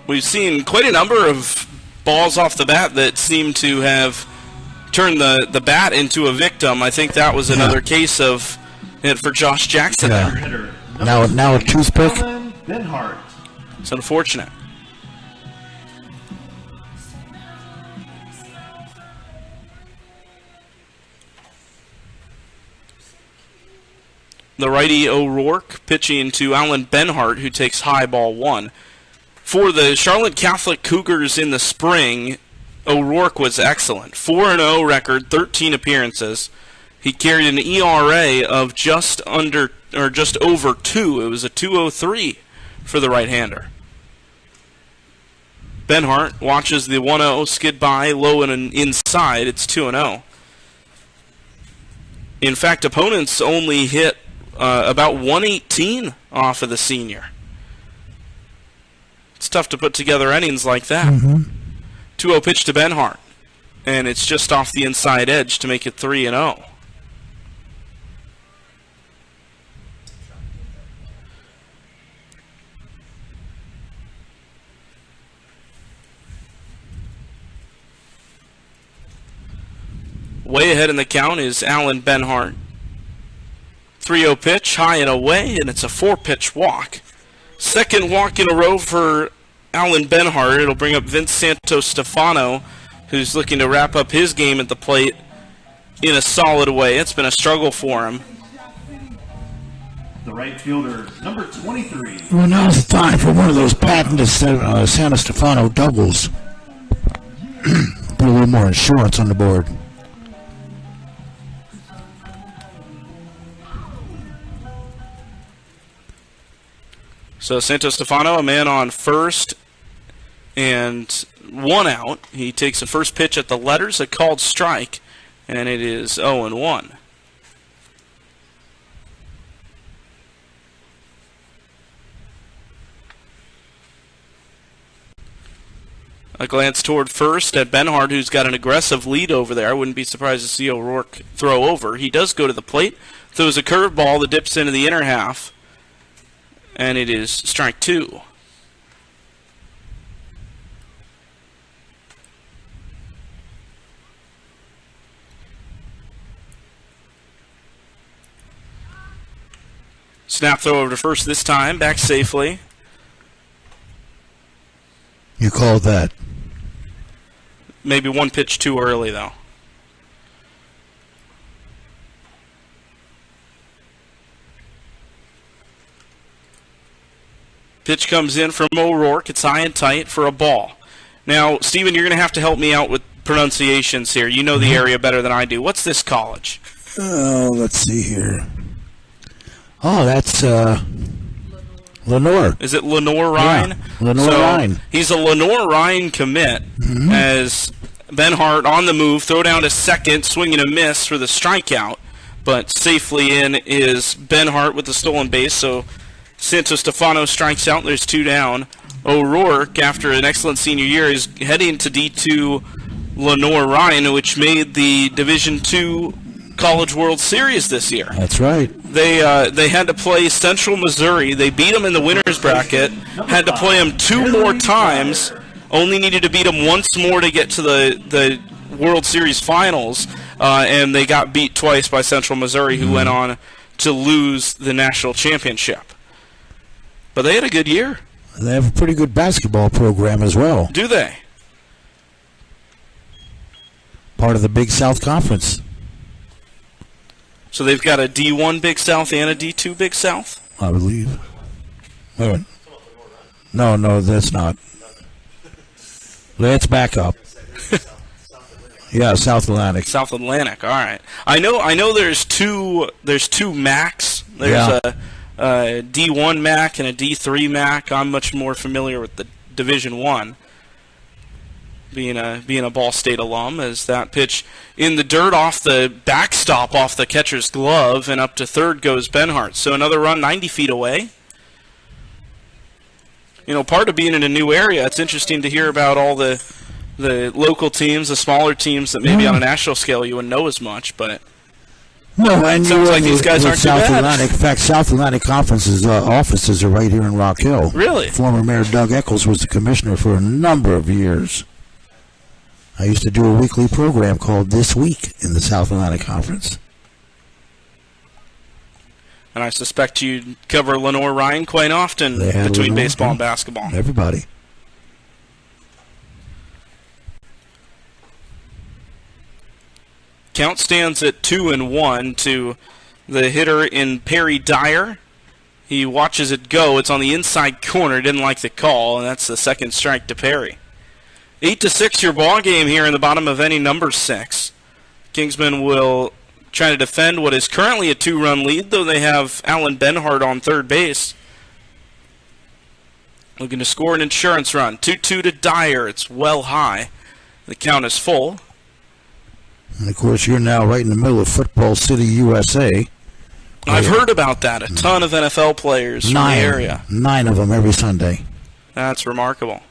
Speaker 13: We've seen quite a number of balls off the bat that seem to have turned the bat into a victim. I think that was another case of it for Josh Jackson.
Speaker 2: Yeah. Now a toothpick.
Speaker 13: It's unfortunate. The righty O'Rourke pitching to Alan Benhart, who takes high ball 1. For the Charlotte Catholic Cougars in the spring, O'Rourke was excellent. 4-0 record, 13 appearances. He carried an ERA of just over 2. It was a 2.03 for the right-hander. Benhart watches the 1-0 skid by low and inside. It's 2-0. In fact, opponents only hit about 118 off of the senior. It's tough to put together innings like that. 2-0 pitch to Benhart, and it's just off the inside edge to make it 3-0. Way ahead in the count is Alan Benhart. 3-0 pitch, high and away, and it's a 4-pitch walk. Second walk in a row for Alan Benhart. It'll bring up Vince Santos-Stefano, who's looking to wrap up his game at the plate in a solid way. It's been a struggle for him.
Speaker 16: The right fielder, number 23.
Speaker 2: Well, now's the time for one of those patented Santos-Stefano doubles. Put a little more insurance on the board.
Speaker 13: So Santos-Stefano, a man on first and 1 out. He takes the first pitch at the letters, a called strike, and it is 0-1. A glance toward first at Benhart, who's got an aggressive lead over there. I wouldn't be surprised to see O'Rourke throw over. He does go to the plate. Throws a curveball that dips into the inner half. And it is strike 2. Snap throw over to first this time, back safely.
Speaker 2: You called that.
Speaker 13: Maybe one pitch too early, though. Pitch comes in from O'Rourke. It's high and tight for a ball. Now, Stephen, you're going to have to help me out with pronunciations here. You know the area better than I do. What's this college?
Speaker 2: Oh, let's see here. Oh, that's Lenore.
Speaker 13: Is it Lenore Rhine?
Speaker 2: Yeah, Lenore Rhine.
Speaker 13: He's a Lenore Rhine commit as Benhart on the move, throw down to second, swing and a miss for the strikeout. But safely in is Benhart with the stolen base, so Santos-Stefano strikes out. There's 2 down. O'Rourke, after an excellent senior year, is heading to D2 Lenore Rhine, which made the Division II College World Series this year.
Speaker 2: That's right.
Speaker 13: They had to play Central Missouri. They beat them in the winner's bracket. Had to play them 2 more times. Only needed to beat them once more to get to the World Series finals. And they got beat twice by Central Missouri, who went on to lose the national championship. But they had a good year.
Speaker 2: They have a pretty good basketball program as well.
Speaker 13: Do they?
Speaker 2: Part of the Big South Conference.
Speaker 13: So they've got a D1 Big South and a D2 Big South?
Speaker 2: I believe. Wait a minute. No, that's not. Let's back up. Yeah, South Atlantic.
Speaker 13: South Atlantic, all right. I know there's two MACs. There's a D1 MAC and a D3 MAC. I'm much more familiar with the Division 1. being a Ball State alum, as that pitch in the dirt off the backstop off the catcher's glove, and up to third goes Benhart. So another run 90 feet away. Part of being in a new area, it's interesting to hear about all the local teams, the smaller teams that maybe on a national scale you wouldn't know as much, but
Speaker 2: no, and
Speaker 13: it sounds like these guys aren't too bad.
Speaker 2: In fact, South Atlantic Conference's offices are right here in Rock Hill.
Speaker 13: Really?
Speaker 2: Former Mayor Doug Eccles was the commissioner for a number of years. I used to do a weekly program called This Week in the South Atlantic Conference.
Speaker 13: And I suspect you cover Lenore Ryan quite often between baseball and basketball.
Speaker 2: Everybody.
Speaker 13: Count stands at 2-1 to the hitter in Perry Dyer. He watches it go. It's on the inside corner. Didn't like the call, and that's the second strike to Perry. 8-6 your ball game here in the bottom of inning number 6. Kingsmen will try to defend what is currently a 2-run lead, though they have Alan Benhart on third base. Looking to score an insurance run. 2-2 to Dyer. It's well high. The count is full.
Speaker 2: And, of course, you're now right in the middle of Football City, USA.
Speaker 13: I've heard about that. A ton of NFL players from the area.
Speaker 2: 9 of them every Sunday.
Speaker 13: That's remarkable.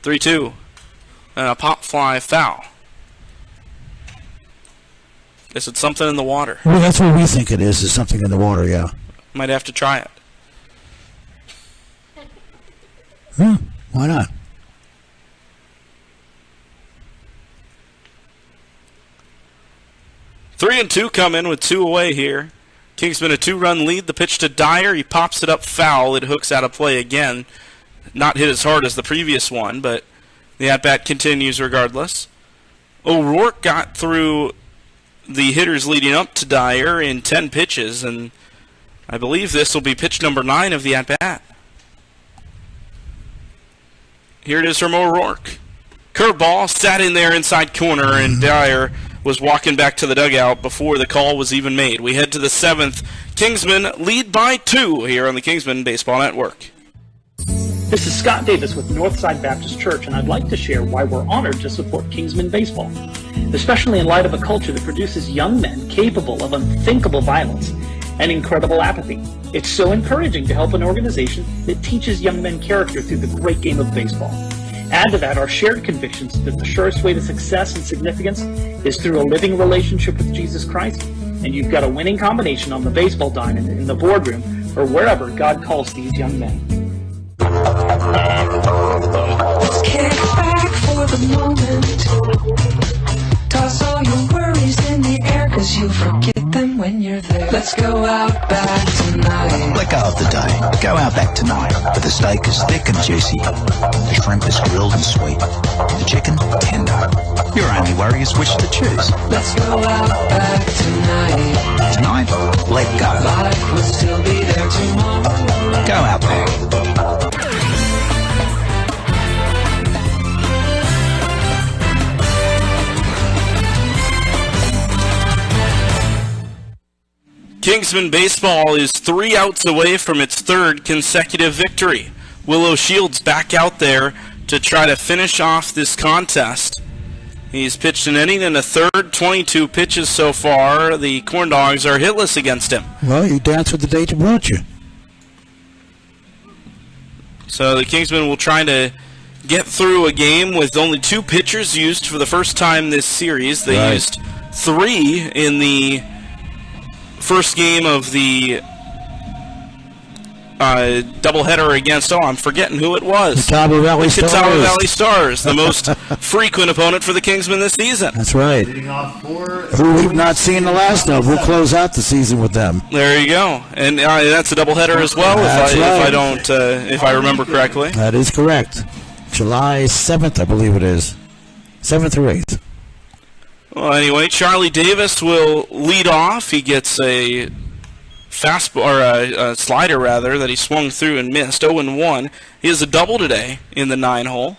Speaker 13: 3-2. And a pop fly foul. Guess it's something in the water.
Speaker 2: Well, that's what we think it is something in the water, yeah.
Speaker 13: Might have to try it.
Speaker 2: Why not?
Speaker 13: Three and two come in with 2 away here. Kingsman a 2-run lead. The pitch to Dyer. He pops it up foul. It hooks out of play again. Not hit as hard as the previous one, but the at-bat continues regardless. O'Rourke got through the hitters leading up to Dyer in 10 pitches, and I believe this will be pitch number 9 of the at-bat. Here it is from O'Rourke. Curveball sat in there inside corner, and Dyer was walking back to the dugout before the call was even made. We head to the 7th. Kingsmen lead by 2 here on the Kingsmen Baseball Network.
Speaker 11: This is Scott Davis with Northside Baptist Church, and I'd like to share why we're honored to support Kingsmen Baseball, especially in light of a culture that produces young men capable of unthinkable violence and incredible apathy. It's so encouraging to help an organization that teaches young men character through the great game of baseball. Add to that our shared convictions that the surest way to success and significance is through a living relationship with Jesus Christ, and you've got a winning combination on the baseball diamond, in the boardroom, or wherever God calls these young men.
Speaker 14: Let's kick back for the moment. Toss all your worries in the air, 'cause you forget them when you're there. Let's go out back tonight.
Speaker 15: Let go of the day. Go out back tonight. But the steak is thick and juicy. The shrimp is grilled and sweet. The chicken, tender. Your only worry is which to choose.
Speaker 14: Let's go out back tonight.
Speaker 15: Tonight, let go.
Speaker 14: Life will still be there tomorrow.
Speaker 15: Go out back.
Speaker 13: Kingsman Baseball is 3 outs away from its 3rd consecutive victory. Willow Shields back out there to try to finish off this contest. He's pitched an inning and a third, 22 pitches so far. The Corndogs are hitless against him.
Speaker 2: Well, you danced with the date that brought you.
Speaker 13: So the Kingsmen will try to get through a game with only 2 pitchers used for the first time this series. They used 3 in the first game of the doubleheader against, I'm forgetting who it was.
Speaker 2: Catawba Valley Stars.
Speaker 13: Catawba Valley Stars, the most frequent opponent for the Kingsmen this season.
Speaker 2: That's right. Who we've not seen the last of. We'll close out the season with them.
Speaker 13: There you go. And that's a doubleheader as well, if I remember correctly.
Speaker 2: That is correct. July 7th, I believe it is. 7th or 8th.
Speaker 13: Well, anyway, Charlie Davis will lead off. He gets a fastball, or a slider rather, that he swung through and missed. 0-1. He has a double today in the 9-hole.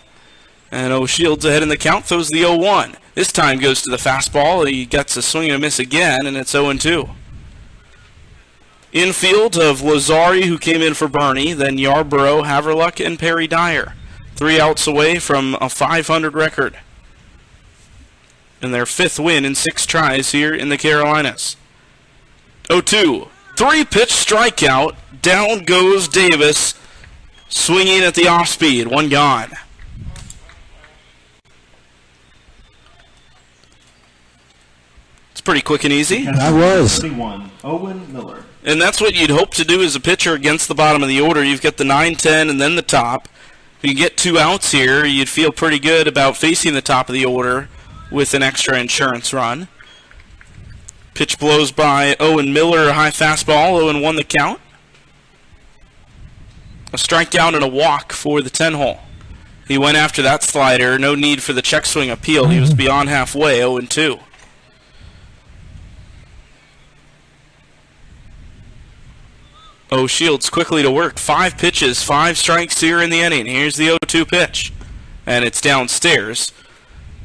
Speaker 13: And O'Shields ahead in the count, throws the 0-1. This time goes to the fastball. He gets a swing and a miss again, and it's 0-2. Infield of Lazari, who came in for Bernie, then Yarborough, Haverluck, and Perry Dyer. 3 outs away from a 500 record. And their 5th win in 6 tries here in the Carolinas. 0-2. 3-pitch strikeout. Down goes Davis. Swinging at the off-speed. 1 gone. It's pretty quick and easy.
Speaker 2: That was.
Speaker 16: Owen Miller.
Speaker 13: And that's what you'd hope to do as a pitcher against the bottom of the order. You've got the 9-10 and then the top. If you get 2 outs here, you'd feel pretty good about facing the top of the order with an extra insurance run. Pitch blows by Owen Miller, a high fastball, 0-1 the count. A strikeout and a walk for the 10-hole. He went after that slider, no need for the check swing appeal. He was beyond halfway, 0-2. Shields quickly to work. 5 pitches, 5 strikes here in the inning. Here's the 0-2 pitch, and it's downstairs.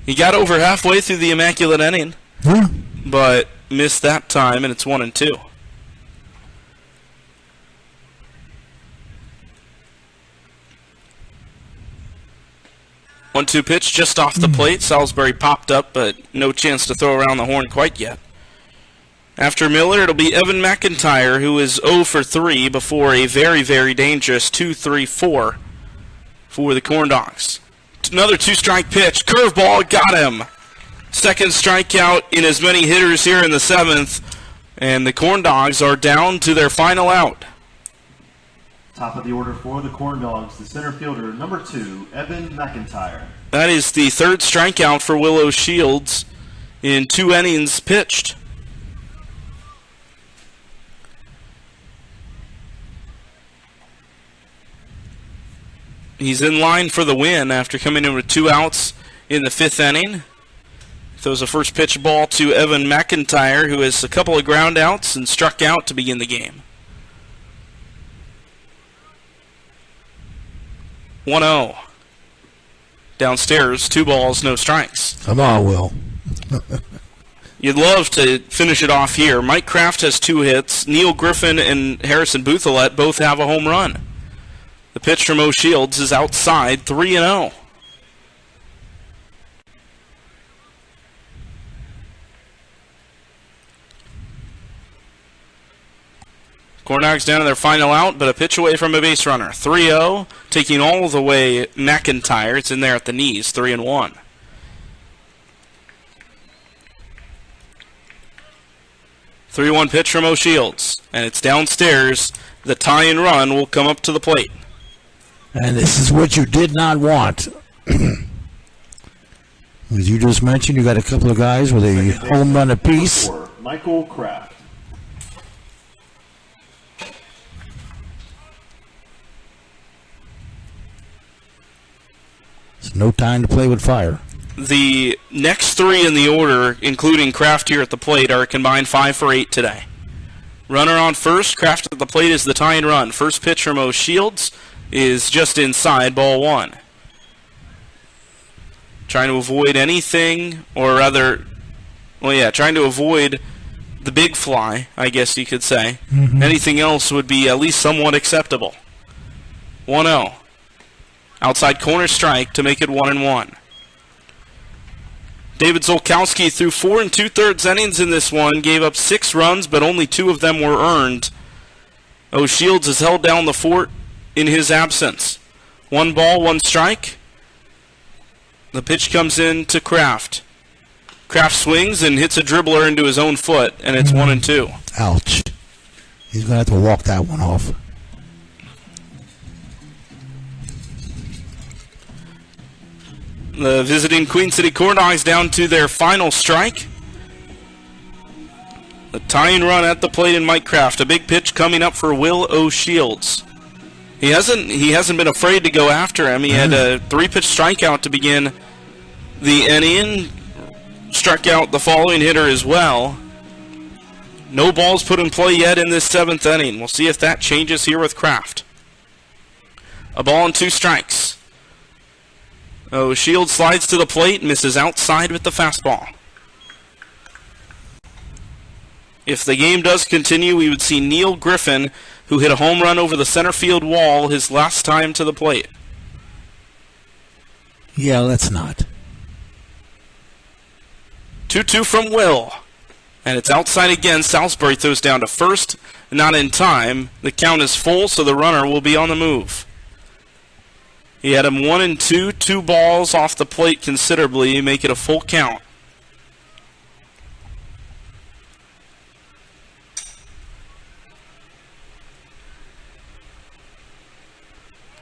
Speaker 13: He got over halfway through the immaculate inning, but missed that time, and it's 1-2. One-two pitch just off the plate. Salisbury popped up, but no chance to throw around the horn quite yet. After Miller, it'll be Evan McIntyre, who is 0 for 3 before a very, very dangerous 2-3-4 for the Corndogs. Another 2-strike pitch. Curveball got him. Second strikeout in as many hitters here in the 7th. And the Corndogs are down to their final out.
Speaker 16: Top of the order for the Corndogs, the center fielder, number 2, Evan McIntyre.
Speaker 13: That is the 3rd strikeout for Willow Shields in 2 innings pitched. He's in line for the win after coming in with 2 outs in the 5th inning. Throws a first pitch ball to Evan McIntyre, who has a couple of ground outs and struck out to begin the game. 1-0. Downstairs, 2 balls, no strikes.
Speaker 2: Come on, Will.
Speaker 13: You'd love to finish it off here. Mike Kraft has 2 hits. Neil Griffin and Harrison Buthelette both have a home run. The pitch from O'Shields is outside, 3-0. Corndogs down to their final out, but a pitch away from a base runner. 3-0, taking all the way McIntyre. It's in there at the knees, 3-1. Three-one pitch from O'Shields, and it's downstairs. The tie-in run will come up to the plate.
Speaker 2: And this is what you did not want. As you just mentioned, you got a couple of guys with a home run apiece.
Speaker 16: Michael Kraft.
Speaker 2: It's no time to play with fire.
Speaker 13: The next 3 in the order, including Kraft here at the plate, are a combined 5 for 8 today. Runner on first. Kraft at the plate is the tie-in run. First pitch from O'Shields is just inside, ball 1. Trying to avoid anything, or rather, trying to avoid the big fly, I guess you could say. Anything else would be at least somewhat acceptable. 1-0. Outside corner strike to make it 1-1. David Zolkowski threw 4 2/3 innings in this one, gave up 6 runs, but only 2 of them were earned. O'Shields has held down the fort in his absence. 1 ball, 1 strike. The pitch comes in to Kraft. Kraft swings and hits a dribbler into his own foot, and it's 1-2.
Speaker 2: Ouch. He's going to have to walk that one off.
Speaker 13: The visiting Queen City Corndogs down to their final strike. The tying run at the plate in Mike Kraft. A big pitch coming up for Will O'Shields. He hasn't been afraid to go after him. He had a 3-pitch strikeout to begin the inning. Struck out the following hitter as well. No balls put in play yet in this 7th inning. We'll see if that changes here with Kraft. A ball and 2 strikes. O'Shields slides to the plate, misses outside with the fastball. If the game does continue, we would see Neil Griffin, who hit a home run over the center field wall his last time to the plate.
Speaker 2: Yeah, let's not.
Speaker 13: 2-2 from Will. And it's outside again. Salisbury throws down to first. Not in time. The count is full, so the runner will be on the move. He had him 1-2, 2 balls off the plate considerably, make it a full count.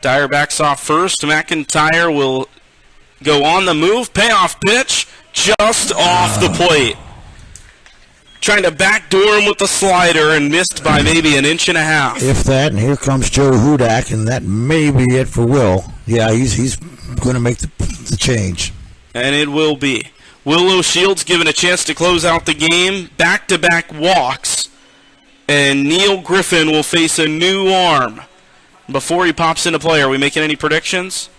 Speaker 13: Dyer backs off first. McIntyre will go on the move. Payoff pitch just off the plate. Trying to backdoor him with the slider and missed by maybe 1.5 inches.
Speaker 2: If that, and here comes Joe Hudac, and that may be it for Will. Yeah, he's going to make the change.
Speaker 13: And it will be. Willow Shields given a chance to close out the game. Back-to-back walks. And Neil Griffin will face a new arm. Before he pops into play, are we making any predictions?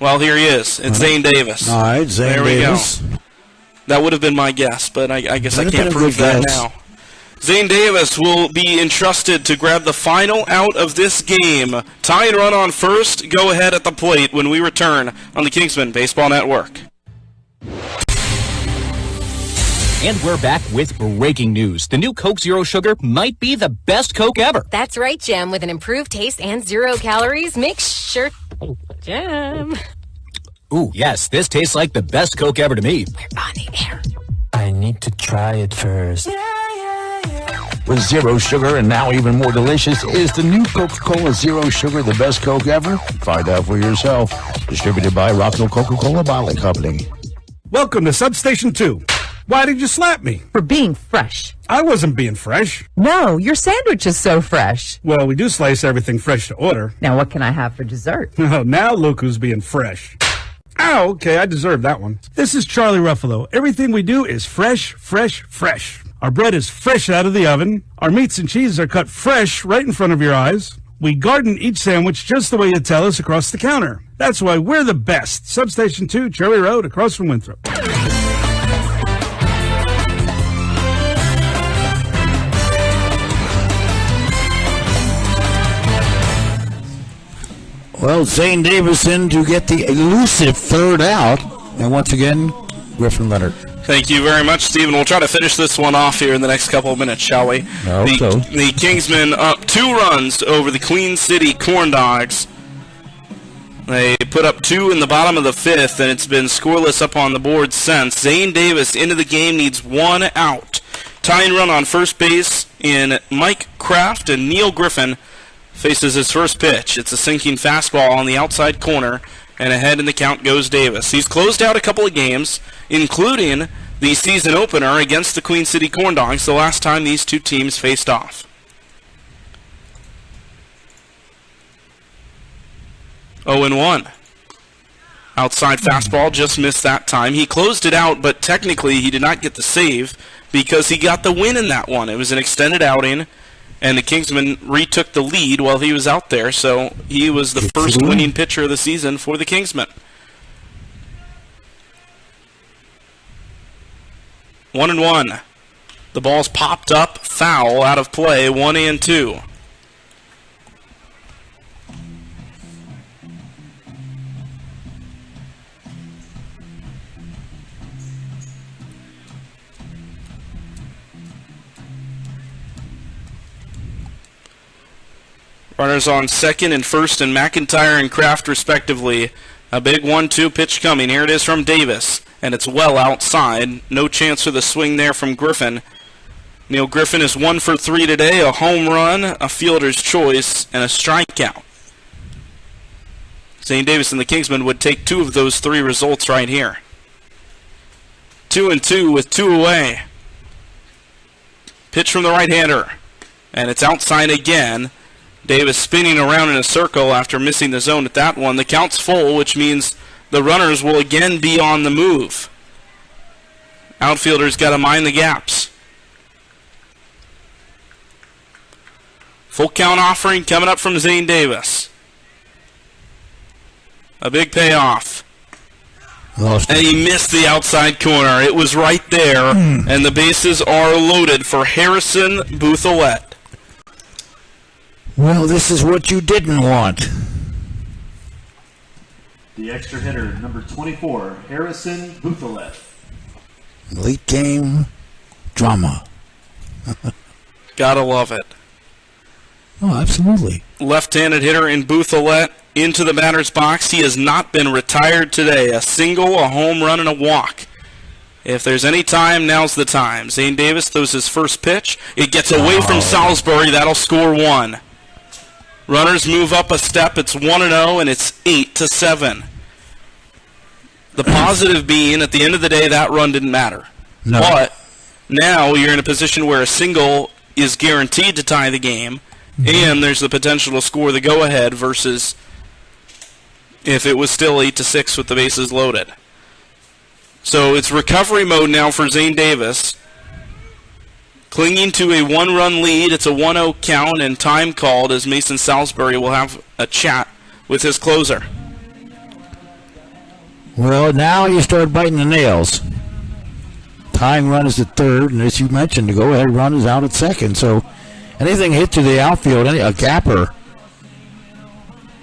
Speaker 13: Well, here he is. It's Zane Davis.
Speaker 2: All right, Zane Davis.
Speaker 13: There we go. That would have been my guess, but I guess I can't prove that now. Zane Davis will be entrusted to grab the final out of this game. Tying run on first. Go ahead at the plate when we return on the Kingsmen Baseball Network.
Speaker 5: And we're back with breaking news. The new Coke Zero Sugar might be the best Coke ever.
Speaker 6: That's right, Jim. With an improved taste and 0 calories, make sure... Jim.
Speaker 5: Ooh, yes, this tastes like the best Coke ever to me.
Speaker 6: We're on the air.
Speaker 7: I need to try it first.
Speaker 2: With zero sugar and now even more delicious, is the new Coca-Cola Zero Sugar the best Coke ever? Find out for yourself. Distributed by Rock Hill Coca-Cola Bottling Company.
Speaker 3: Welcome to Substation 2. Why did you slap me?
Speaker 4: For being fresh.
Speaker 3: I wasn't being fresh.
Speaker 4: No, your sandwich is so fresh.
Speaker 3: Well, we do slice everything fresh to order.
Speaker 4: Now what can I have for dessert?
Speaker 3: Oh, now look who's being fresh. Oh, okay, I deserve that one. This is Charlie Ruffalo. Everything we do is fresh, fresh, fresh. Our bread is fresh out of the oven. Our meats and cheeses are cut fresh right in front of your eyes. We garden each sandwich just the way you tell us across the counter. That's why we're the best. Substation 2, Cherry Road, across from Winthrop.
Speaker 2: Well, Zane Davis in to get the elusive third out. And once again, Griffin Leonard.
Speaker 13: Thank you very much, Stephen. We'll try to finish this one off here in the next couple of minutes, shall we? The Kingsmen up 2 runs over the Queen City Corndogs. They put up 2 in the bottom of the 5th, and it's been scoreless up on the board since. Zane Davis into the game needs 1 out. Tying run on first base in Mike Kraft, and Neil Griffin faces his first pitch. It's a sinking fastball on the outside corner, and ahead in the count goes Davis. He's closed out a couple of games, including the season opener against the Queen City Corndogs, the last time these two teams faced off. 0-1. Outside fastball, just missed that time. He closed it out, but technically he did not get the save because he got the win in that one. It was an extended outing, and the Kingsmen retook the lead while he was out there, so he was the first winning pitcher of the season for the Kingsmen. 1-1. The ball's popped up, foul, out of play, 1-2. Runners on second and first, and McIntyre and Kraft respectively. A big 1-2 pitch coming. Here it is from Davis, and it's well outside. No chance for the swing there from Griffin. Neil Griffin is 1 for 3 today. A home run, a fielder's choice, and a strikeout. Zane Davis and the Kingsmen would take 2 of those 3 results right here. 2-2 with 2 away. Pitch from the right-hander, and it's outside again. Davis spinning around in a circle after missing the zone at that one. The count's full, which means the runners will again be on the move. Outfielders got to mind the gaps. Full count offering coming up from Zane Davis. A big payoff. And he missed the outside corner. It was right there, and the bases are loaded for Harrison Bouthillette.
Speaker 2: Well, this is what you didn't want.
Speaker 16: The extra hitter, number 24, Harrison Buthalet.
Speaker 2: Late game drama.
Speaker 13: Gotta love it.
Speaker 2: Oh, absolutely.
Speaker 13: Left-handed hitter in Buthalet into the batter's box. He has not been retired today. A single, a home run, and a walk. If there's any time, now's the time. Zane Davis throws his first pitch. It gets away from Salisbury. That'll score one. Runners move up a step. It's 1-0, and it's 8-7. The positive being, at the end of the day, that run didn't matter.
Speaker 2: No.
Speaker 13: But now you're in a position where a single is guaranteed to tie the game, and there's the potential to score the go-ahead versus if it was still 8-6 with the bases loaded. So it's recovery mode now for Zane Davis. Clinging to a one-run lead, it's a 1-0 count, and time called as Mason Salisbury will have a chat with his closer.
Speaker 2: Well, now you start biting the nails. Tying run is at third, and as you mentioned, the go-ahead run is out at second. So anything hit to the outfield, a gapper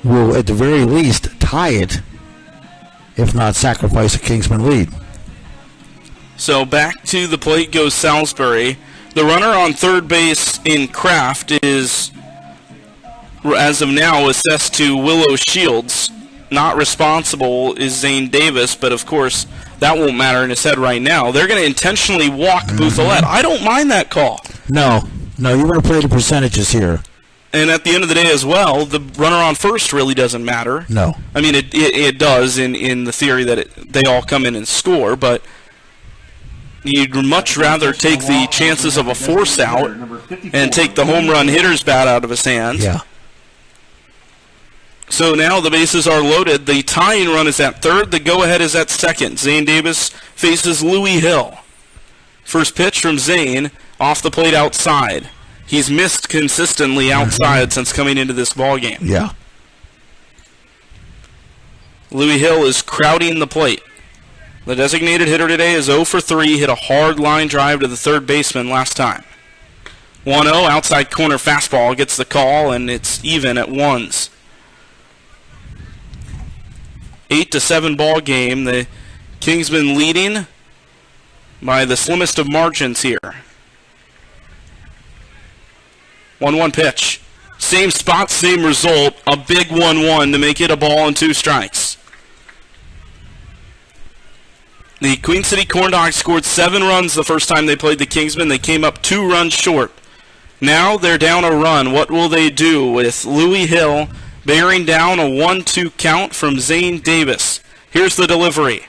Speaker 2: will at the very least tie it, if not sacrifice a Kingsman lead.
Speaker 13: So back to the plate goes Salisbury. The runner on third base in Kraft is, as of now, assessed to Willow Shields. Not responsible is Zane Davis, but of course that won't matter in his head right now. They're going to intentionally walk Buthalet. I don't mind that call.
Speaker 2: No, you want to play the percentages here.
Speaker 13: And at the end of the day as well, the runner on first really doesn't matter.
Speaker 2: No.
Speaker 13: I mean, it does in the theory that they all come in and score, but you'd much rather take the chances of a force out and take the home run hitter's bat out of his hands.
Speaker 2: Yeah.
Speaker 13: So now the bases are loaded. The tying run is at third. The go-ahead is at second. Zane Davis faces Louis Hill. First pitch from Zane off the plate outside. He's missed consistently outside since coming into this ballgame.
Speaker 2: Yeah.
Speaker 13: Louis Hill is crowding the plate. The designated hitter today is 0 for 3, hit a hard line drive to the third baseman last time. 1-0, outside corner fastball gets the call, and it's even at ones. 8-7 ball game. The Kingsmen leading by the slimmest of margins here. 1-1 pitch. Same spot, same result. A big 1-1 to make it a ball and 2 strikes. The Queen City Corndogs scored 7 runs the first time they played the Kingsmen. They came up 2 runs short. Now they're down a run. What will they do with Louis Hill bearing down a 1-2 count from Zane Davis? Here's the delivery.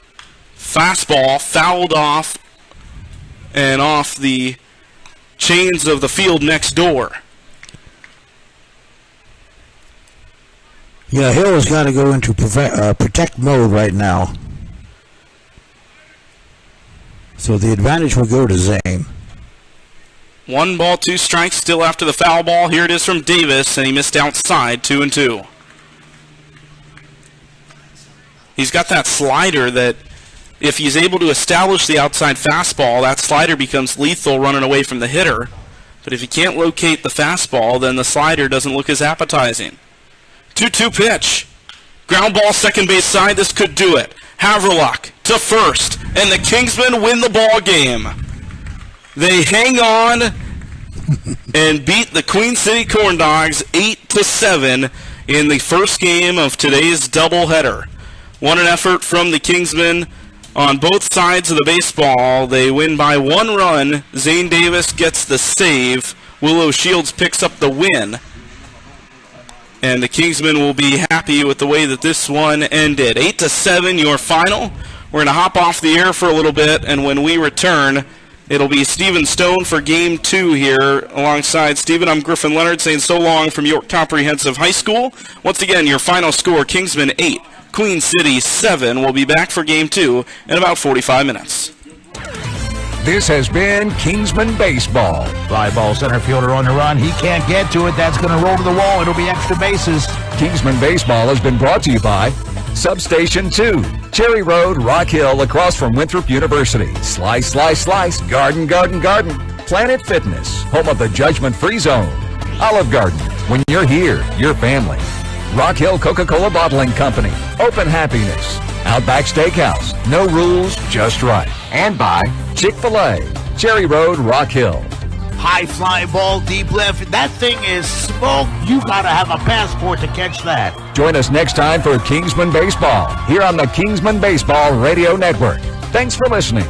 Speaker 13: Fastball fouled off and off the chains of the field next door.
Speaker 2: Yeah, Hill has got to go into protect mode right now. So the advantage will go to Zane.
Speaker 13: 1 ball, 2 strikes, still after the foul ball. Here it is from Davis, and he missed outside, 2-2. He's got that slider that if he's able to establish the outside fastball, that slider becomes lethal running away from the hitter. But if he can't locate the fastball, then the slider doesn't look as appetizing. 2-2 pitch. Ground ball, second base side. This could do it. Haverlock to first, and the Kingsmen win the ball game. They hang on and beat the Queen City Corndogs 8-7 in the first game of today's doubleheader. What an effort from the Kingsmen on both sides of the baseball. They win by 1 run. Zane Davis gets the save. Willow Shields picks up the win. And the Kingsmen will be happy with the way that this one ended. 8-7, your final. We're going to hop off the air for a little bit, and when we return, it'll be Stephen Stone for Game 2 here. Alongside Stephen, I'm Griffin Leonard saying so long from York Comprehensive High School. Once again, your final score, Kingsmen 8, Queen City 7. We'll be back for Game 2 in about 45 minutes.
Speaker 1: This has been Kingsman Baseball.
Speaker 2: Fly ball, center fielder on the run. He can't get to it. That's going to roll to the wall. It'll be extra bases.
Speaker 1: Kingsman Baseball has been brought to you by Substation 2, Cherry Road, Rock Hill, across from Winthrop University. Slice, slice, slice. Garden, garden, garden. Planet Fitness, home of the judgment-free zone. Olive Garden, when you're here, your family. Rock Hill Coca-Cola Bottling Company. Open Happiness. Outback Steakhouse. No rules, just right. And by Chick-fil-A. Cherry Road, Rock Hill.
Speaker 2: High fly ball, deep left. That thing is smoke. You got to have a passport to catch that.
Speaker 1: Join us next time for Kingsman Baseball here on the Kingsman Baseball Radio Network. Thanks for listening.